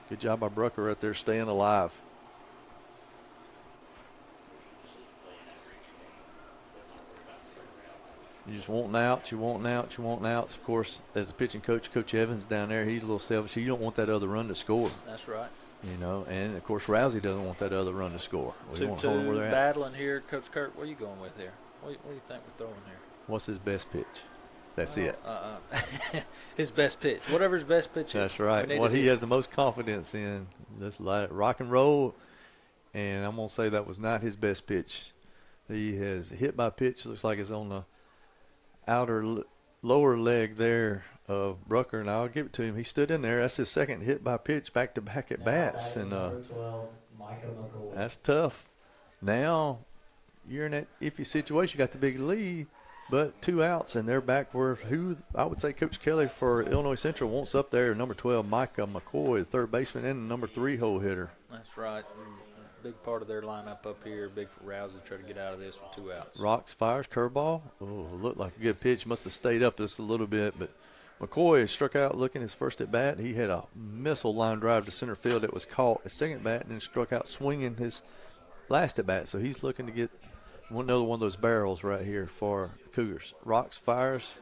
Good job by Brucker right there staying alive. You just want outs, you want outs, you want outs. Of course, as a pitching coach, Coach Evans down there, he's a little selfish. You don't want that other run to score. That's right. And of course Rousey doesn't want that other run to score. We want to hold them where they're at. Battling here, Coach Kirk. What are you going with here? What do you think we're throwing here? What's his best pitch? That's it. His best pitch. Whatever his best pitch is. That's right. What he has the most confidence in. This rock and roll, and I'm going to say that was not his best pitch. He has hit by pitch. Looks like it's on the outer lower leg there of Brucker, and I'll give it to him. He stood in there. That's his second hit by pitch back-to-back at bats, and Number 12, Micah McCoy. that's tough. Now you're in that iffy situation. You got the big lead, but 2 outs, and they're back where who I would say Coach Kelly for Illinois Central wants up there. Number 12, Micah McCoy, third baseman, and the number 3 hole hitter. That's right. A big part of their lineup up here. Big for Rousey to try to get out of this with 2 outs. Rocks fires curveball. Oh, looked like a good pitch. Must have stayed up just a little bit, but McCoy struck out looking his first at bat. He had a missile line drive to center field that was caught his second bat, and then struck out swinging his last at bat. So he's looking to get another one of those barrels right here for Cougars. Rocks fires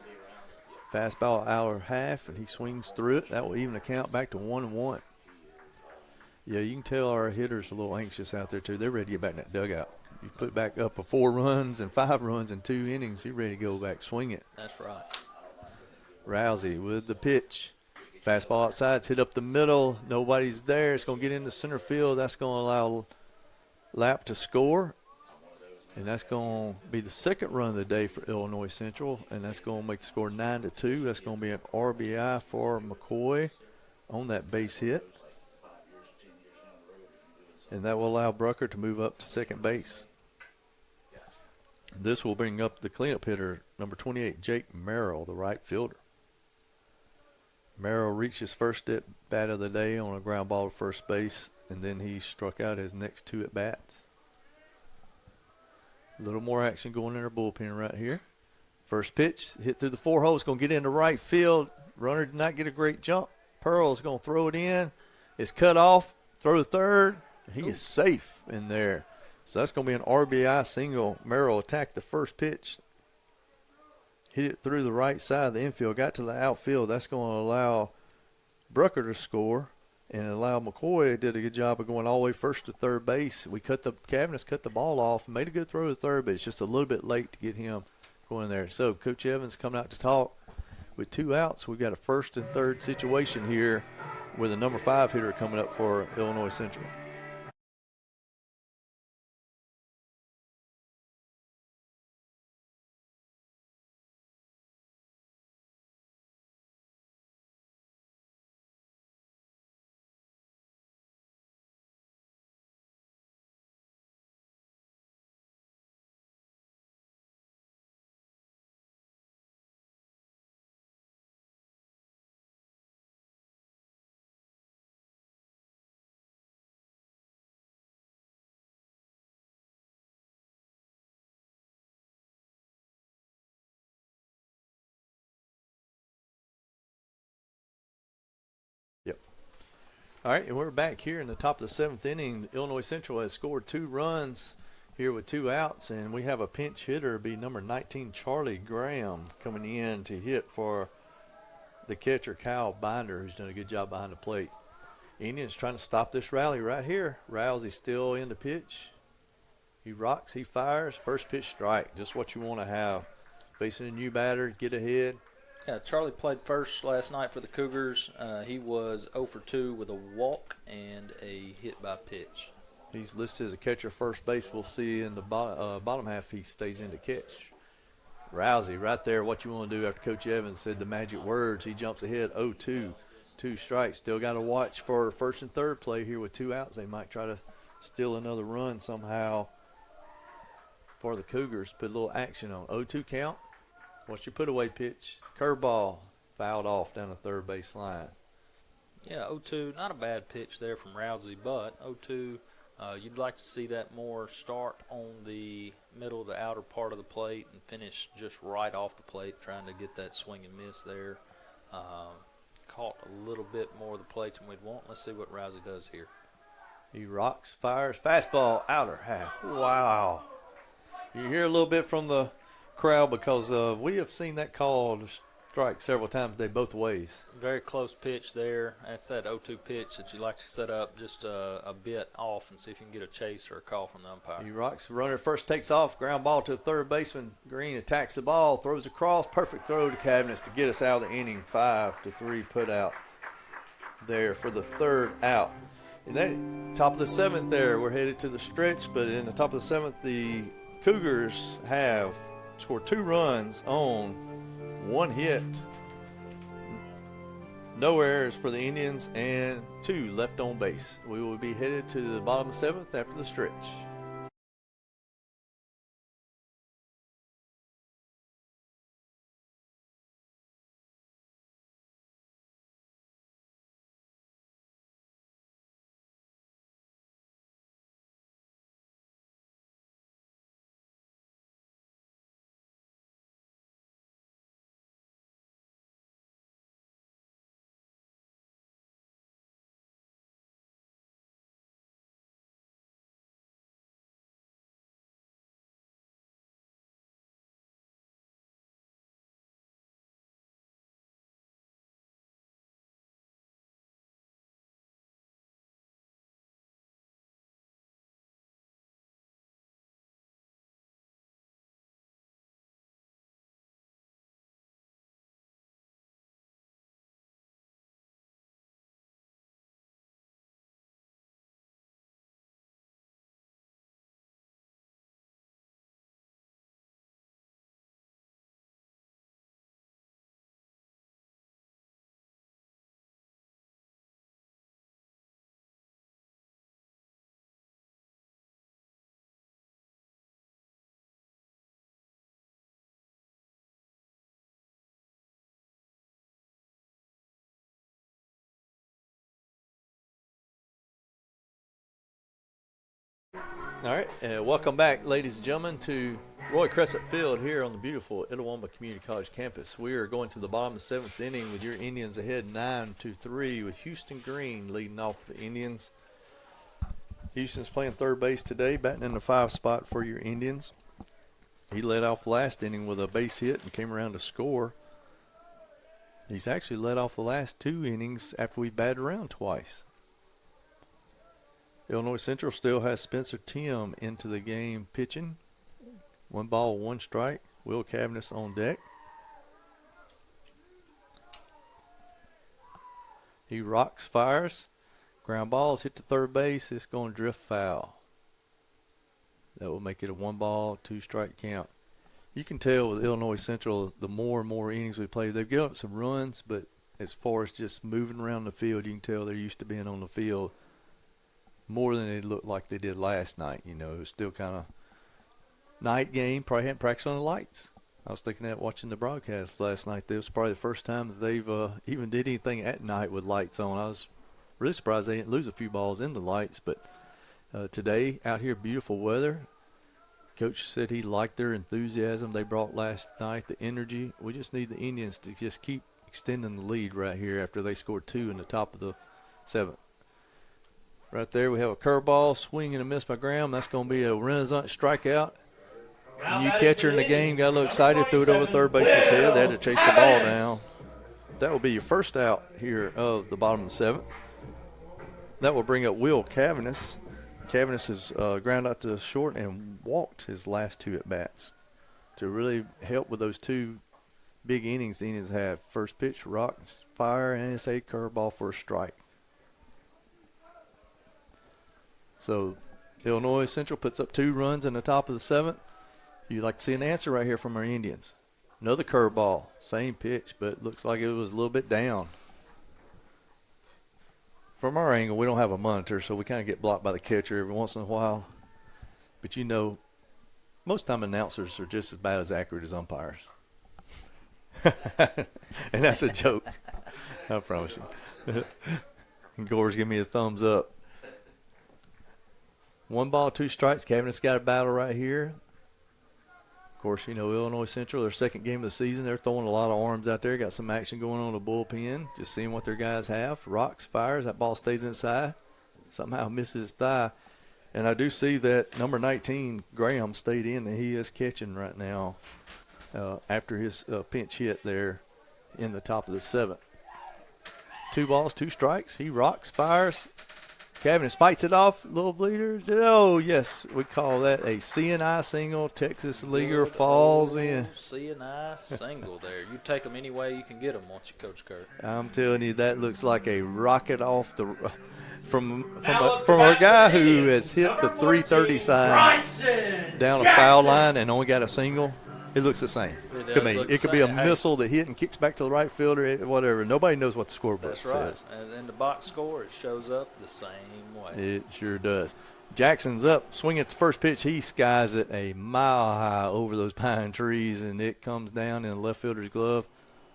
fastball outer half, and he swings through it. That will even the count back to 1-1. Yeah, you can tell our hitters are a little anxious out there too. They're ready to get back in that dugout. You put back up 4 runs and 5 runs in 2 innings, you're ready to go back swing it. That's right. Rousey with the pitch. Fastball outside, it's hit up the middle. Nobody's there. It's going to get into center field. That's going to allow Lapp to score. And that's going to be the second run of the day for Illinois Central. And that's going to make the score 9-2. That's going to be an RBI for McCoy on that base hit. And that will allow Brucker to move up to second base. This will bring up the cleanup hitter, number 28, Jake Merrill, the right fielder. Merrill reached his first at bat of the day on a ground ball to first base, and then he struck out his next 2 at bats. A little more action going in our bullpen right here. First pitch, hit through the 4 hole. It's going to get into right field. Runner did not get a great jump. Pearl's going to throw it in. It's cut off. Throw to third. He is safe in there. So that's going to be an RBI single. Merrill attacked the first pitch. Hit it through the right side of the infield. Got to the outfield. That's going to allow Brucker to score. And allow McCoy did a good job of going all the way first to third base. Cavaniss cut the ball off and made a good throw to third, but it's just a little bit late to get him going there. So Coach Evans coming out to talk. With 2 outs, we've got a first and third situation here with a number 5 hitter coming up for Illinois Central. All right, and we're back here in the top of the 7th inning. Illinois Central has scored 2 runs here with 2 outs, and we have a pinch hitter, be number 19, Charlie Graham, coming in to hit for the catcher, Kyle Binder, who's done a good job behind the plate. Indians trying to stop this rally right here. Rousey still in the pitch. He rocks, he fires. First pitch strike, just what you want to have. Facing a new batter, get ahead. Yeah, Charlie played first last night for the Cougars. He was 0 for 2 with a walk and a hit by pitch. He's listed as a catcher first base. We'll see in the bottom half he stays in to catch. Rousey right there, what you want to do after Coach Evans said the magic words. He jumps ahead 0-2, 2 strikes. Still got to watch for first and third play here with 2 outs. They might try to steal another run somehow for the Cougars. Put a little action on 0-2 count. What's your put-away pitch? Curveball fouled off down the third base line. Yeah, 0-2, not a bad pitch there from Rousey, but 0-2, you'd like to see that more start on the middle to outer part of the plate and finish just right off the plate, trying to get that swing and miss there. Caught a little bit more of the plate than we'd want. Let's see what Rousey does here. He rocks, fires, fastball, outer half. Wow. You hear a little bit from the crowd because we have seen that called strike several times today both ways. Very close pitch there. That's that 0-2 pitch that you like to set up just a bit off and see if you can get a chase or a call from the umpire. He rocks, runner first takes off, ground ball to the third baseman. Green attacks the ball, throws across, perfect throw to Cavaniss to get us out of the inning. 5-3 put out there for the third out. And then top of the 7th there, we're headed to the stretch, but in the top of the 7th, the Cougars have scored 2 runs on 1 hit. No errors for the Indians and 2 left on base. We will be headed to the bottom of the 7th after the stretch. All right, welcome back, ladies and gentlemen, to Roy Crescent Field here on the beautiful Itawamba Community College campus. We are going to the bottom of the 7th inning with your Indians ahead 9-3 with Houston Green leading off the Indians. Houston's playing third base today, batting in the 5 spot for your Indians. He led off last inning with a base hit and came around to score. He's actually led off the last 2 innings after we batted around twice. Illinois Central still has Spencer Tim into the game pitching. 1 ball, 1 strike. Will Cavness on deck. He rocks, fires. Ground balls hit to third base. It's going to drift foul. That will make it a 1 ball, 2 strike count. You can tell with Illinois Central, the more and more innings we play, they've given up some runs, but as far as just moving around the field, you can tell they're used to being on the field more than it looked like they did last night. You know, it was still kind of night game. Probably hadn't practiced on the lights. I was thinking that watching the broadcast last night. That was probably the first time that they've even did anything at night with lights on. I was really surprised they didn't lose a few balls in the lights. But today, out here, beautiful weather. Coach said he liked their enthusiasm they brought last night, the energy. We just need the Indians to just keep extending the lead right here after they scored 2 in the top of the 7th. Right there, we have a curveball, swing and a miss by Graham. That's going to be a Renaissance strikeout. New catcher in the game, got a little excited, threw it over third baseman's head. They had to chase the ball down. That will be your first out here of the bottom of the 7th. That will bring up Will Cavness. Cavness has ground out to short and walked his last 2 at-bats to really help with those 2 big innings the Indians have. First pitch, rocks, fire, and it's a curveball for a strike. So Illinois Central puts up 2 runs in the top of the 7th. You'd like to see an answer right here from our Indians. Another curveball, same pitch, but looks like it was a little bit down. From our angle, we don't have a monitor, so we kind of get blocked by the catcher every once in a while. But you know, most time announcers are just as bad as accurate as umpires. And that's a joke, I promise you. And Gore's giving me a thumbs up. 1 ball, 2 strikes. Cavness got a battle right here. Of course, you know, Illinois Central, their second game of the season, they're throwing a lot of arms out there. Got some action going on in the bullpen. Just seeing what their guys have. Rocks, fires. That ball stays inside. Somehow misses his thigh. And I do see that number 19, Graham, stayed in, and he is catching right now after his pinch hit there in the top of the 7th. 2 balls, 2 strikes. He rocks, fires. Cavness fights it off, little bleeder. Oh, yes, we call that a CNI single. Texas Leaguer falls in. CNI single there. You take them any way you can get them, won't you, Coach Kurt? I'm telling you, that looks like a rocket off the from a guy who has hit the 330 side down a foul line and only got a single. It looks the same. It does to me. look It could the be a same. Hey, missile that hit and kicks back to the right fielder, whatever. Nobody knows what the scoreboard That's right. says. And in the box score, it shows up the same way. It sure does. Jackson's up, swinging at the first pitch. He skies it a mile high over those pine trees, and it comes down in the left fielder's glove.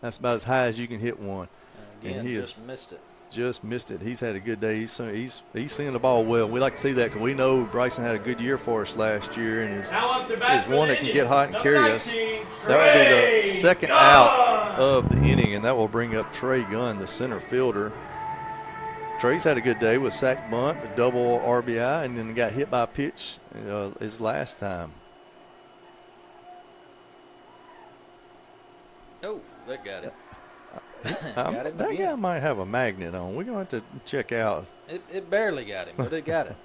That's about as high as you can hit one. And again, And he just missed it. Just missed it. He's had a good day. He's seeing the ball well. We like to see that because we know Bryson had a good year for us last year and is one that can get hot and carry us. That will be the second out of the inning, and that will bring up Trey Gunn, the center fielder. Trey's had a good day with sack bunt, a double RBI, and then got hit by a pitch his last time. Oh, that got it. That again. guy might have a magnet on. We're going to have to check out. It barely got him, but it got it.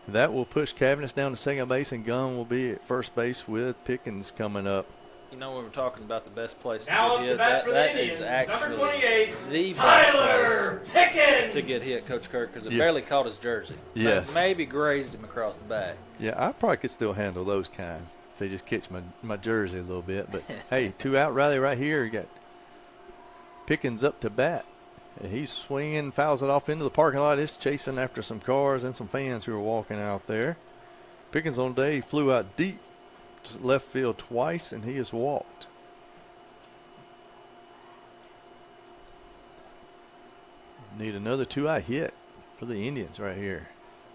That will push Cavness down to second base, and Gunn will be at first base with Pickens coming up. You know, when we're talking about the best place to Now get up to hit, bat for the that Indians, is number actually 28, the Tyler best Pickens. place to get hit, Coach Kirk, because it Yeah. barely caught his jersey. Yes. Maybe grazed him across the back. Yeah, I probably could still handle those kind if they just catch my jersey a little bit. But, hey, 2-out rally right here. You got Pickens up to bat. And he's swinging, fouls it off into the parking lot. It's chasing after some cars and some fans who are walking out there. Pickens on the day flew out deep to left field twice, and he has walked. Need another 2-out hit for the Indians right here.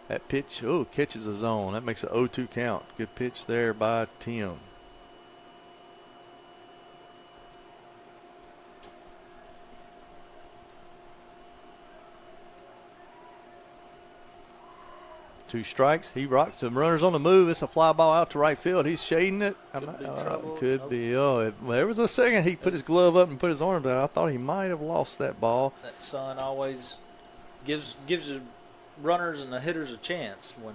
That pitch, catches the zone. That makes an 0-2 count. Good pitch there by Tim. Two strikes. He rocks. The runner's on the move. It's a fly ball out to right field. He's shading it. Could be trouble. Could Nope. be. There was a second he put his glove up and put his arm down. I thought he might have lost that ball. That sun always gives the runners and the hitters a chance when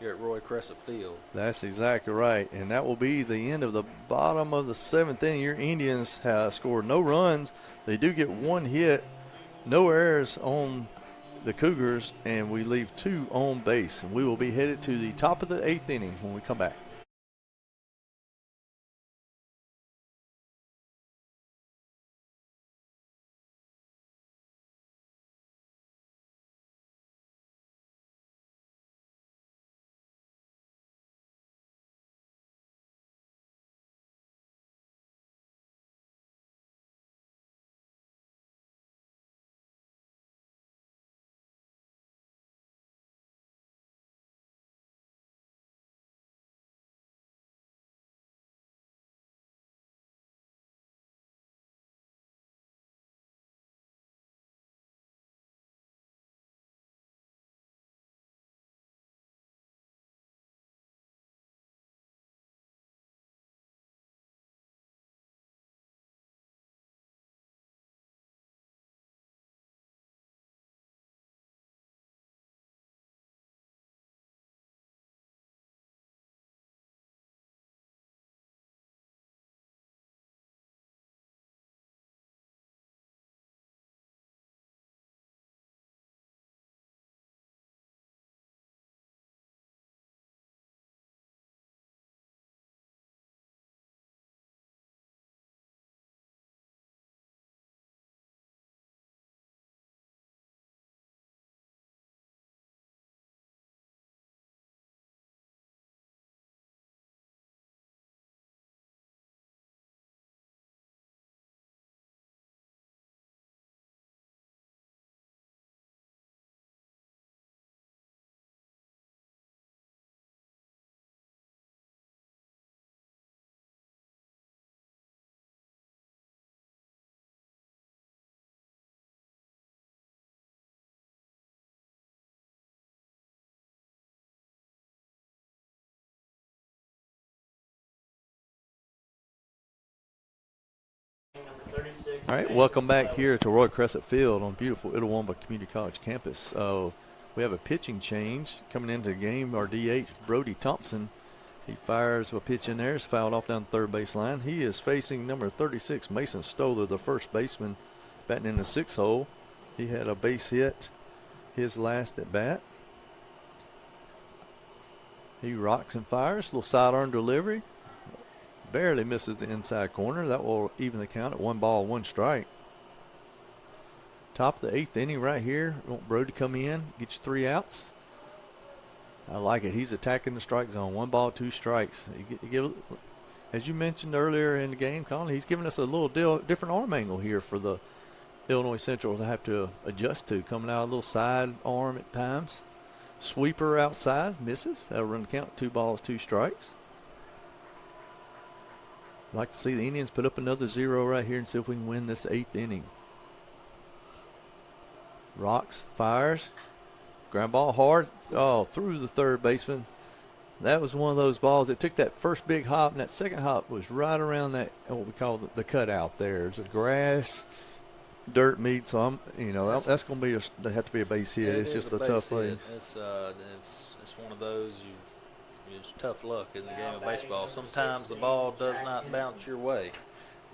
you're at Roy Crescent Field. That's exactly right. And that will be the end of the bottom of the seventh inning. Your Indians have scored no runs. They do get one hit, no errors on the Cougars, and we leave 2 on base. And we will be headed to the top of the 8th inning when we come back. Number 36. All right, welcome back here to Roy Crescent Field on beautiful Itawamba Community College campus. We have a pitching change coming into the game. Our DH, Brody Thompson, he fires a pitch in there. It's fouled off down the third base line. He is facing number 36, Mason Stoller, the first baseman, batting in the 6th hole. He had a base hit his last at bat. He rocks and fires, little sidearm delivery. barely misses the inside corner. That will even the count at 1 ball, 1 strike. Top of the 8th inning right here. Want Brody to come in, get you 3 outs. I like it. He's attacking the strike zone. 1 ball, 2 strikes. As you mentioned earlier in the game, Colin, he's giving us a little different arm angle here for the Illinois Central to have to adjust to. Coming out a little side arm at times. Sweeper outside, misses. That'll run the count, 2 balls, 2 strikes. I'd like to see the Indians put up another 0 right here and see if we can win this 8th inning. Rocks, fires. Ground ball hard. Oh, through the third baseman. That was one of those balls that took that first big hop, and that second hop was right around that, what we call the cutout there. There's a grass, dirt meet, so that's going to be have to be a base hit. It's just a tough play. It's one of those it's tough luck in the game of baseball. Sometimes the ball does not bounce your way.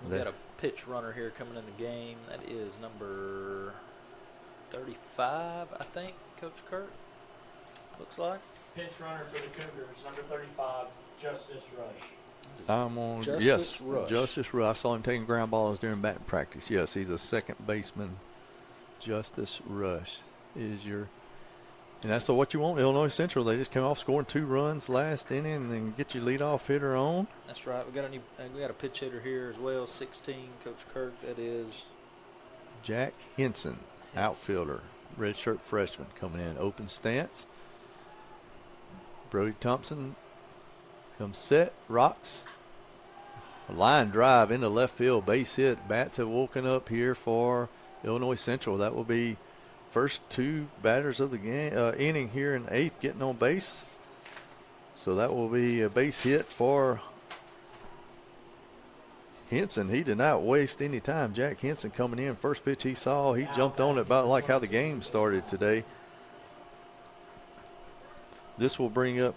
We've got a pitch runner here coming in the game. That is number 35, I think, Coach Kirk. Looks like. Pinch runner for the Cougars, number 35, Justice Rush. I'm on. Justice Rush. Justice Rush. I saw him taking ground balls during batting practice. Yes, he's a second baseman. Justice Rush is your. And that's what you want. Illinois Central, they just came off scoring 2 runs last inning and then get your leadoff hitter on. That's right. We got a pitch hitter here as well, 16, Coach Kirk. That is Jack Henson, outfielder, redshirt freshman coming in, open stance. Brody Thompson comes set, rocks. A line drive into left field, base hit. Bats have woken up here for Illinois Central. That will be first 2 batters of the game inning here in the 8th getting on base. So that will be a base hit for Henson. He did not waste any time. Jack Henson coming in, first pitch he saw, he jumped on it about like how the game started today. This will bring up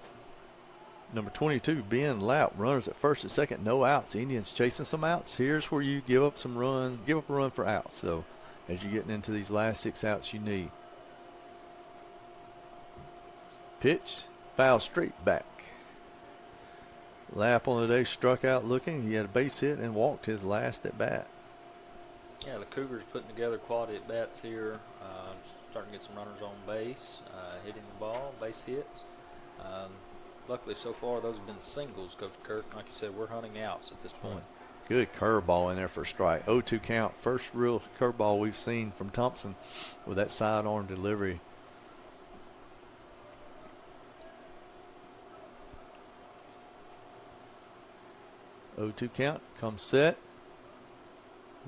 number 22, Ben Lapp. Runners at first and second, no outs. Indians chasing some outs. Here's where you give up a run for outs. So as you're getting into these last 6 outs you need. Pitch, foul straight back. Lapp on the day struck out looking. He had a base hit and walked his last at bat. Yeah, the Cougars putting together quality at bats here. Starting to get some runners on base, hitting the ball, base hits. Luckily, so far, those have been singles, Coach Kirk. Like you said, we're hunting outs at this point. Good curveball in there for a strike. 0-2 count. First real curveball we've seen from Thompson with that sidearm delivery. Oh, 2 count. Comes set.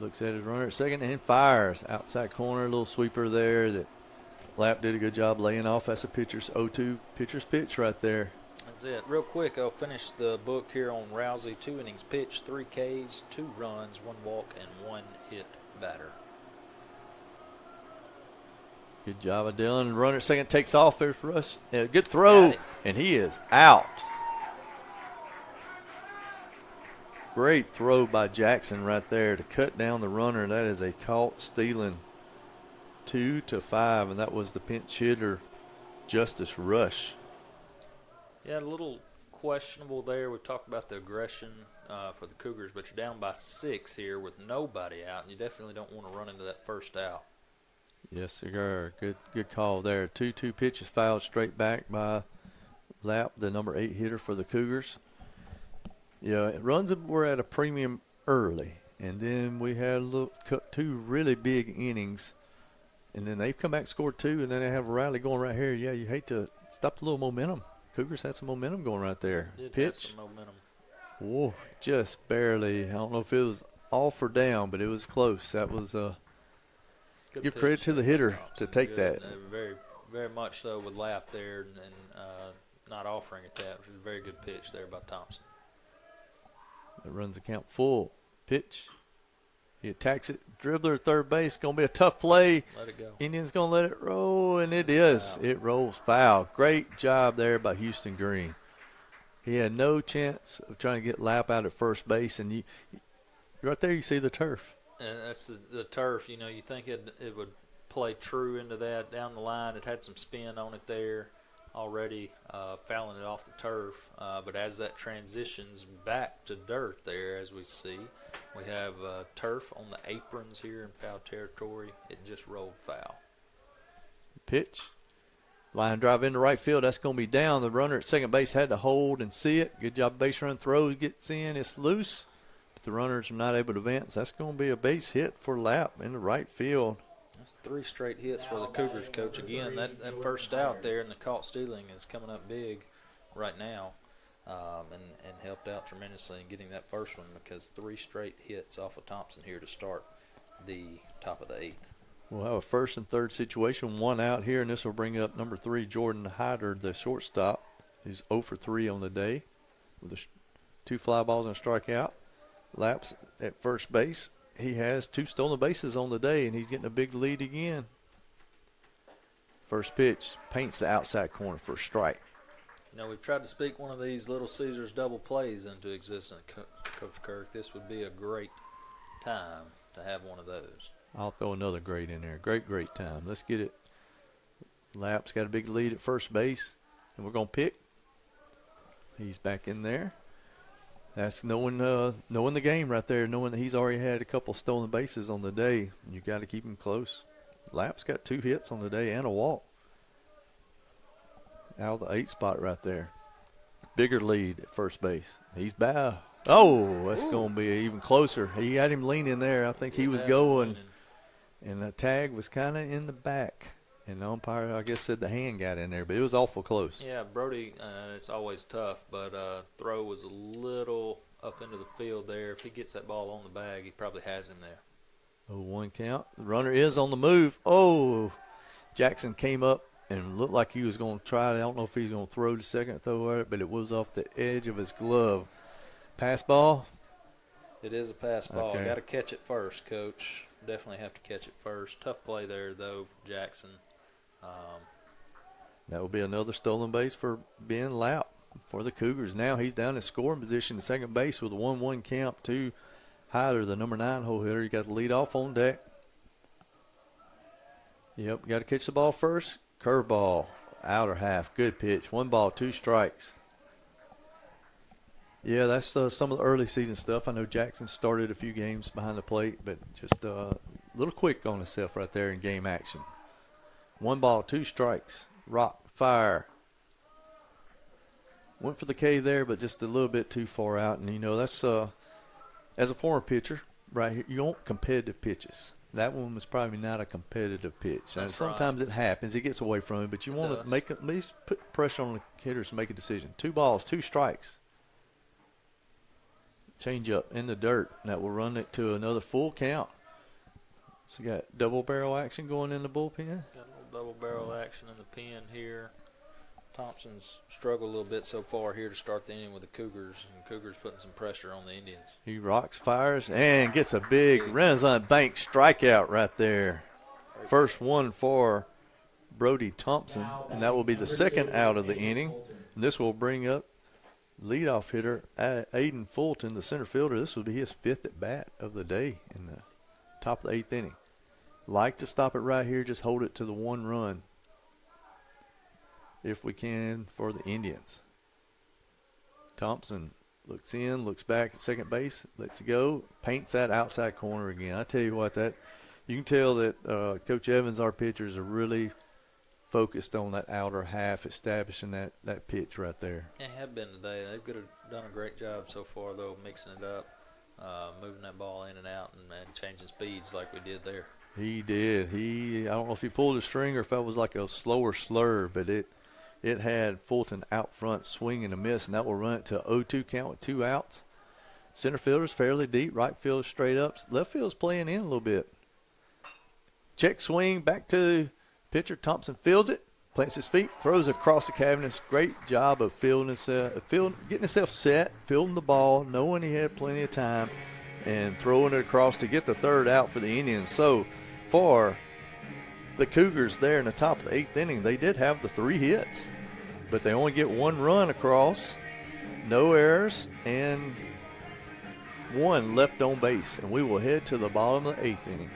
Looks at his runner at second and fires. Outside corner, a little sweeper there that Lapp did a good job laying off. That's a pitcher's 0-2 pitcher's pitch right there. That's it. Real quick, I'll finish the book here on Rousey. 2 innings pitched, 3 Ks, 2 runs, 1 walk, and 1 hit batter. Good job of Dylan. Runner at second takes off. There's Rush. Good throw, and he is out. Great throw by Jackson right there to cut down the runner. That is a caught stealing 2-5, and that was the pinch hitter, Justice Rush. Yeah, a little questionable there. We've talked about the aggression for the Cougars, but you're down by 6 here with nobody out, and you definitely don't want to run into that first out. Yes, sir. Good call there. 2-2 pitch is fouled straight back by Lapp, the number 8 hitter for the Cougars. Yeah, runs were at a premium early, and then we had 2 really big innings, and then they've come back and scored 2, and then they have a rally going right here. Yeah, you hate to stop the little momentum. Cougars had some momentum going right there. Did pitch. Have some momentum. Whoa, just barely. I don't know if it was off or down, but it was close. That was give credit to the hitter to take that. Very, very much so with Lapp there and not offering it that, which was a very good pitch there by Thompson. That runs the count full. Pitch. He attacks it. Dribbler at third base. Going to be a tough play. Let it go. Indians going to let it roll, and it is. Foul. It rolls foul. Great job there by Houston Green. He had no chance of trying to get Lapp out at first base, and you right there you see the turf. And that's the turf. You know, you think it would play true into that down the line. It had some spin on it there. already fouling it off the turf. But as that transitions back to dirt there, as we see, we have turf on the aprons here in foul territory. It just rolled foul. Pitch. Line drive into right field. That's going to be down. The runner at second base had to hold and see it. Good job. Base run throw gets in. It's loose. But the runners are not able to advance. That's going to be a base hit for Lapp in the right field. That's 3 straight hits for the Cougars, Coach. Again, that first out there and the caught stealing is coming up big right now, and helped out tremendously in getting that first one, because 3 straight hits off of Thompson here to start the top of the 8th. We'll have a first and third situation, 1 out here, and this will bring up number 3, Jordan Hyder, the shortstop. He's 0 for 3 on the day with 2 fly balls and a strikeout. Laps at first base. He has 2 stolen bases on the day, and he's getting a big lead again. First pitch paints the outside corner for a strike. You know, we've tried to speak one of these Little Caesars double plays into existence, Coach Kirk. This would be a great time to have one of those. I'll throw another great in there. Great time. Let's get it. Lapp's got a big lead at first base, and we're going to pick. He's back in there. That's knowing the game right there, knowing that he's already had a couple stolen bases on the day. You got to keep him close. Lapp's got 2 hits on the day and a walk. Out of the 8 spot right there. Bigger lead at first base. He's back. Oh, that's going to be even closer. He had him leaning there. I think he was going. And the tag was kind of in the back. And the umpire, I guess, said the hand got in there, but it was awful close. Yeah, Brody, it's always tough, but throw was a little up into the field there. If he gets that ball on the bag, he probably has him there. 0-1 count. The runner is on the move. Oh, Jackson came up and looked like he was going to try it. I don't know if he's going to throw the second throw at it, but it was off the edge of his glove. Pass ball? It is a pass ball. Okay. Got to catch it first, Coach. Definitely have to catch it first. Tough play there, though, Jackson. That will be another stolen base for Ben Lapp for the Cougars. Now he's down in scoring position at second base with a 1-1 count to Hyder, the number 9 hole hitter. You got the lead off on deck. Yep, got to catch the ball first. Curveball, outer half, good pitch. 1 ball, 2 strikes. Yeah, that's some of the early season stuff. I know Jackson started a few games behind the plate, but just a little quick on himself right there in game action. 1 ball, 2 strikes. Rock, fire. Went for the K there, but just a little bit too far out. And, you know, that's as a former pitcher, right here, you want competitive pitches. That one was probably not a competitive pitch. And sometimes it happens. It gets away from him, but you want to make at least put pressure on the hitters to make a decision. 2 balls, 2 strikes. Change up in the dirt. That will run it to another full count. So you got double barrel action going in the bullpen. Got a little double barrel action in the pen here. Thompson's struggled a little bit so far here to start the inning with the Cougars, and Cougars putting some pressure on the Indians. He rocks, fires, and gets a big Renaissance Bank strikeout right there. First one for Brody Thompson, and that will be the second out of the inning. And this will bring up leadoff hitter Aiden Fulton, the center fielder. This will be his 5th at bat of the day in the top of the 8th inning. Like to stop it right here, just hold it to the 1 run if we can for the Indians. Thompson looks in, looks back at second base, lets it go, paints that outside corner again. I tell you what, that you can tell that Coach Evans, our pitchers, are really focused on that outer half, establishing that pitch right there. They have been today. They've done a great job so far, though, mixing it up, moving that ball in and out, and changing speeds like we did there. He did. I don't know if he pulled a string or if that was like a slower slur, but it had Fulton out front swinging a miss, and that will run it to 0-2 count with 2 outs. Center fielder's fairly deep. Right field straight up. Left field's playing in a little bit. Check swing back to pitcher. Thompson fields it, plants his feet, throws it across the cabinets. Great job of getting himself set, fielding the ball, knowing he had plenty of time, and throwing it across to get the 3rd out for the Indians. So for the Cougars there in the top of the 8th inning, they did have the 3 hits, but they only get 1 run across, no errors, and 1 left on base. And we will head to the bottom of the 8th inning.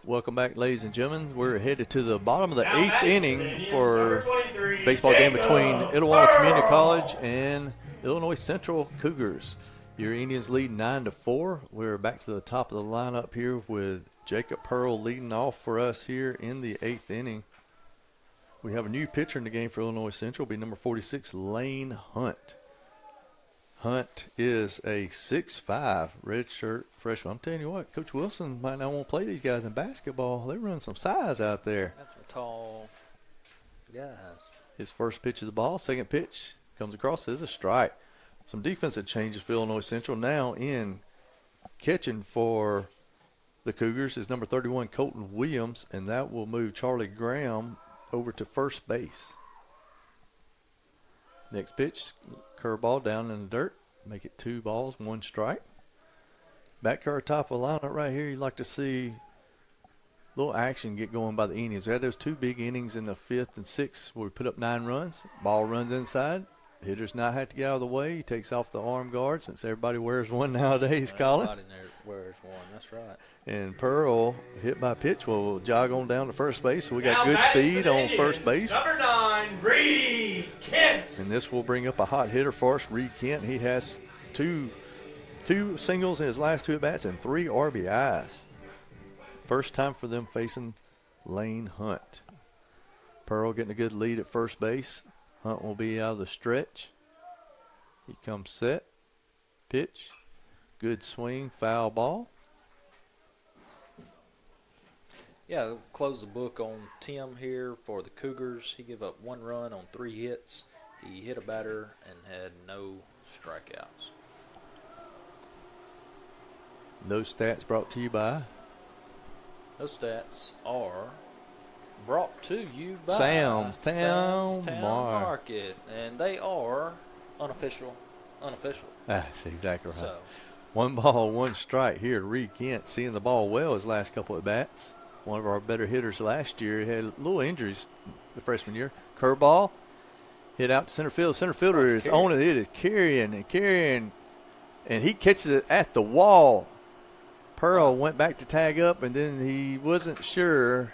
Welcome back, ladies and gentlemen. We're headed to the bottom of the Now 8th batting inning the Indians, for number 23, baseball game Jacob between Itawamba Community Pearl. College and Illinois Central Cougars. Your Indians lead 9-4. We're back to the top of the lineup here with Jacob Pearl leading off for us here in the 8th inning. We have a new pitcher in the game for Illinois Central. It'll be number 46, Lane Hunt. Hunt is a 6'5" redshirt freshman. I'm telling you what, Coach Wilson might not want to play these guys in basketball. They run some size out there. That's some tall guys. His first pitch of the ball, second pitch comes across as a strike. Some defensive changes for Illinois Central. Now in catching for the Cougars is number 31, Colton Williams, and that will move Charlie Graham over to first base. Next pitch, curveball down in the dirt. Make it 2 balls, 1 strike. Back to our top of the lineup right here, you'd like to see a little action get going by the Indians. We had those 2 big innings in the 5th and 6th where we put up 9 runs. Ball runs inside. Hitters not have to get out of the way. He takes off the arm guard since everybody wears one nowadays, Colin. Everybody there wears one. That's right. And Pearl, hit by pitch, will jog on down to first base. So we got Now good batting for speed the on Indians, first base. Number 9, Reed Kent. And this will bring up a hot hitter for us, Reed Kent. He has two singles in his last 2 at-bats and 3 RBIs. First time for them facing Lane Hunt. Pearl getting a good lead at first base. Hunt will be out of the stretch. He comes set. Pitch. Good swing. Foul ball. Yeah, we'll close the book on Tim here for the Cougars. He gave up 1 run on 3 hits. He hit a batter and had no strikeouts. Those stats brought to you by Those stats are brought to you by Sam's Town Market. And they are unofficial. That's exactly right. So, 1 ball, 1 strike here. Reed Kent seeing the ball well his last couple of bats. One of our better hitters last year. He had little injuries the freshman year. Curveball, hit out to center field. Center fielder is on it. It is carrying, and he catches it at the wall. Pearl went back to tag up, and then he wasn't sure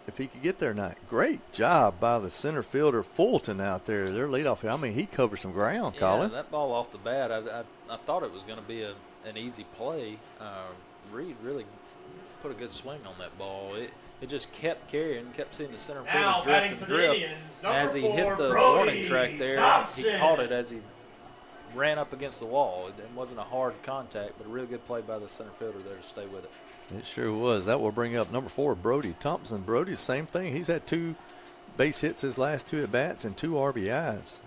if he could get there or not. Great job by the center fielder, Fulton, out there. Their leadoff. I mean, he covered some ground, Colin. Yeah, that ball off the bat, I thought it was going to be an easy play. Reed really put a good swing on that ball. It just kept carrying, kept seeing the center Now fielder batting drift for and the drift. Indians, And as he number hit 4, the Brody warning track there, Thompson. he caught it as he ran up against the wall. It wasn't a hard contact, but a really good play by the center fielder there to stay with it. It sure was. That will bring up number 4, Brody Thompson. Brody's same thing. He's had 2 base hits his last 2 at-bats and 2 RBIs.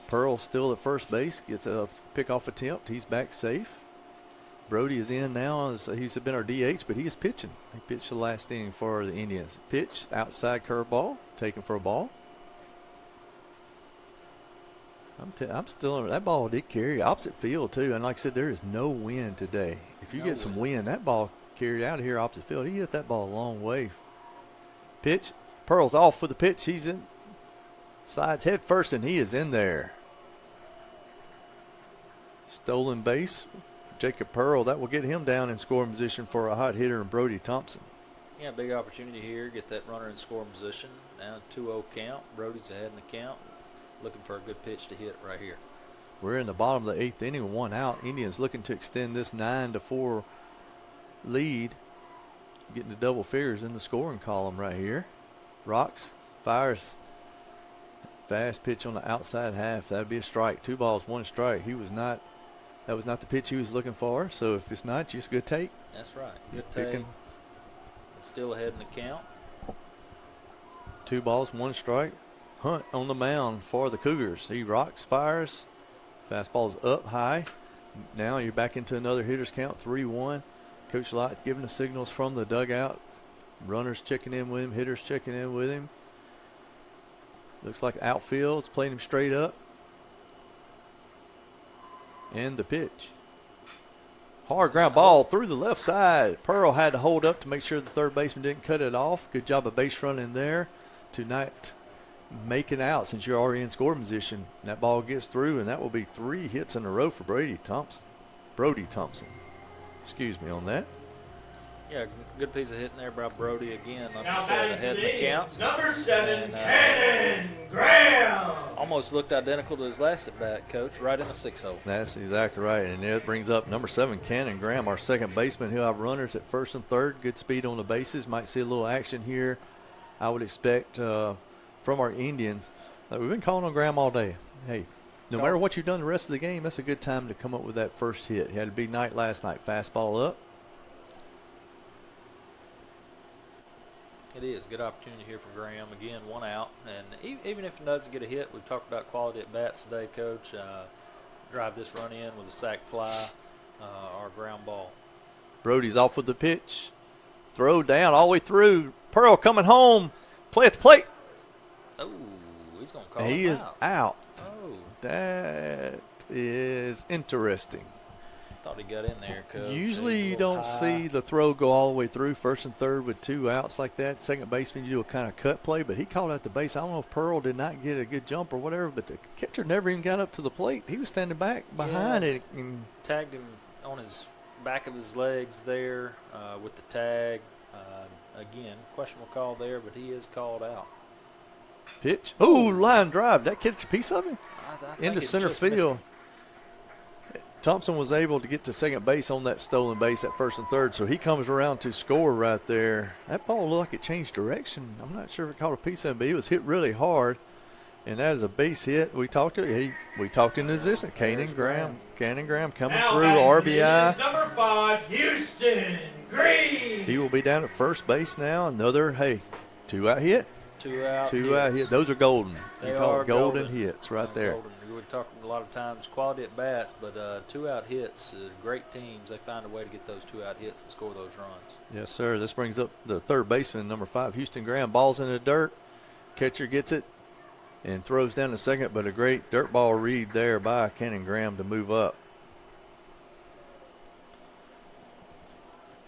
Pearl still at first base, gets a pickoff attempt. He's back safe. Brody is in now. He's been our DH, but he is pitching. He pitched the last inning for the Indians. Pitch, outside curveball, taken for a ball. I'm still that ball did carry opposite field too, and like I said, there is no wind today. If you get some wind, that ball carried out of here opposite field. He hit that ball a long way. Pitch, Pearl's off for the pitch. He's in, slides head first, and he is in there. Stolen base, Jacob Pearl. That will get him down in scoring position for a hot hitter and Brody Thompson. Yeah, big opportunity here. Get that runner in scoring position. Now 2-0 count. Brody's ahead in the count. Looking for a good pitch to hit right here. We're in the bottom of the 8th inning with 1 out. Indians looking to extend this 9-4 lead. Getting to double figures in the scoring column right here. Rocks fires. Fast pitch on the outside half. That would be a strike. 2 balls, 1 strike. That was not the pitch he was looking for. So if it's not, just good take. That's right. Good take. Still ahead in the count. 2 balls, 1 strike. Hunt on the mound for the Cougars. He rocks, fires. Fastball's up high. Now you're back into another hitter's count, 3-1. Coach Lott giving the signals from the dugout. Runners checking in with him, hitters checking in with him. Looks like outfield's playing him straight up. And the pitch. Hard ground ball through the left side. Pearl had to hold up to make sure the third baseman didn't cut it off. Good job of base running there to not make it out since you're already in scoring position. That ball gets through, and that will be 3 hits in a row for Brody Thompson. Excuse me on that. Yeah, good piece of hitting there by Brody again. Like Now I said, batting for ahead in the the count. Indians, number 7, And, Cannon Graham. Almost looked identical to his last at bat, Coach, right in the 6-hole. That's exactly right. And it brings up number 7, Cannon Graham, our second baseman, who have runners at first and third. Good speed on the bases. Might see a little action here, I would expect, from our Indians. We've been calling on Graham all day. Hey, no matter what you've done the rest of the game, that's a good time to come up with that first hit. He had a big night last night. Fastball up. It is. Good opportunity here for Graham. Again, 1 out. And even if he doesn't get a hit, we've talked about quality at bats today, Coach. Drive this run in with a sac fly or ground ball. Brody's off with the pitch. Throw down all the way through. Pearl coming home. Play at the plate. Oh, he's going to call He him is out. out. Oh, That is interesting. thought he got in there, Coach. Usually He's a you little don't high. see the throw go all the way through first and third with 2 outs like that. Second baseman, you do a kind of cut play, but he called out the base. I don't know if Pearl did not get a good jump or whatever, but the catcher never even got up to the plate. He was standing back behind it. And Tagged him on his back of his legs there with the tag. Again, questionable call there, but he is called out. pitch. Oh, line drive. That catch a piece of it? I think Into it center just missed field. him. Thompson was able to get to second base on that stolen base at first and third, so he comes around to score right there. That ball looked like it changed direction. I'm not sure if it caught a piece of it, but he was hit really hard, and that is a base hit. We talked to in his assistant, Cannon Graham. Cannon Graham coming Now through, batting for the RBI. Indians, number 5, Houston Green. He will be down at first base now. Another, 2-out hit. 2 out. 2-out hits. hit. Those are golden. They You call are it golden hits right there. Golden. We would talk a lot of times quality at bats, but 2-out hits. Great teams, they find a way to get those 2-out hits and score those runs. Yes, sir. This brings up the third baseman, number 5, Houston Graham. Ball's in the dirt. Catcher gets it and throws down to second, but a great dirt ball read there by Cannon Graham to move up.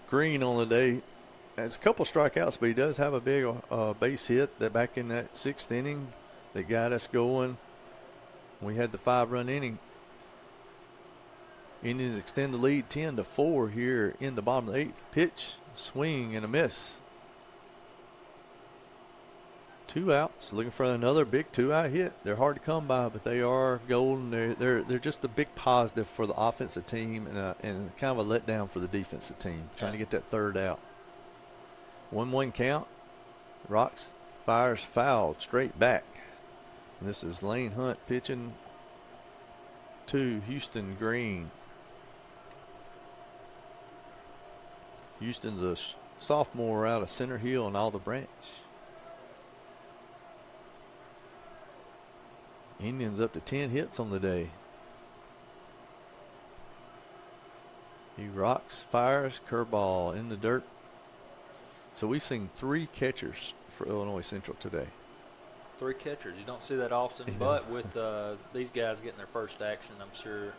Green on the day has a couple strikeouts, but he does have a big base hit that back in that 6th inning that got us going. We had the 5-run inning. Indians extend the lead 10-4 here in the bottom of the 8th. Pitch, swing, and a miss. 2 outs, looking for another big 2-out hit. They're hard to come by, but they are golden. They're just a big positive for the offensive team and kind of a letdown for the defensive team, trying to get that 3rd out. 1-1 count. Rocks fires foul straight back. And this is Lane Hunt pitching to Houston Green. Houston's a sophomore out of Center Hill and Alder Branch. Indians up to 10 hits on the day. He rocks, fires, curveball in the dirt. So we've seen 3 catchers for Illinois Central today. 3 catchers. You don't see that often, Yeah. but with these guys getting their first action, I'm sure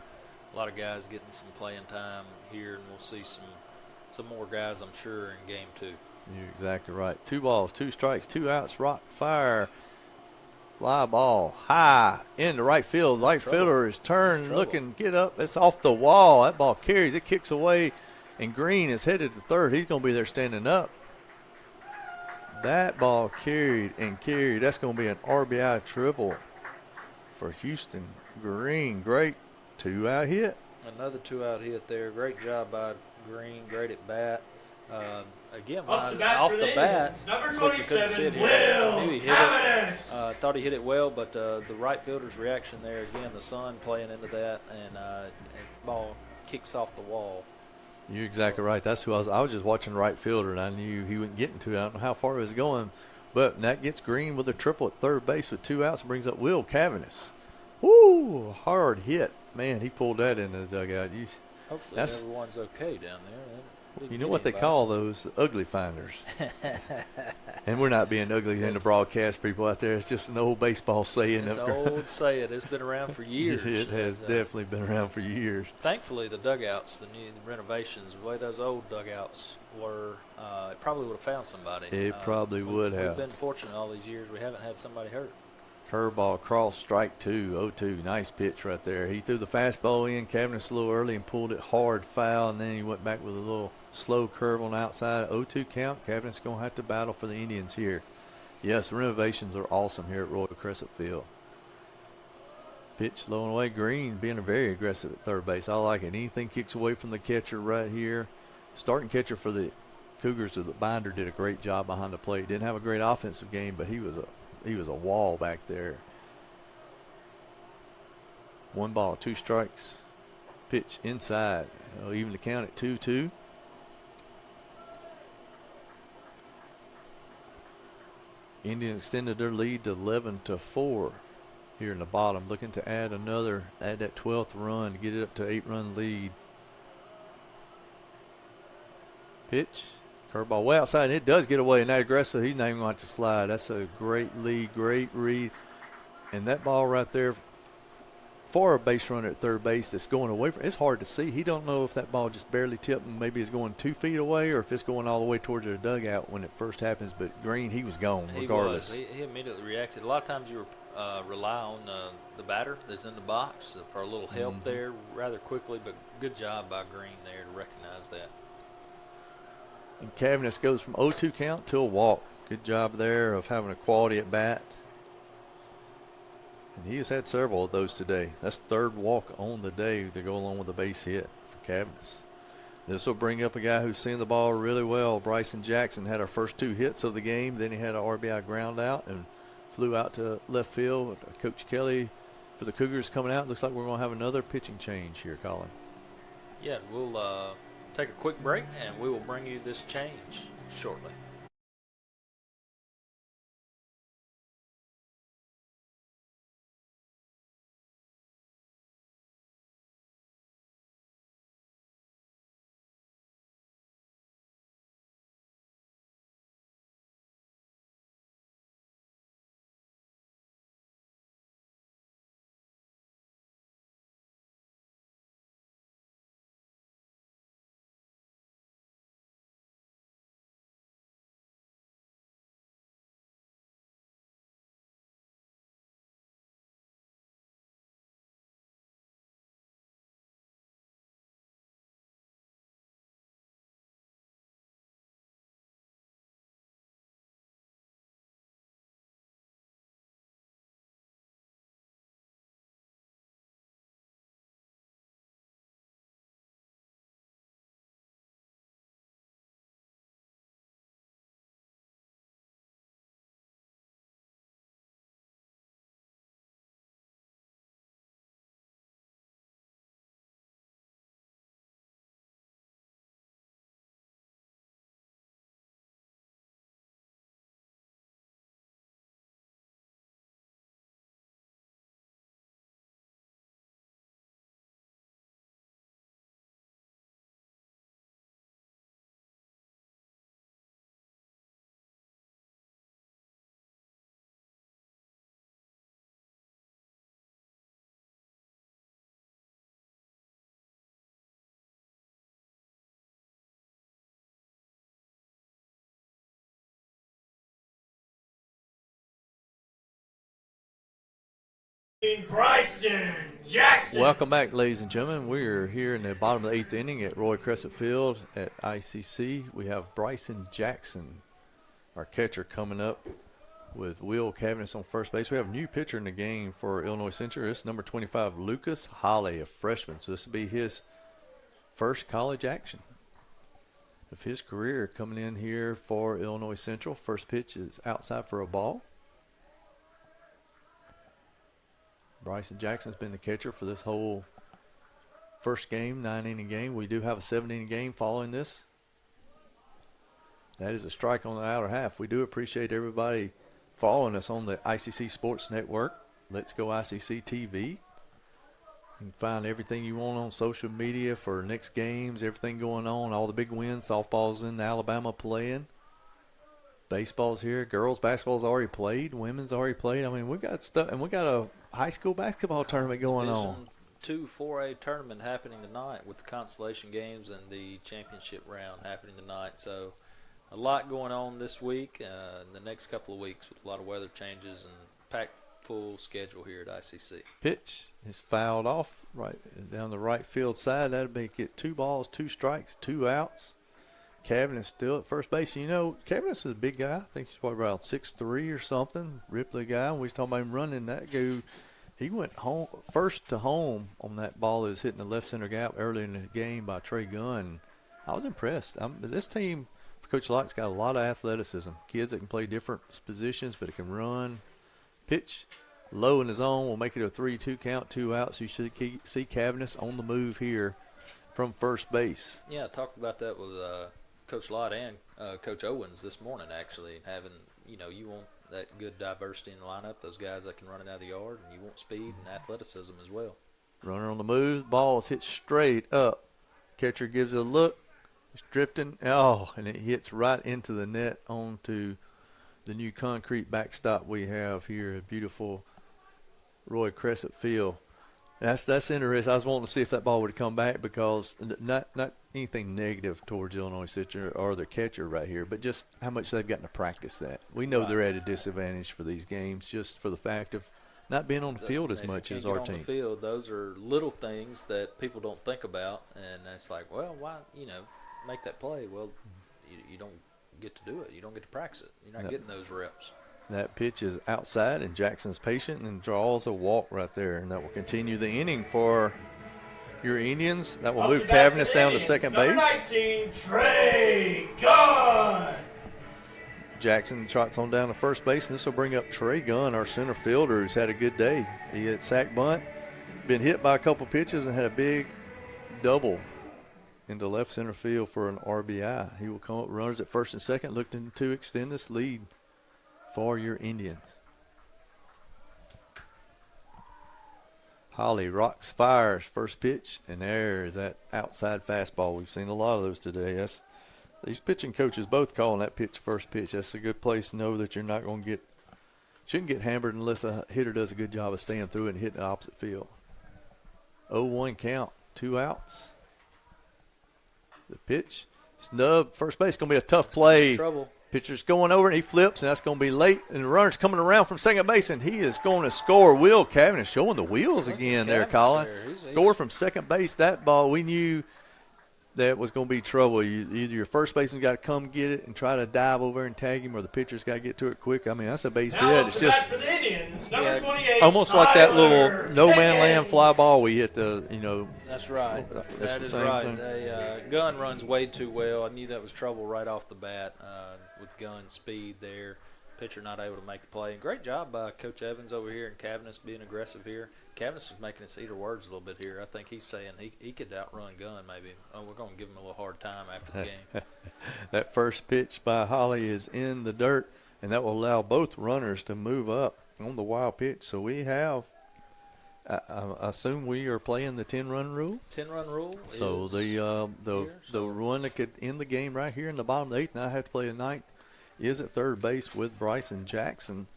a lot of guys getting some playing time here, and we'll see some more guys, I'm sure, in game 2. You're exactly right. 2 balls, 2 strikes, 2 outs, rock, fire, fly ball, high into right field. Right fielder is turned, looking, get up. It's off the wall. That ball carries. It kicks away, and Green is headed to third. He's going to be there standing up. That ball carried and carried. That's going to be an RBI triple for Houston Green. Great 2-out hit. Another 2-out hit there. Great job by Green. Great at bat. Again, Up to bat off for the the bat, Indians, number of course, we couldn't see it 27, here. I knew Will he hit it. Cavanis. Thought he hit it well, but the right fielder's reaction there, again, the sun playing into that, and ball kicks off the wall. You're exactly right. That's who I was just watching right fielder, and I knew he wasn't getting to it. I don't know how far he was going, but that gets Green with a triple at third base with 2 outs and brings up Will Cavanis. Woo, hard hit. Man, he pulled that into the dugout. Hopefully everyone's okay down there. You know what they call those? The ugly finders. And we're not being ugly in the broadcast people out there. It's just an old baseball saying. It's an old saying. It's been around for years. It has definitely been around for years. Thankfully, the dugouts, the renovations, the way those old dugouts were, it probably would have found somebody. It probably would have. We've been fortunate all these years. We haven't had somebody hurt. Curveball cross, strike 2, 0-2. Nice pitch right there. He threw the fastball in. Cavanis a little early and pulled it hard foul, and then he went back with a little slow curve on the outside. 0-2 count. Cabinet's going to have to battle for the Indians here. Yes, the renovations are awesome here at Royal Crescent Field. Pitch low and away. Green being very aggressive at third base. I like it. Anything kicks away from the catcher right here. Starting catcher for the Cougars of the Binder did a great job behind the plate. Didn't have a great offensive game, but he was a wall back there. 1 ball, 2 strikes. Pitch inside. Even the count at 2-2. Indians extended their lead to 11-4 here in the bottom. Looking to add that 12th run to get it up to 8-run lead. Pitch. Curveball way outside, and it does get away, and that aggressive, he's not even going to slide. That's a great lead, great read. And that ball right there for a base runner at third base that's going away from, it's hard to see. He don't know if that ball just barely tipped and maybe is going 2 feet away or if it's going all the way towards the dugout when it first happens. But Green, he was gone regardless. He immediately reacted. A lot of times you rely on the batter that's in the box for a little help there rather quickly, but good job by Green there to recognize that. And Cavness goes from 0-2 count to a walk. Good job there of having a quality at bat. And he has had several of those today. That's third walk on the day to go along with the base hit for Cavness. This will bring up a guy who's seen the ball really well. Bryson Jackson had our first 2 hits of the game. Then he had an RBI ground out and flew out to left field. Coach Kelly for the Cougars coming out. Looks like we're going to have another pitching change here, Colin. Yeah, we'll take a quick break, and we will bring you this change shortly. Bryson Jackson. Welcome back, ladies and gentlemen. We're here in the bottom of the 8th inning at Roy Crescent Field at ICC. We have Bryson Jackson, our catcher, coming up with Will Cavness on first base. We have a new pitcher in the game for Illinois Central. It's number 25, Lucas Holly, a freshman. So this will be his first college action of his career coming in here for Illinois Central. First pitch is outside for a ball. Bryson Jackson's been the catcher for this whole first game, 9-inning game. We do have a 7-inning game following this. That is a strike on the outer half. We do appreciate everybody following us on the ICC Sports Network. Let's Go ICC TV. You can find everything you want on social media for next games, everything going on, all the big wins. Softball's in Alabama playing. Baseball's here. Girls basketball's already played. Women's already played. I mean, we've got stuff, and we got a high school basketball tournament going on. Division II 4A tournament happening tonight with the consolation games and the championship round happening tonight. So a lot going on this week in the next couple of weeks with a lot of weather changes and packed full schedule here at ICC. Pitch is fouled off right down the right field side. That'll make it 2 balls, 2 strikes, 2 outs. Cavan still at first base. You know, Cavan is a big guy. I think he's probably around 6'3" or something. Ripley guy. And we was talking about him running that go. He went home first to home on that ball that was hitting the left center gap early in the game by Trey Gunn. I was impressed. This team, Coach Lott's got a lot of athleticism. Kids that can play different positions, but it can run, pitch low in the zone. Will make it a 3-2 count, 2 outs. You should see Cavanis on the move here from first base. Yeah, I talked about that with Coach Lott and Coach Owens this morning, actually, having, you want that good diversity in the lineup, those guys that can run it out of the yard, and you want speed and athleticism as well. Runner on the move, ball is hit straight up. Catcher gives it a look. It's drifting. Oh, and it hits right into the net onto the new concrete backstop we have here at beautiful Roy Crescent Field. That's interesting. I was wanting to see if that ball would come back because not anything negative towards Illinois Central or their catcher right here, but just how much they've gotten to practice that. We know they're at a disadvantage for these games just for the fact of not being on the field as much as our team. On the field, those are little things that people don't think about, and it's like, well, why, make that play? Well, you don't get to do it. You don't get to practice it. You're not getting those reps. That pitch is outside, and Jackson's patient and draws a walk right there, and that will continue the inning for your Indians. That will move Cavanis down to second base. Number 19, Trey Gunn. Jackson trots on down to first base, and this will bring up Trey Gunn, our center fielder, who's had a good day. He had sack bunt, been hit by a couple pitches, and had a big double into left center field for an RBI. He will come up runners at first and second, looking to extend this lead for your Indians. Holly rocks, fires, first pitch, and there is that outside fastball. We've seen a lot of those today. These pitching coaches both calling that pitch first pitch. That's a good place to know that you're not going to shouldn't get hammered unless a hitter does a good job of staying through it and hitting the opposite field. 0-1 count, 2 outs. The pitch, snub, first base, going to be a tough play. Trouble. Pitcher's going over, and he flips, and that's going to be late. And the runner's coming around from second base, and he is going to score. Will Cavan is showing the wheels again there, Colin. Score from second base. That ball, we knew that was going to be trouble. Either your first baseman got to come get it and try to dive over and tag him, or the pitcher's got to get to it quick. I mean, that's a base hit. It's just for the Indians, number 28, almost like that little no-man land fly ball we hit the, That's right. That is right. Gunn runs way too well. I knew that was trouble right off the bat with Gunn's speed there. Pitcher not able to make the play. And great job by Coach Evans over here and Cavanis being aggressive here. Cavanis is making us eat our words a little bit here. I think he's saying he could outrun Gunn maybe. Oh, we're going to give him a little hard time after the game. That first pitch by Holly is in the dirt, and that will allow both runners to move up on the wild pitch. So we have I assume we are playing the 10-run rule. 10-run rule. So the run that could end the game right here in the bottom of the 8th, now I have to play the 9th, is at third base with Bryson Jackson.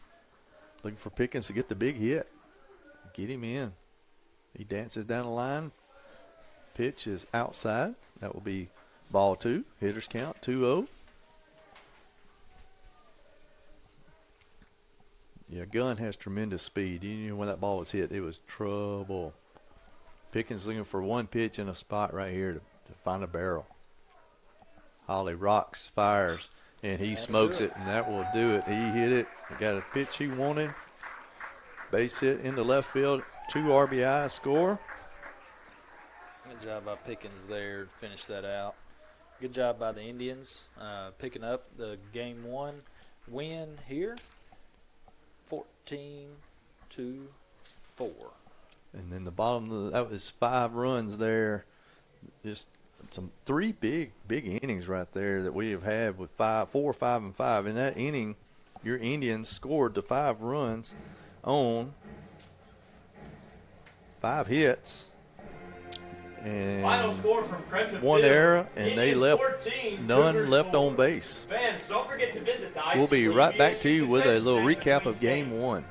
Looking for Pickens to get the big hit. Get him in. He dances down the line. Pitch is outside. That will be ball 2. Hitters count 2-0. Yeah, Gunn has tremendous speed. You know when that ball was hit, it was trouble. Pickens looking for one pitch in a spot right here to find a barrel. Holly rocks, fires, and he smokes it, and that will do it. He hit it. He got a pitch he wanted. Base hit into left field. 2 RBI score. Good job by Pickens there to finish that out. Good job by the Indians picking up the Game 1 win here. 14-4. And then the bottom of that was 5 runs there. Just some 3 big innings right there that we have had with 4, 5, and 5. In that inning, your Indians scored the 5 runs on 5 hits. And final score from Crescent 1 Field, error, and they left 14, none Cougars left 4. on base. Fans, don't forget to visit the We'll be right back to you with a concession little stand recap of between Game games. 1.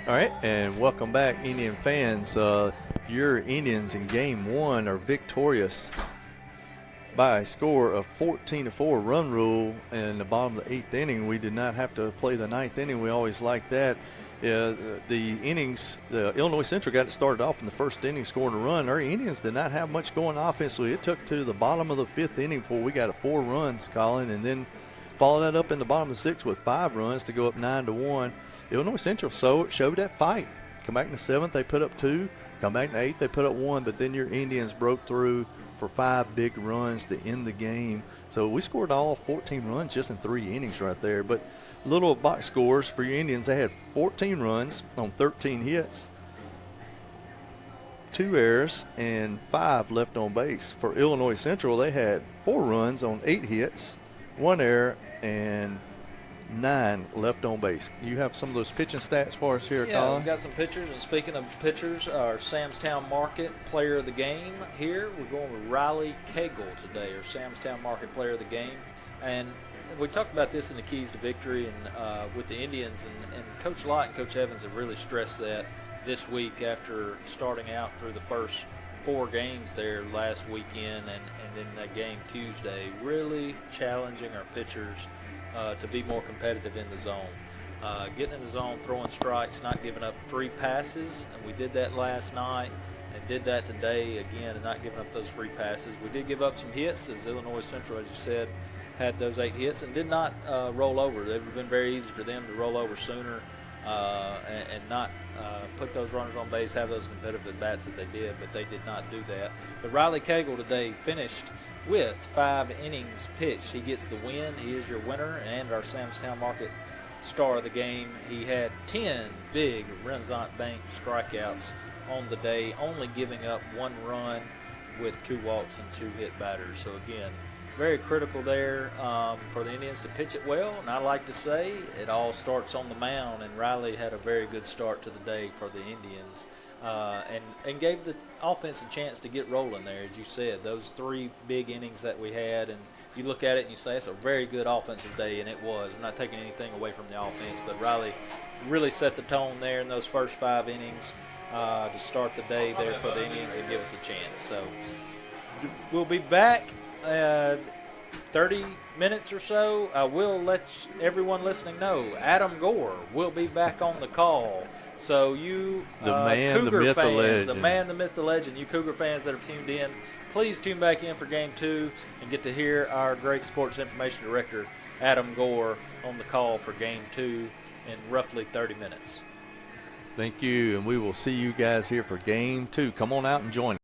All right, and welcome back, Indian fans. Your Indians in Game 1 are victorious by a score of 14-4. Run rule in the bottom of the 8th inning. We did not have to play the 9th inning. We always like that. The innings, the Illinois Central got it started off in the first inning, scoring a run. Our Indians did not have much going offensively. It took to the bottom of the 5th inning before we got 4 runs, Colin, and then followed that up in the bottom of the 6th with 5 runs to go up 9-1. Illinois Central showed that fight. Come back in the 7th, they put up 2. Come back in the 8th, they put up 1. But then your Indians broke through for 5 big runs to end the game. So we scored all 14 runs just in 3 innings right there. But little box scores for your Indians. They had 14 runs on 13 hits, 2 errors, and 5 left on base. For Illinois Central, they had 4 runs on 8 hits, 1 error, and 9 left on base. You have some of those pitching stats for us here, Yeah, Colin? we've got some pitchers. And speaking of pitchers, our Samstown Market Player of the Game here. We're going with Riley Cagle today, our Samstown Market Player of the Game. And we talked about this in the Keys to Victory and with the Indians. And Coach Lott and Coach Evans have really stressed that this week after starting out through the first 4 games there last weekend and then that game Tuesday, really challenging our pitchers to be more competitive in the zone. Getting in the zone, throwing strikes, not giving up free passes, and we did that last night and did that today again, and not giving up those free passes. We did give up some hits, as Illinois Central, as you said, had those 8 hits and did not roll over. It would have been very easy for them to roll over sooner and not put those runners on base, have those competitive at-bats that they did, but they did not do that. But Riley Cagle today finished with 5 innings pitched. He gets the win. He is your winner and our Samstown Market star of the game. He had 10 big Renaissance Bank strikeouts on the day, only giving up 1 run with 2 walks and 2 hit batters. So again, very critical there for the Indians to pitch it well. And I like to say it all starts on the mound, and Riley had a very good start to the day for the Indians. And gave the offense a chance to get rolling there, as you said. Those 3 big innings that we had, and you look at it and you say it's a very good offensive day, and it was. I'm not taking anything away from the offense, but Riley really set the tone there in those first 5 innings to start the day there for the Indians and give us a chance. So we'll be back 30 minutes or so. I will let everyone listening know Adam Gore will be back on the call. So you The man, the Cougar myth, the fans, legend. the man, the myth, the legend, you Cougar fans that have tuned in, please tune back in for Game 2 and get to hear our great sports information director, Adam Gore, on the call for Game 2 in roughly 30 minutes. Thank you, and we will see you guys here for Game 2. Come on out and join us.